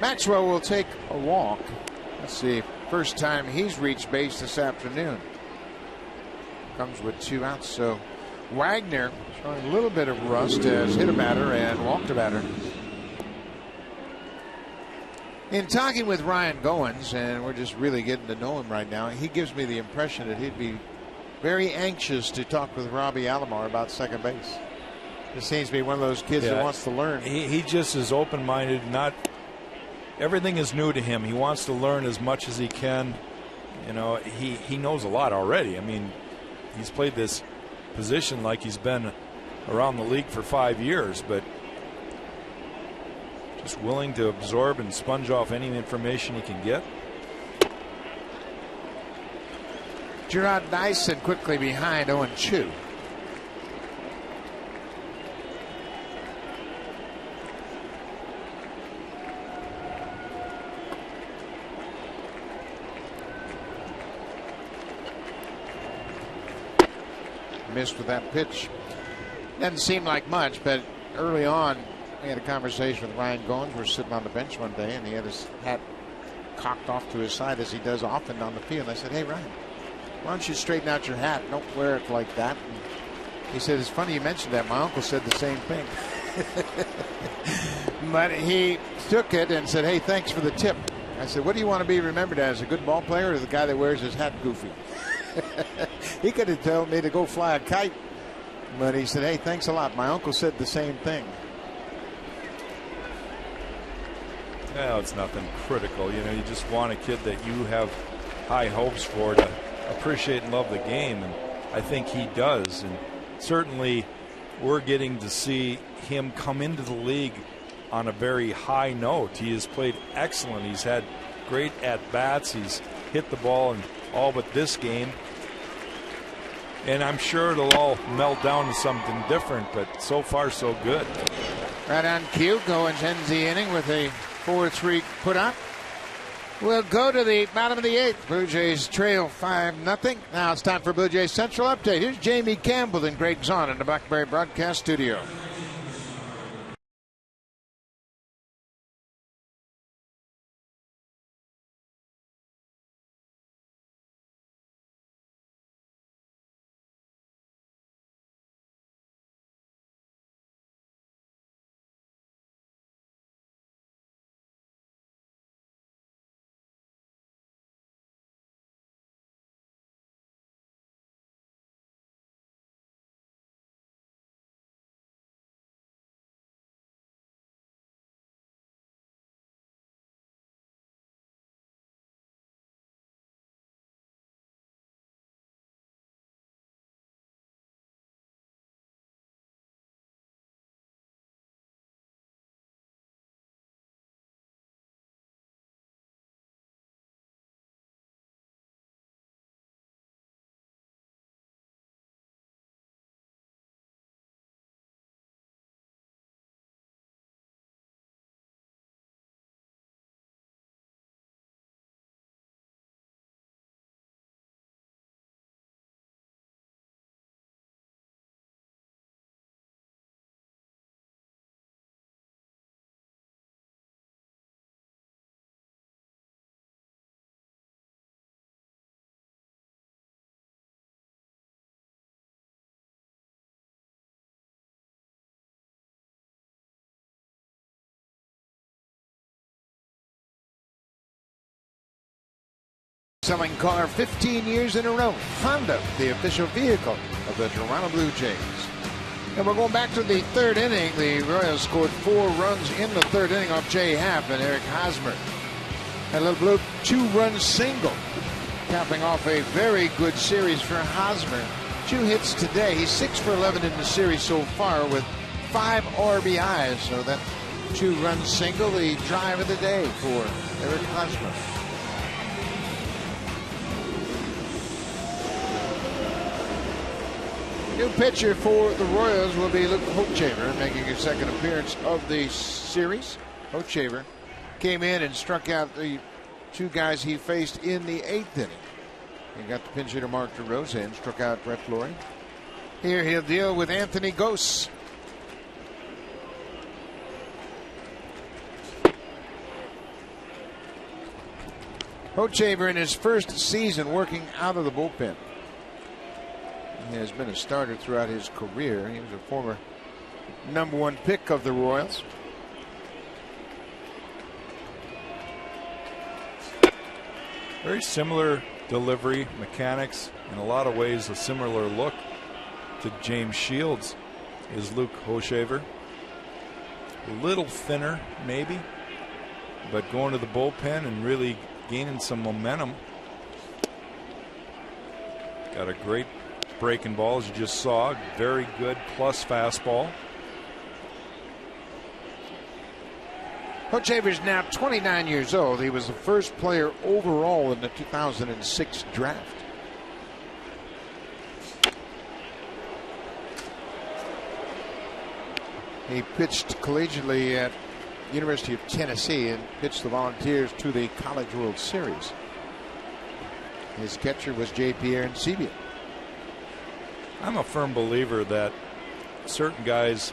Maxwell will take a walk. That's the first time he's reached base this afternoon. Comes with 2 outs, so Wagner showing a little bit of rust, has hit a batter and walked a batter. In talking with Ryan Goins, and we're just really getting to know him right now, he gives me the impression that he'd be very anxious to talk with Robbie Alomar about second base. This seems to be one of those kids that wants to learn. He just is open-minded. Not everything is new to him. He wants to learn as much as he can. You know, he knows a lot already. I mean, he's played this position like he's been around the league for 5 years, but just willing to absorb and sponge off any information he can get. Gerard Dyson quickly behind 0-2. Missed with that pitch. Doesn't seem like much, but early on we had a conversation with Ryan Goins. We're sitting on the bench one day, and he had his hat cocked off to his side as he does often on the field. And I said, "Hey Ryan, why don't you straighten out your hat? Don't wear it like that." And he said, "It's funny you mentioned that. My uncle said the same thing." But he took it and said, "Hey, thanks for the tip." I said, "What do you want to be remembered as, a good ball player or the guy that wears his hat goofy?" He could have told me to go fly a kite, but he said, "Hey, thanks a lot. My uncle said the same thing." Well, it's nothing critical. You know, you just want a kid that you have high hopes for to appreciate and love the game, and I think he does. And certainly we're getting to see him come into the league on a very high note. He has played excellent. He's had great at-bats. He's hit the ball in all but this game. And I'm sure it'll all melt down to something different, but so far so good. Right on cue, Goins ends the inning with a 4-3 put up. We'll go to the bottom of the 8th. Blue Jays trail 5-0. Now it's time for Blue Jays Central Update. Here's Jamie Campbell and Greg Zahn in the Blackberry Broadcast Studio. best-selling car 15 years in a row. Honda, the official vehicle of the Toronto Blue Jays. And we're going back to the third inning. The Royals scored 4 runs in the third inning off Jay Happ and Eric Hosmer. And a little blue 2-run single, capping off a very good series for Hosmer. 2 hits today. He's 6 for 11 in the series so far with 5 RBIs. So that 2-run single, the drive of the day for Eric Hosmer. New pitcher for the Royals will be Luke Hochevar, making his second appearance of the series. Hochevar came in and struck out the 2 guys he faced in the 8th inning. He got the pinch hitter Mark DeRosa and struck out Brett Flory. Here he'll deal with Anthony Gose. Hochevar in his first season working out of the bullpen. He has been a starter throughout his career. He was a former #1 pick of the Royals. Very similar delivery, mechanics, in a lot of ways a similar look to James Shields is Luke Hochevar. A little thinner maybe, but going to the bullpen and really gaining some momentum. Got a great breaking ball, as you just saw. Very good plus fastball. Hochevar is now 29 years old. He was the first player overall in the 2006 draft. He pitched collegiately at University of Tennessee and pitched the Volunteers to the College World Series. His catcher was J.P. Arencibia. I'm a firm believer that certain guys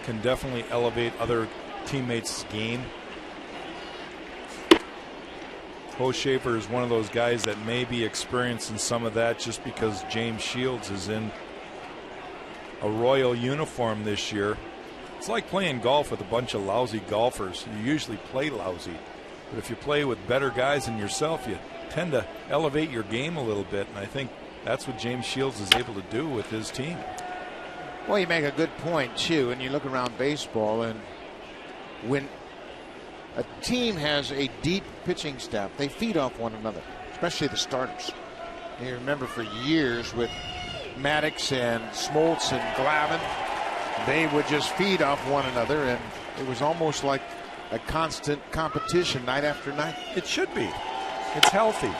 can definitely elevate other teammates' game. Hochevar is one of those guys that may be experiencing some of that just because James Shields is in a Royal uniform this year. It's like playing golf with a bunch of lousy golfers. You usually play lousy, but if you play with better guys than yourself, you tend to elevate your game a little bit, and I think that's what James Shields is able to do with his team. Well, you make a good point too, and you look around baseball, and when a team has a deep pitching staff, they feed off one another, especially the starters. You remember for years with Maddox and Smoltz and Glavine, they would just feed off one another, and it was almost like a constant competition night after night. It should be. It's healthy.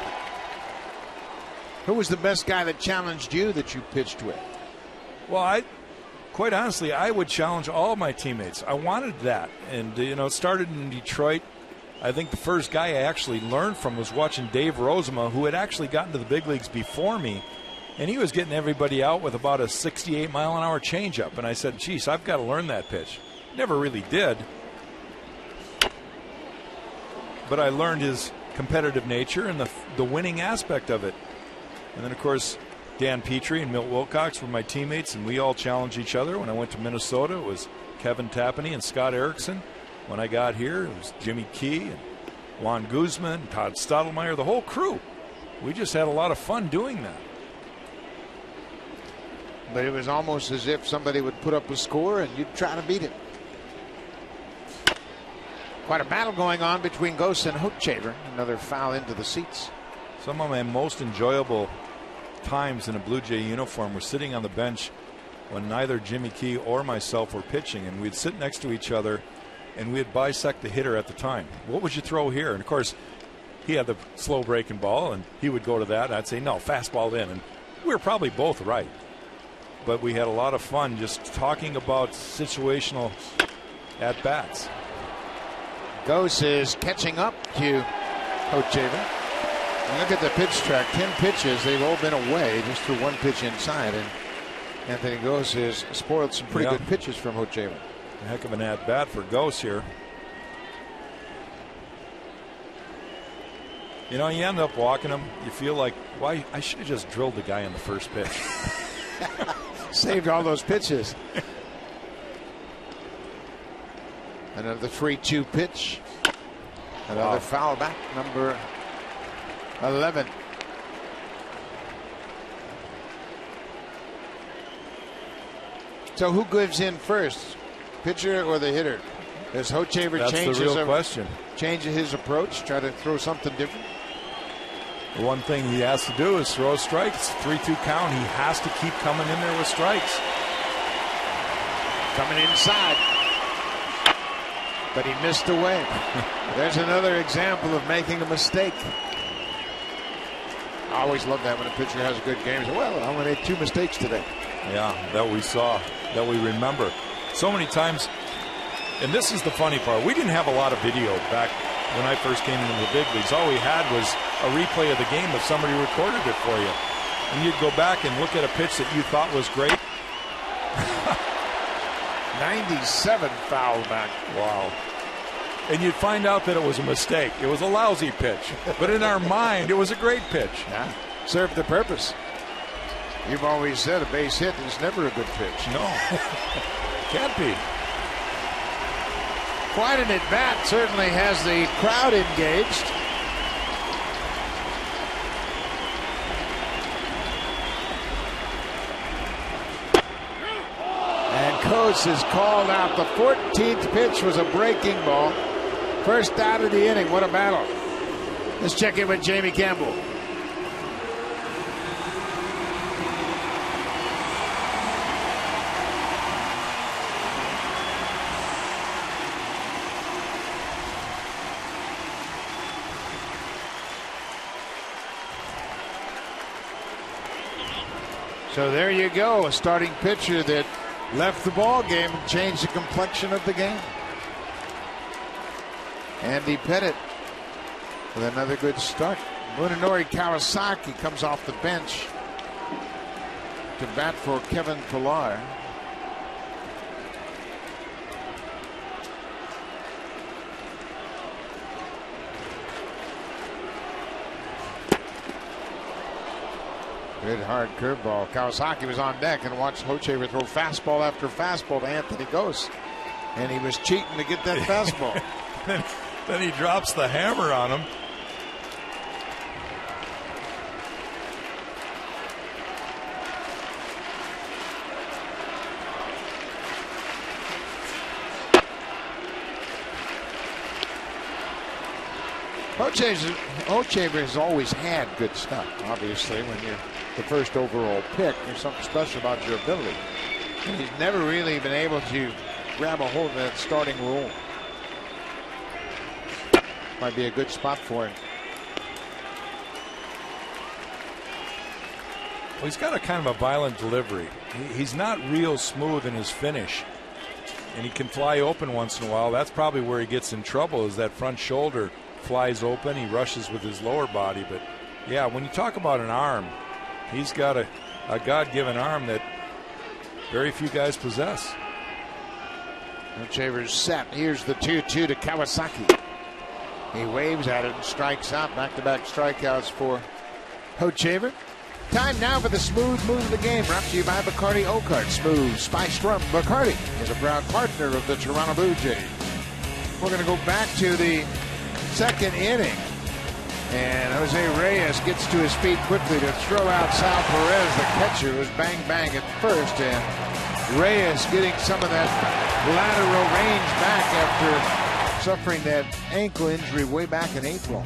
Who was the best guy that challenged you that you pitched with? Well, quite honestly, I would challenge all my teammates. I wanted that. And, it started in Detroit. I think the first guy I actually learned from was watching Dave Rozema, who had actually gotten to the big leagues before me. And he was getting everybody out with about a 68-mile-an-hour changeup. And I said, geez, I've got to learn that pitch. Never really did. But I learned his competitive nature and the winning aspect of it. And then, of course, Dan Petrie and Milt Wilcox were my teammates, and we all challenged each other. When I went to Minnesota, it was Kevin Tapani and Scott Erickson. When I got here, it was Jimmy Key and Juan Guzman, Todd Stottlemyre, the whole crew. We just had a lot of fun doing that. But it was almost as if somebody would put up a score and you'd try to beat it. Quite a battle going on between Gose and Hochevar. Another foul into the seats. Some of my most enjoyable times in a Blue Jay uniform were sitting on the bench when neither Jimmy Key or myself were pitching, and we'd sit next to each other and we'd bisect the hitter at the time. What would you throw here? And of course, he had the slow breaking ball, and he would go to that, and I'd say, no, fastball in. And we were probably both right. But we had a lot of fun just talking about situational at-bats. Gose is catching up to Hochevar. And look at the pitch track. 10 pitches. They've all been away. Just threw 1 pitch inside. And Anthony Gose has spoiled some pretty good pitches from Hochevar. A heck of an at-bat for Gose here. You end up walking him. You feel like, why? I should have just drilled the guy in the first pitch. Saved all those pitches. Another 3-2 pitch. Another foul back, number 11 So who gives in first, pitcher or the hitter? Does Hochevar change his approach, try to throw something different? The one thing he has to do is throw strikes. 3-2 count. He has to keep coming in there with strikes. Coming inside. But he missed away. There's another example of making a mistake. I always love that when a pitcher has a good game. He says, well, I only made 2 mistakes today. Yeah, that we saw, that we remember. So many times, and this is the funny part, we didn't have a lot of video back when I first came into the big leagues. All we had was a replay of the game if somebody recorded it for you. And you'd go back and look at a pitch that you thought was great. 97 foul back. Wow. And you'd find out that it was a mistake. It was a lousy pitch. But in our mind, it was a great pitch. Yeah. Served the purpose. You've always said a base hit is never a good pitch. No. Can't be. Quite an at-bat. Certainly has the crowd engaged. And Coates is called out. The 14th pitch was a breaking ball. First out of the inning. What a battle. Let's check in with Jamie Campbell. So there you go, a starting pitcher that left the ball game and changed the complexion of the game. Andy Pettitte with another good start. Munenori Kawasaki comes off the bench to bat for Kevin Pillar. Good hard curveball. Kawasaki was on deck and watched Hochevar throw fastball after fastball to Anthony Gose. And he was cheating to get that fastball. Then he drops the hammer on him. Hochevar has always had good stuff. Obviously, when you're the first overall pick, there's something special about your ability. And he's never really been able to grab a hold of that starting role. Might be a good spot for him. Well, he's got a kind of a violent delivery. He's not real smooth in his finish. And he can fly open once in a while. That's probably where he gets in trouble, is that front shoulder flies open. He rushes with his lower body. But, yeah, when you talk about an arm, he's got a God-given arm that very few guys possess. Hochevar's set. Here's the 2-2 to Kawasaki. He waves at it and strikes out. Back-to-back strikeouts for Hochevar. Time now for the smooth move of the game, brought to you by Bacardi Oakard. Smooth spiced rum. Bacardi is a proud partner of the Toronto Blue Jays. We're going to go back to the second inning. And Jose Reyes gets to his feet quickly to throw out Sal Perez. The catcher was bang at first. And Reyes getting some of that lateral range back after suffering that ankle injury way back in April.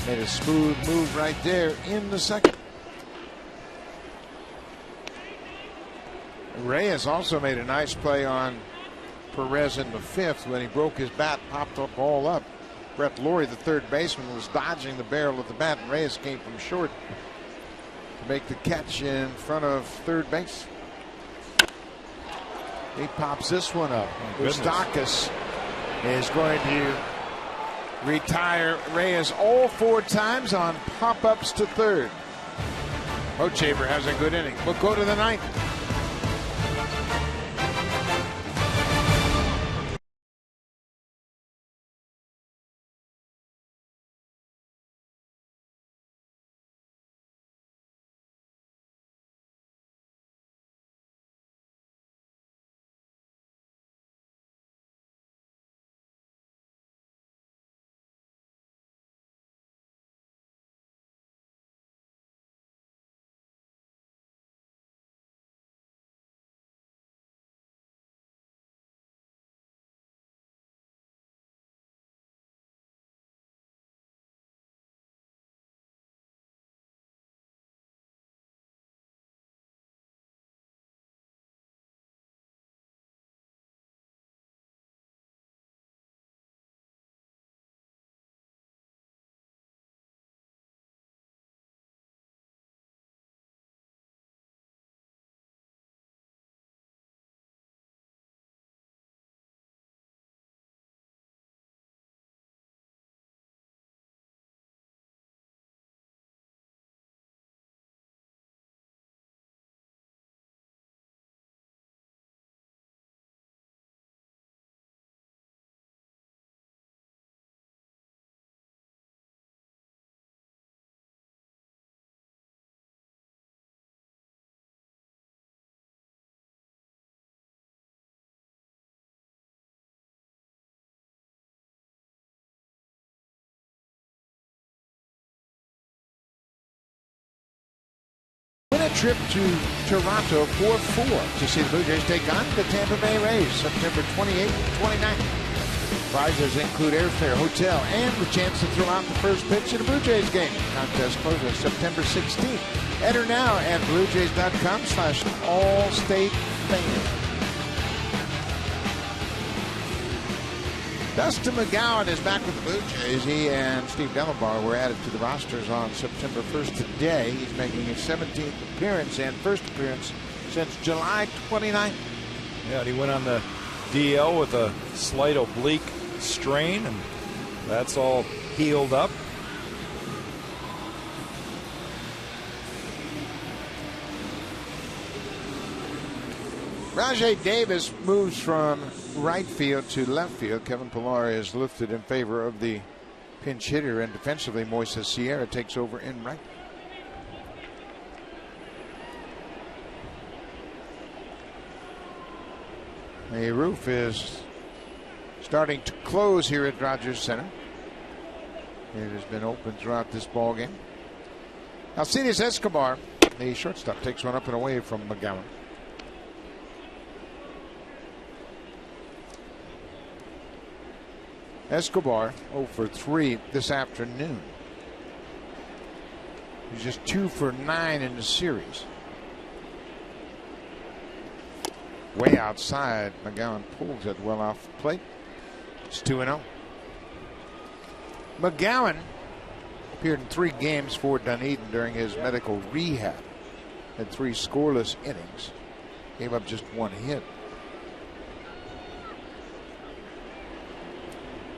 Made a smooth move right there in the second. Reyes also made a nice play on Perez in the fifth when he broke his bat, popped the ball up. Brett Lawrie, the third baseman, was dodging the barrel of the bat, and Reyes came from short to make the catch in front of third base. He pops this one up. Moustakas is going to retire Reyes all 4 times on pop-ups to third. Hochevar has a good inning. We'll go to the ninth. trip to Toronto for 4 to see the Blue Jays take on the Tampa Bay Rays September 28th and 29th. Prizes include airfare, hotel, and the chance to throw out the first pitch in a Blue Jays game. Contest closes September 16th. Enter now at bluejays.com/allstatefan. Dustin McGowan is back with the Blue Jays. He and Steve Delabar were added to the rosters on September 1st today. He's making his 17th appearance and first appearance since July 29th. Yeah, he went on the DL with a slight oblique strain, and that's all healed up. Rajai Davis moves from right field to left field. Kevin Pillar is lifted in favor of the pinch hitter, and defensively Moises Sierra takes over in right. The roof is starting to close here at Rogers Center. It has been open throughout this ball game. Alcides Escobar, the shortstop, takes one up and away from McGowan. Escobar 0 for 3 this afternoon. He's just 2 for 9 in the series. Way outside, McGowan pulls it well off the plate. It's 2-0. McGowan appeared in 3 games for Dunedin during his medical rehab. Had 3 scoreless innings. Gave up just 1 hit.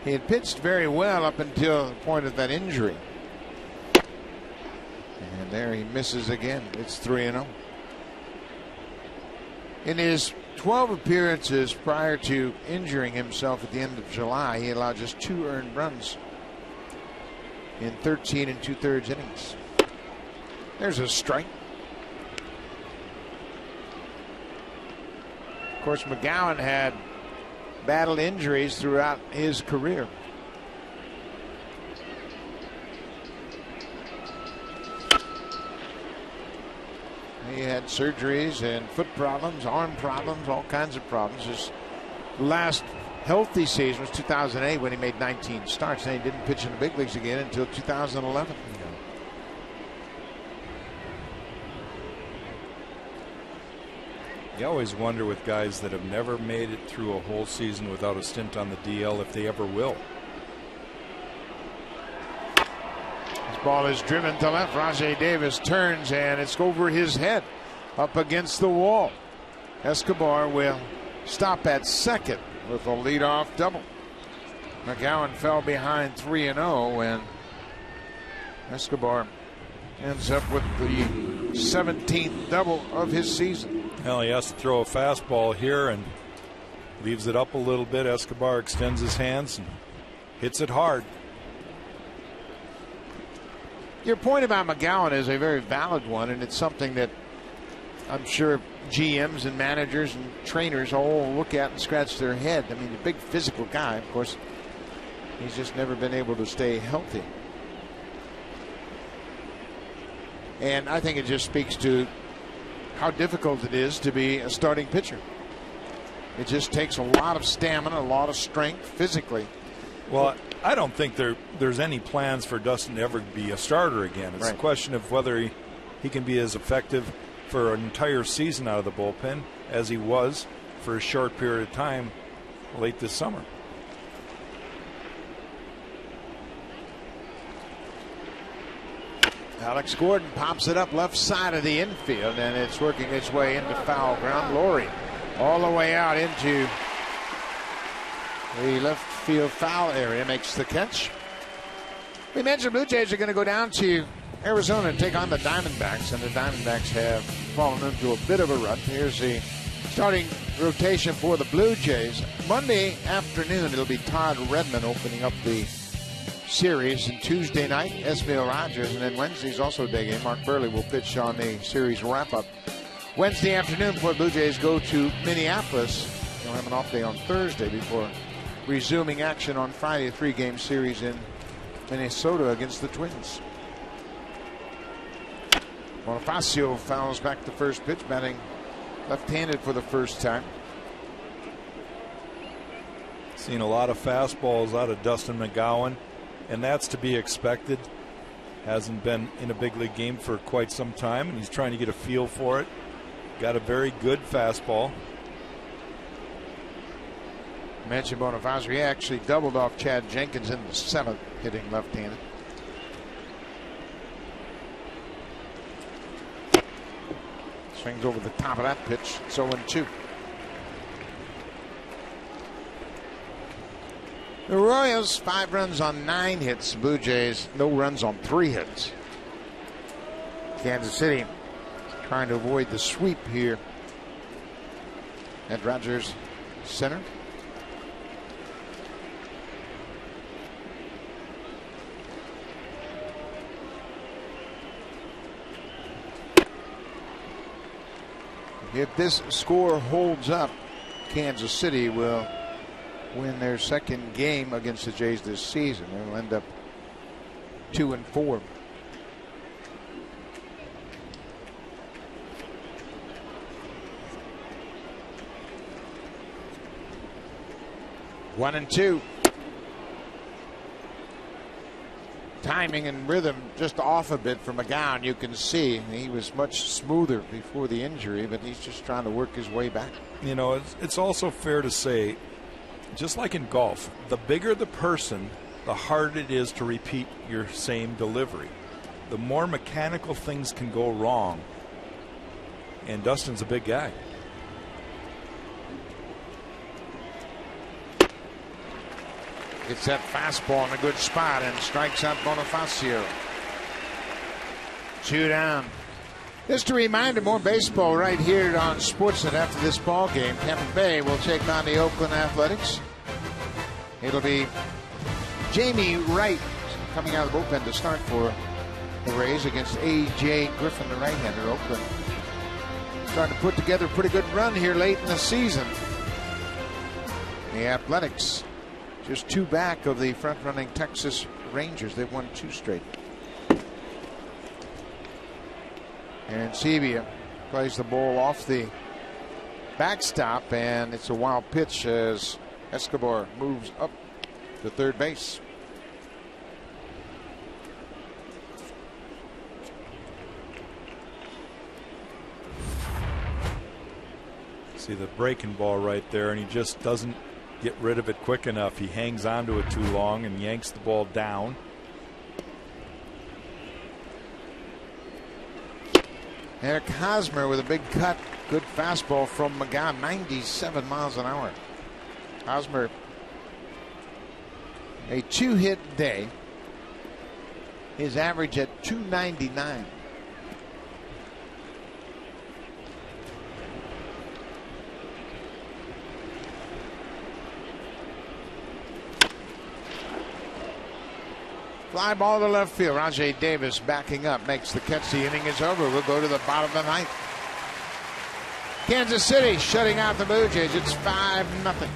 He had pitched very well up until the point of that injury. And there he misses again. It's 3-0. In his 12 appearances prior to injuring himself at the end of July, he allowed just 2 earned runs in 13 2/3 innings. There's a strike. Of course, McGowan had battled injuries throughout his career. He had surgeries and foot problems, arm problems, all kinds of problems. His last healthy season was 2008 when he made 19 starts. Then he didn't pitch in the big leagues again until 2011. You always wonder with guys that have never made it through a whole season without a stint on the DL if they ever will. This ball is driven to left. Rajai Davis turns and it's over his head up against the wall. Escobar will stop at second with a leadoff double. McGowan fell behind 3-0 and Escobar ends up with the 17th double of his season. Well, he has to throw a fastball here and leaves it up a little bit. Escobar extends his hands and hits it hard. Your point about McGowan is a very valid one, and it's something that I'm sure GMs and managers and trainers all look at and scratch their head. I mean, a big physical guy, of course, he's just never been able to stay healthy. And I think it just speaks to how difficult it is to be a starting pitcher. It just takes a lot of stamina, a lot of strength physically. Well, I don't think there's any plans for Dustin to ever be a starter again. It's right. a question of whether he can be as effective for an entire season out of the bullpen as he was for a short period of time late this summer. Alex Gordon pops it up left side of the infield, and it's working its way into foul ground. Laurie all the way out into the left field foul area, makes the catch. We mentioned Blue Jays are going to go down to Arizona and take on the Diamondbacks, and the Diamondbacks have fallen into a bit of a rut. Here's the starting rotation for the Blue Jays. Monday afternoon, it'll be Todd Redman opening up the series, and Tuesday night, Esmail Rogers, and then Wednesday's also a day game. Mark Burley will pitch on the series wrap-up. Wednesday afternoon before the Blue Jays go to Minneapolis. They'll have an off day on Thursday before resuming action on Friday, a 3-game series in Minnesota against the Twins. Bonifacio fouls back the first pitch, batting left-handed for the first time. Seen a lot of fastballs out of Dustin McGowan, and that's to be expected. Hasn't been in a big league game for quite some time, and he's trying to get a feel for it. Got a very good fastball. Mentioned Bonifacio. He actually doubled off Chad Jenkins in the 7th, hitting left-handed. Swings over the top of that pitch. It's 0-2. The Royals, 5 runs on 9 hits. Blue Jays, no runs on 3 hits. Kansas City trying to avoid the sweep here at Rogers Center. If this score holds up, Kansas City will win their second game against the Jays this season. They'll end up 2-4. One and two. Timing and rhythm just off a bit for McGowan. You can see he was much smoother before the injury, but he's just trying to work his way back. You know, it's also fair to say, just like in golf, the bigger the person, the harder it is to repeat your same delivery. The more mechanical things can go wrong, and Dustin's a big guy. Gets that fastball in a good spot and strikes out Bonifacio. 2 down. Just a reminder, more baseball right here on Sportsnet after this ball game. Tampa Bay will take on the Oakland Athletics. It'll be Jamie Wright coming out of the bullpen to start for the Rays against A.J. Griffin, the right-hander. Oakland starting to put together a pretty good run here late in the season. The Athletics just 2 back of the front-running Texas Rangers. They've won 2 straight. And Sebia plays the ball off the backstop, and it's a wild pitch as Escobar moves up to third base. See the breaking ball right there, and he just doesn't get rid of it quick enough. He hangs onto it too long and yanks the ball down. Eric Hosmer with a big cut. Good fastball from McGowan, 97 miles an hour. Hosmer, a 2-hit day. His average at 299. Fly ball to left field. Rajay Davis backing up, makes the catch. The inning is over. We'll go to the bottom of the 9th. Kansas City shutting out the Blue Jays. It's 5-0.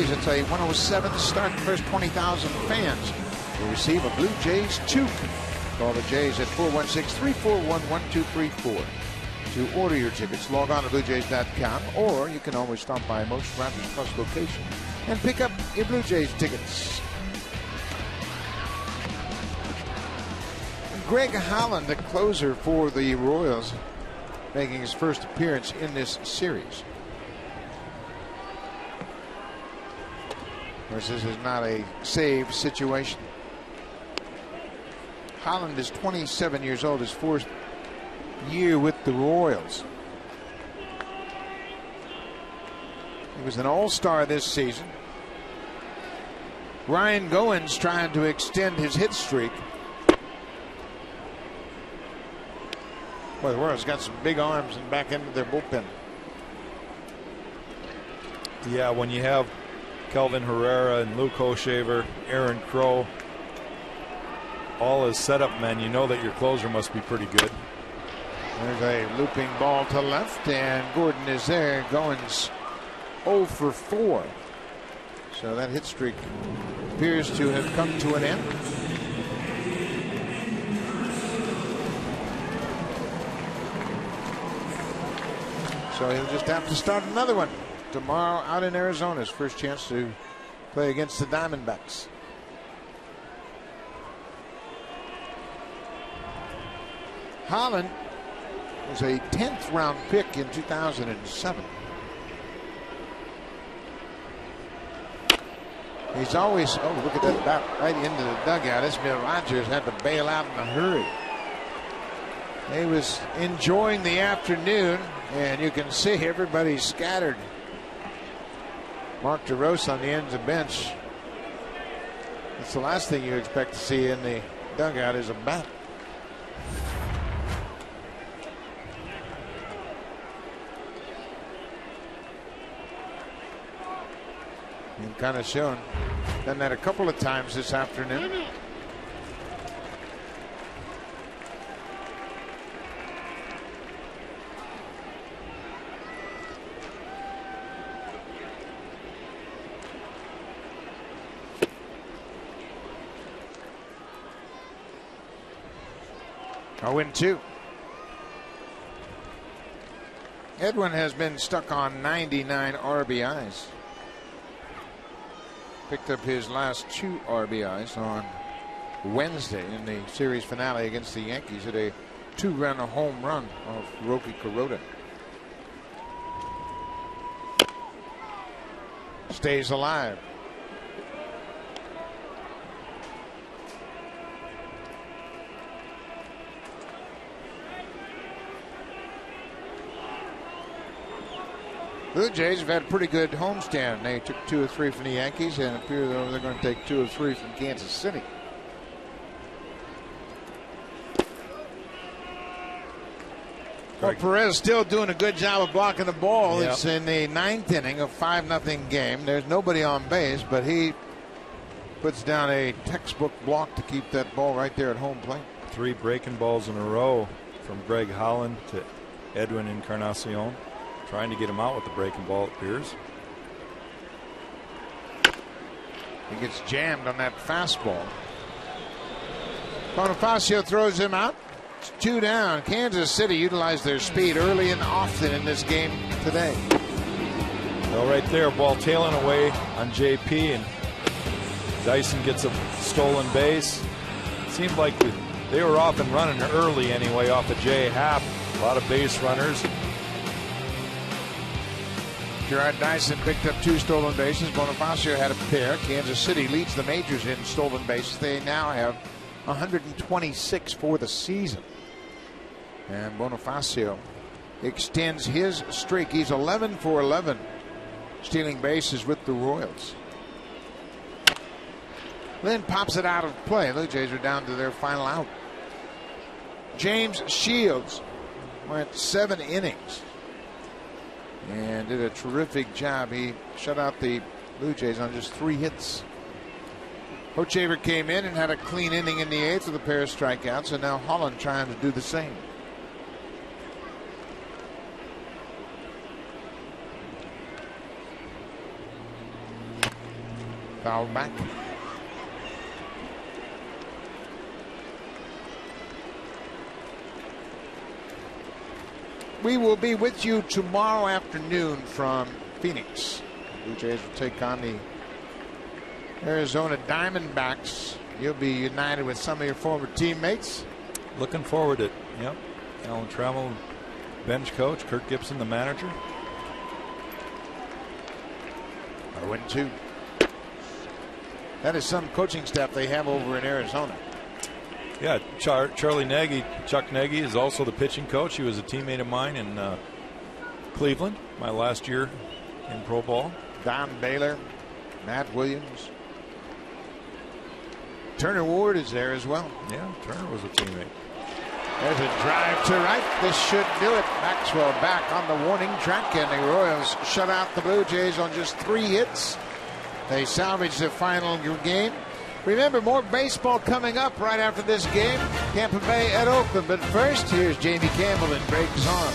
Jays. It's a 107 start. The first 20,000 fans will receive a Blue Jays toque. Call the Jays at 416-341-1234 to order your tickets. Log on to BlueJays.com, or you can always stop by most Rogers Plus locations and pick up your Blue Jays tickets. Greg Holland, the closer for the Royals, making his first appearance in this series. Of course, this is not a save situation. Holland is 27 years old, his fourth year with the Royals. He was an all-star this season. Ryan Goins trying to extend his hit streak. Boy, the Royals got some big arms and back into their bullpen. Yeah, when you have Kelvin Herrera and Luke Hochevar, Aaron Crow, all as setup men, you know that your closer must be pretty good. There's a looping ball to left, and Gordon is there. Goins 0 for 4. So that hit streak appears to have come to an end. So he'll just have to start another one tomorrow out in Arizona. His first chance to play against the Diamondbacks. Holland was a 10th round pick in 2007. He's always, oh, look at that bat right into the dugout. Esmil Rogers had to bail out in a hurry. He was enjoying the afternoon, and you can see everybody's scattered. Mark DeRosa on the ends of the bench. That's the last thing you expect to see in the dugout is a bat. And kind of shown. Done that a couple of times this afternoon. A win 2. Edwin has been stuck on 99 RBIs. Picked up his last 2 RBIs on Wednesday in the series finale against the Yankees. Hit a 2-run home run off Roki Kuroda. Stays alive. Blue Jays have had a pretty good homestand. They took 2 of 3 from the Yankees, and it appears they're going to take 2 of 3 from Kansas City. Well, Perez still doing a good job of blocking the ball. Yep. It's in the 9th inning of 5-0 game. There's nobody on base, but he puts down a textbook block to keep that ball right there at home plate. 3 breaking balls in a row from Greg Holland to Edwin Encarnacion. Trying to get him out with the breaking ball, it appears. He gets jammed on that fastball. Bonifacio throws him out. It's 2 down. Kansas City utilized their speed early and often in this game today. Well, right there, ball tailing away on JP, and Dyson gets a stolen base. Seemed like they were off and running early anyway off of Jay Happ. A lot of base runners. Gerard Dyson picked up 2 stolen bases. Bonifacio had a pair. Kansas City leads the majors in stolen bases. They now have 126 for the season. And Bonifacio extends his streak. He's 11 for 11 stealing bases with the Royals. Then pops it out of play. The Jays are down to their final out. James Shields went 7 innings and did a terrific job. He shut out the Blue Jays on just 3 hits. Hochevar came in and had a clean inning in the 8th with a pair of strikeouts, and now Holland trying to do the same. Foul back. We will be with you tomorrow afternoon from Phoenix. The Blue Jays will take on the Arizona Diamondbacks. You'll be united with some of your former teammates. Looking forward to it. Yep. Alan Trammell, bench coach. Kirk Gibson, the manager. 0-2. That is some coaching staff they have over in Arizona. Yeah, Charlie Nagy, Chuck Nagy is also the pitching coach. He was a teammate of mine in Cleveland, my last year in pro ball. Don Baylor, Matt Williams. Turner Ward is there as well. Yeah, Turner was a teammate. There's a drive to right. This should do it. Maxwell back on the warning track, and the Royals shut out the Blue Jays on just 3 hits. They salvaged the final game. Remember, more baseball coming up right after this game. Tampa Bay at Oakland. But first, here's Jamie Campbell and Greg Zahn.